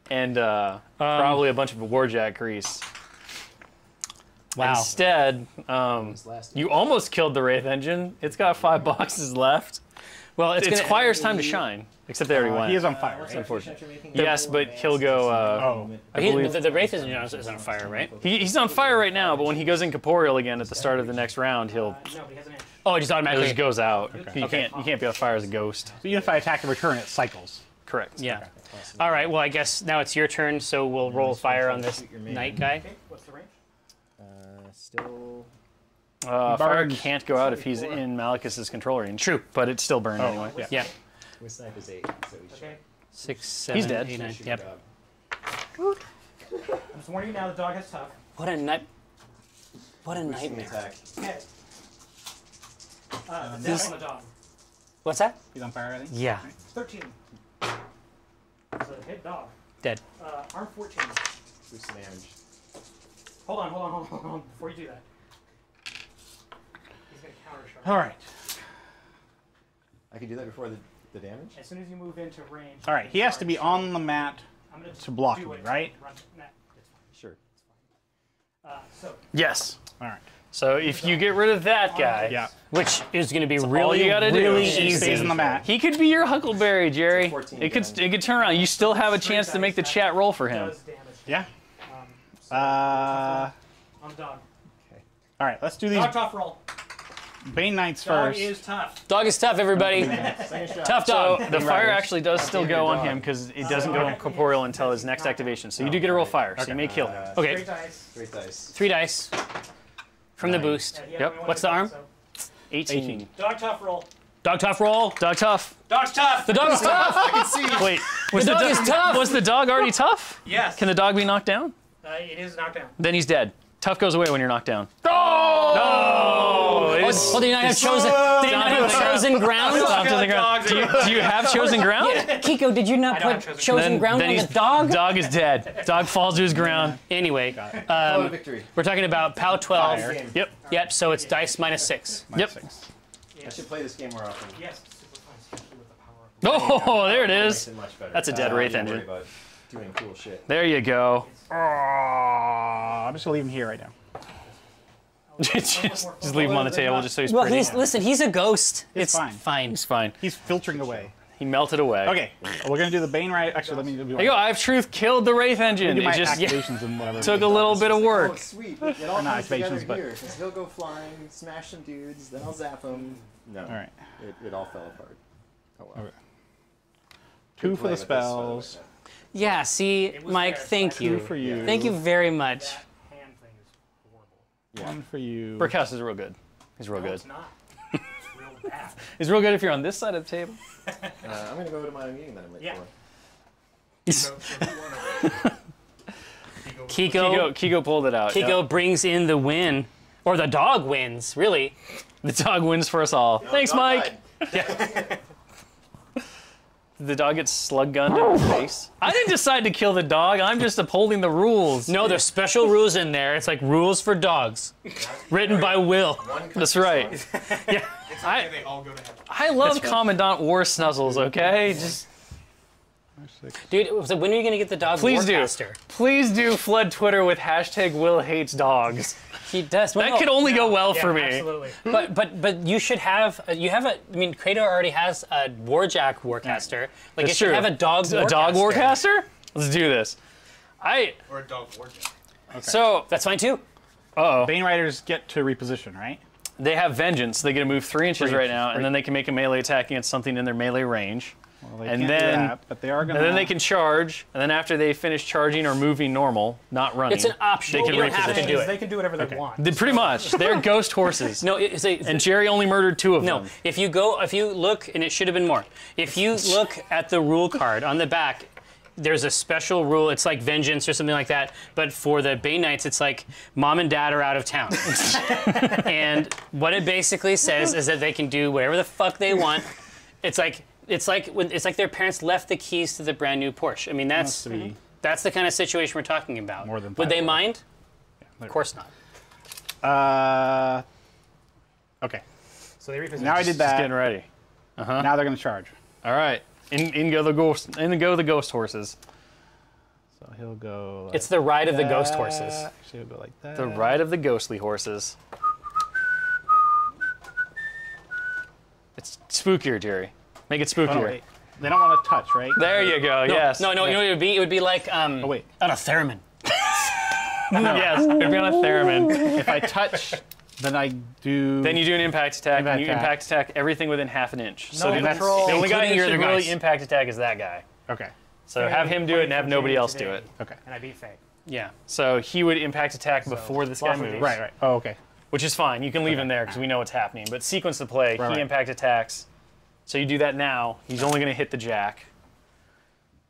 and probably a bunch of warjack grease. Wow. Instead, you almost killed the Wraith Engine. It's got 5 boxes left. Well, it's It's gonna. Fire's time to shine. Except they already went. He is on fire, right? Unfortunate. Yes, but he'll go. Oh. The Wraith is on fire, right? He's on fire right now, but when he goes incorporeal again at the start of the next round, he'll No, but he has an inch. Oh, it just it automatically just goes out. You can't be on fire as a ghost. So even if I attack and return, it cycles. Correct. Yeah. All right. Well, I guess now it's your turn, so we'll roll fire on this night guy. Okay, what's the range? Still. Fire burns. can't go out if he's in Malicus's control range. True, but it's still burned anyway. Yeah. Yeah. With snipe is 8, so we should. Okay. 6, 7, He's dead. 8, 9. shoot Yep. dog. I'm just warning you now, the dog has tough. What a night. What a Boosting nightmare. attack. Okay. The death on the dog. What's that? He's on fire, I think. Yeah. 13. So hit dog. Dead. Arm 14. Boost damage. Hold on. Before you do that. He's going to counter charge. All right. I can do that before the damage? As soon as you move into range. All right. He has to be on the mat I'm gonna to block do me, it. right? Run. Nah, it's Sure. fine. So, Yes. All right. So if you get rid of that guy, Yeah. Which is going to be all really, you gotta do. really He He stays easy. on the mat. he could be your Huckleberry, Jerry. 14 It could damage. turn around. You still have a chance to make the chat roll for him. does damage. Yeah. So, on the dog. All right. Let's do these Dog tough roll. Bane Knights Dog first. is tough. Dog is tough, everybody. Tough So dog. the fire actually does still go on him because it doesn't go incorporeal until his next activation. So you do get a roll fire, so you may kill him. Okay. Straight dice. Great dice. 3 dice from the boost. Yeah, he had Yep. only one What's the attack, arm? so- 18. Dog tough roll. Dog tough roll. Dog tough. Dog's tough. The dog is tough. I can see. Wait, was The dog is tough. Was the dog already tough? Yes. Can the dog be knocked down? It is knocked down. Then he's dead. Tough goes away when you're knocked down. Oh, did he not have chosen? Did he not have chosen ground? Stomp to the ground. Do you have chosen ground? Kiko, did you not don't put have chosen ground on the dog? Dog is dead. Dog falls to his ground. Anyway, Oh, victory. we're talking about POW 12. Game. Yep. Yep. So it's dice minus 6. Yep. I should play this game more often. Yes. Super fun, especially with the power of Oh, there it Makes is. it much better. That's a dead Wraith don't worry engine. about doing cool shit. There you go. I'm just gonna leave him here right now. just leave him on the table just so he's Well, pretty. listen, he's a ghost. It's fine. fine. He's fine. He's filtering away. He melted away. Okay. We're gonna do the Bane right. Actually, let me do. There you go. Eye of Truth killed the Wraith Engine. Do my It just activations and whatever. took a little bit of Oh, work. sweet. It all not comes together activations, but- here. 'Cause he'll go flying, smash some dudes, then I'll zap them. No. All right. It all fell apart. Oh well. Okay. 2 for Play the with this, by the way. Oh, Yeah, see, was Mike, there, thank so I you. 2 for you. Thank you very much. that hand thing is horrible. 1 for you. Brickhouse is real good. He's real No, good. it's not. It's real bad. He's real good if you're on this side of the table. I'm gonna go to my meeting that I'm late Yeah. for. Kiko pulled it out. Kiko Yep. brings in the win. Or the dog wins, really. The dog wins for us all. Thanks, Dog Mike. died. The dog gets slug gunned in the face. I didn't decide to kill the dog. I'm just upholding the rules. No, there's special rules in there. It's like rules for dogs, written by Will. That's right. Yeah. It's okay, they all go to heaven. I love Commandant War Snuzzles. Okay, just Dude, so when are you gonna get the dog please do. Warcaster? Please do flood Twitter with hashtag Will hates dogs. He does. Well, That could only go well Yeah, for me. Absolutely. But you should have I mean, Kratos already has a Warjack Warcaster. Like, That's you should true. have a dog. A dog Warcaster? Let's do this. Or a dog warjack. So That's fine too. Bane Riders get to reposition, right? they have Vengeance. They get to move 3 inches right now, right. and then they can make a melee attack against something in their melee range. Well, they And can't then- do that, but they are gonna. And then they can charge, and then after they finish charging or moving normal, not running. It's an option. They can You don't have to reposition. do it. They can do whatever they want. Pretty much. They're ghost horses. No, it's a, And Jerry only murdered 2 of no. them. If you look, and it should have been more. If you look at the rule card on the back, there's a special rule. It's like Vengeance or something like that. But for the Bane Knights, it's like Mom and Dad are out of town. And what it basically says is that they can do whatever the fuck they want. It's like their parents left the keys to the brand new Porsche. I mean, that's the kind of situation we're talking about. More than Would they 5 mind? Yeah, Of course not. Okay. So they reposition. Now I did Just that. getting ready. Now they're gonna charge. All right. In go the ghost horses. So he'll go. Like It's the ride of the ghost horses. Actually, he'll go like that. The ride of the ghostly horses. It's spookier, Jerry. Make it spookier. Oh, no, wait. They don't want to touch, right? There you go. Yes. No, you know what it would be? It would be like Oh wait. on a theremin. Yes. It'd be on a theremin. If I touch, then I do. Then you do an impact attack, and you Impact impact attack everything within half an inch. So No the, control. the only guy who Including your should other really guys. impact attack is that guy. Okay. So have him do it and have nobody else do it. Okay. And I beat Fate. Yeah. So he would impact attack before this guy off of moves. these. Right. Right. Oh, okay. Which is fine. You can leave him there because we know what's happening. But sequence the play, Right. he impact attacks. So you do that now. He's only going to hit the jack.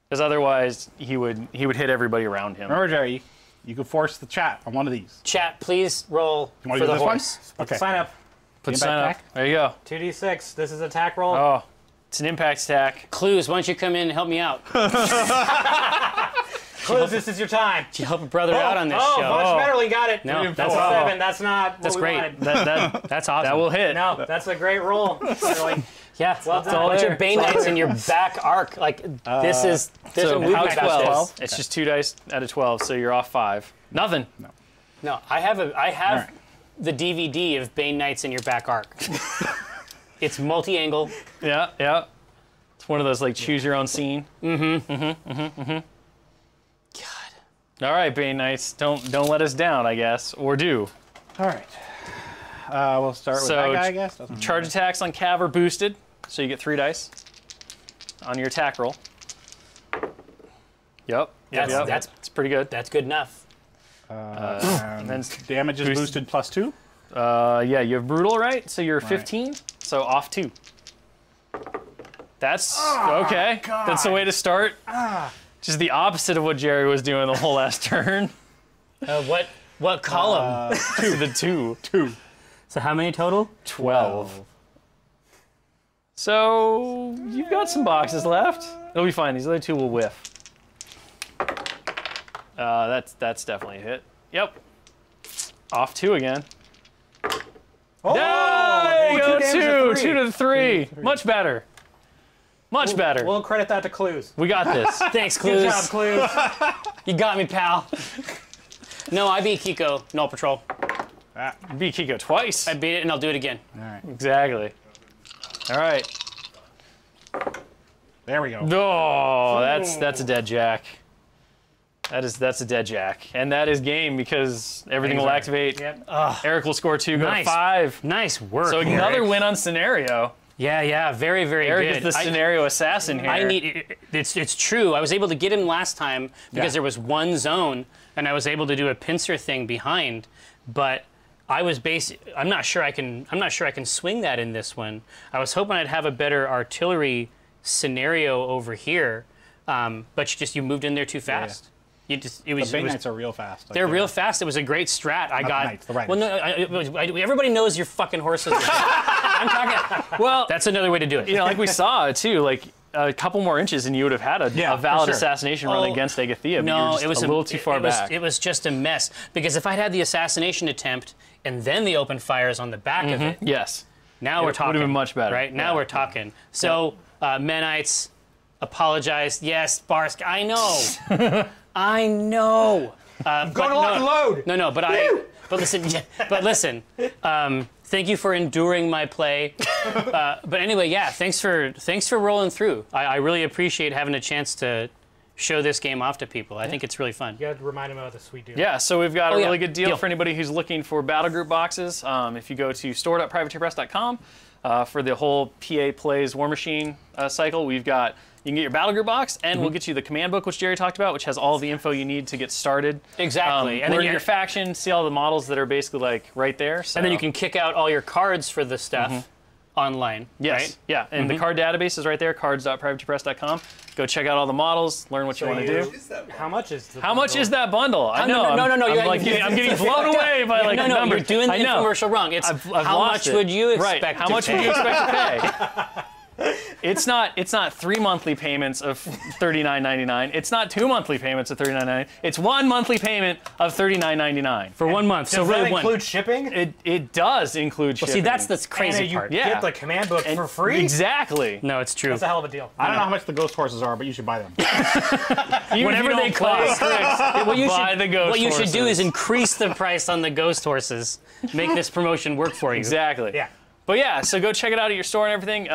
Because otherwise, he would hit everybody around him. Remember, Jerry, you can force the chat on one of these. Chat, please roll You want for to do the this horse. one? Okay. Sign up. Put Impact sign up. attack? There you go. 2d6. This is attack roll. Oh, it's an impact attack. Clues, why don't you come in and help me out? Clues, this is your time. You help a brother out on this Oh, show. Bunch Betterly got it. No, That's that's a wow. 7. That's not That's what we great. wanted. That's awesome. That will hit. No, that's a great roll. Betterly. Yeah, Well it's done. all bunch there. of Bane Knights in your back arc. Like this is So a movement how about 12? this. It's just 2 dice out of 12, so you're off 5. Nothing. No, I have right. the DVD of Bane Knights in your back arc. It's multi-angle. Yeah, yeah. It's one of those like choose your own scene. God. All right, Bane Knights, don't let us down, I guess, or do. All right. We'll start with So, that guy, I guess. Doesn't Charge attacks on Cav are boosted, so you get 3 dice on your attack roll. Yep. That's It's pretty good. that's good enough. And then Damage is boosted +2. yeah, you have brutal, right? So you're 15, so off 2. That's okay. That's the way to start. Just the opposite of what Jerry was doing the whole last turn. What column? The 2. So how many total? 12. So you've got some boxes left. It'll be fine. These other 2 will whiff. That's definitely a hit. Yep. Off 2 again. Oh, There you go. 2 damage 2. to 2 to 3. Much better. Much better. We'll credit that to Clues. We got this. Thanks, Good Clues. job, Clues. You got me, pal. No, I beat Kiko. Null Patrol. Beat Kiko twice. I beat it, and I'll do it again. All right. Exactly. All right. There we go. Oh, that's a dead jack. That's a dead jack, and that is game because everything will activate. Yep. Eric will score 2, go Nice. to 5. Nice work. So Eric. another win on scenario. Yeah, very, very Eric good. is the scenario assassin here. I need. It's true. I was able to get him last time because there was one zone, and I was able to do a pincer thing behind, but. I'm not sure I can swing that in this one. I was hoping I'd have a better artillery scenario over here, but you moved in there too fast. The Bane Knights are real fast. They're real fast. It was a great strat. I got. Knights, the riders. Well, no, everybody knows your fucking horses. I'm talking. well, That's another way to do it. like we saw too. Like a couple more inches and you would have had a Yeah, valid for sure. assassination run against Agathea. But No, you're just it was a little too far back. It was just a mess because if I'd had the assassination attempt and then the open fires on the back of it, Yes. now we're talking. Would have been much better. Right now we're talking. So Menites, apologize. Yes, Barsk, I know, I know. Go to lock and load. No, but listen, thank you for enduring my play. But anyway, yeah, thanks for rolling through. I really appreciate having a chance to show this game off to people. I think it's really fun. You got to remind them about the sweet deal. Yeah, so we've got a yeah. really good deal Deal. for anybody who's looking for battle group boxes. If you go to store.privateerpress.com for the whole PA Plays Warmachine cycle, you can get your battle group box, and we'll get you the command book, which Jerry talked about, which has all the info you need to get started. Exactly. And learn your faction, see all the models that are basically like right there. So. And then you can kick out all your cards for the stuff online. Yes. Right? Yeah. And the card database is right there, cards.privateerpress.com. Go check out all the models, learn what you want to do. How much is the How much is that bundle? I know. No. I'm getting blown away by like a no, number. you're doing the I know. infomercial wrong. It's I've how lost much it. would you expect Right. How to much pay? would you expect to pay? It's not 3 monthly payments of $39.99. It's not 2 monthly payments of $39.99. It's 1 monthly payment of $39.99 For 1 month. Does So that really one. include shipping? It does include shipping. See, that's the crazy and you part. Yeah. get the command book for free? Exactly. No, it's true. That's a hell of a deal. I don't know how much the ghost horses are, but you should buy them. Even Whatever if you they don't play cost. Strix, What you buy should, the ghost what you should do horses. is increase the price on the ghost horses. Make this promotion work for you. Exactly. Yeah. But yeah, so go check it out at your store and everything.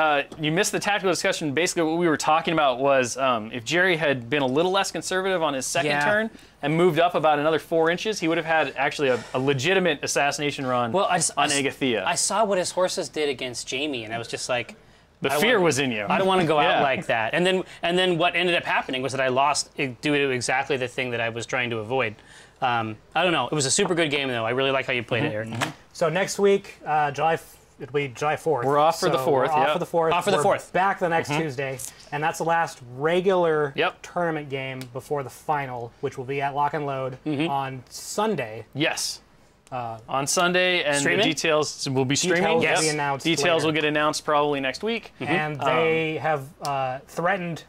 You missed the tactical discussion. Basically, what we were talking about was if Jerry had been a little less conservative on his second turn and moved up about another 4 inches, he would have had actually a legitimate assassination run on Agathea. I saw what his horses did against Jamie, and I was just like, the fear was in you. I don't want to go Yeah. out like that. And then what ended up happening was that I lost due to exactly the thing that I was trying to avoid. I don't know. It was a super good game, though. I really like how you played it, Eric. So next week, it'll be July 4th. We're off for the 4th, We're off yep. for the 4th. Off for the We're 4th. Back the next Tuesday. And that's the last regular Yep. tournament game before the final, which will be at Lock and Load on Sunday. Yes. On Sunday, and Streaming? the details will be streaming. Details will Yes. be announced Details later. will get announced probably next week. And they have threatened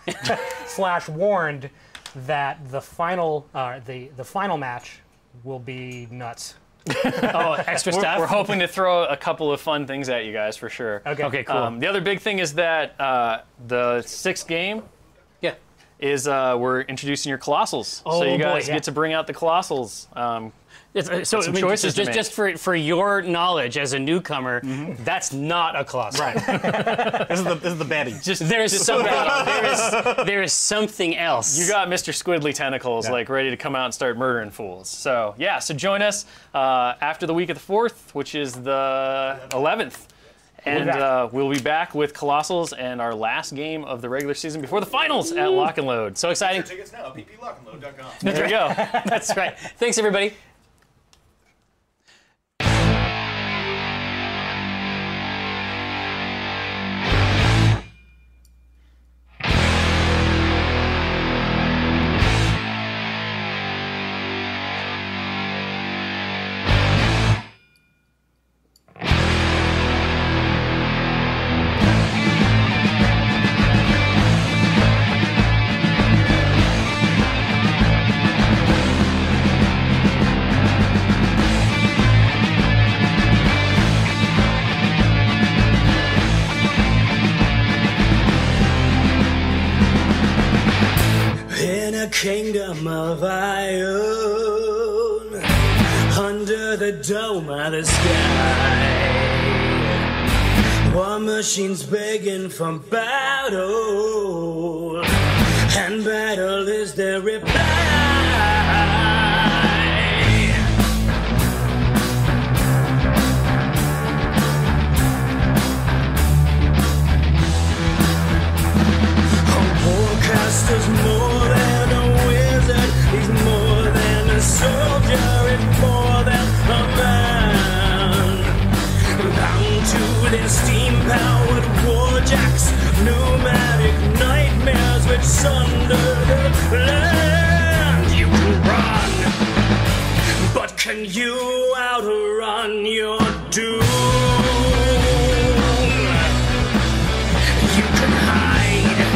/ warned that the final match will be nuts. Oh, extra stuff? We're hoping to throw a couple of fun things at you guys for sure. Okay, cool. The other big thing is that the 6th game Yeah. is we're introducing your Colossals. So you boy, guys yeah. get to bring out the Colossals. So some choices to make. just for your knowledge as a newcomer, that's not a colossal. Right. This is the baddie. There is something else. You got Mr. Squiddly Tentacles like ready to come out and start murdering fools. So yeah, so join us after the week of the 4th, which is the 11th. And we'll be back with Colossals and our last game of the regular season before the finals at Lock and Load. So exciting. Tickets now, pplockandload.com. There we go. That's right. Thanks, everybody. In a kingdom of iron, under the dome of the sky, war machines begging for battle, and battle is their reply. Warcaster's more than a wizard, he's more than a soldier, and more than a man. Bound to their steam-powered warjacks, pneumatic nightmares which sunder the land. You can run, but can you outrun your doom? You can hide,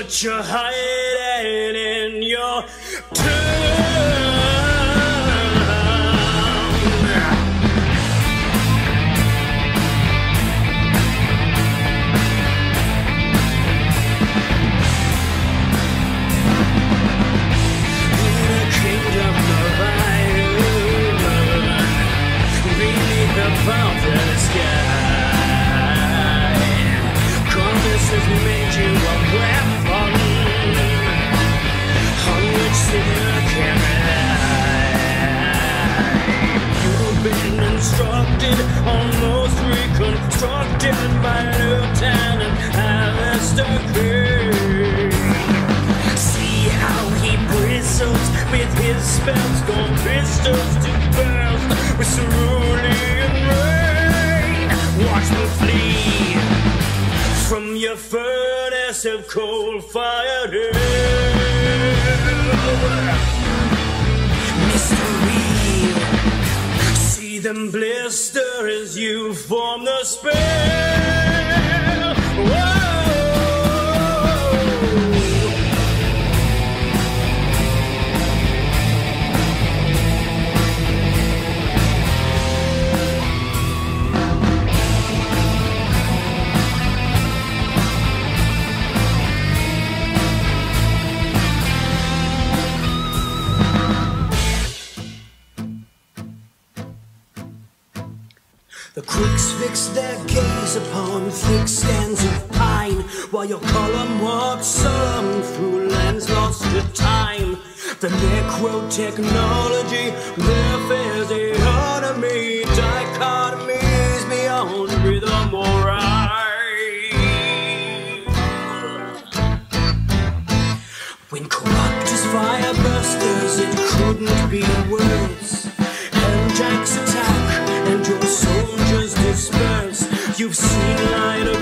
what you're hiding in your tomb. Almost reconstructed by Lieutenant Alistair King. See how he bristles with his spells, gone pistols to burst with cerulean rain. Watch me flee from your furnace of coal-fired hell. Mystery. See them blister as you form the spell. Whoa. The crooks fix their gaze upon thick stands of pine, while your column walks solemn through lands lost to time. The necro-technology, warfare's the enemy, dichotomies beyond rhythm or rhyme. When corrupt as fire bursters, it couldn't be worse. Jack's attack and your soldiers disperse. You've seen light of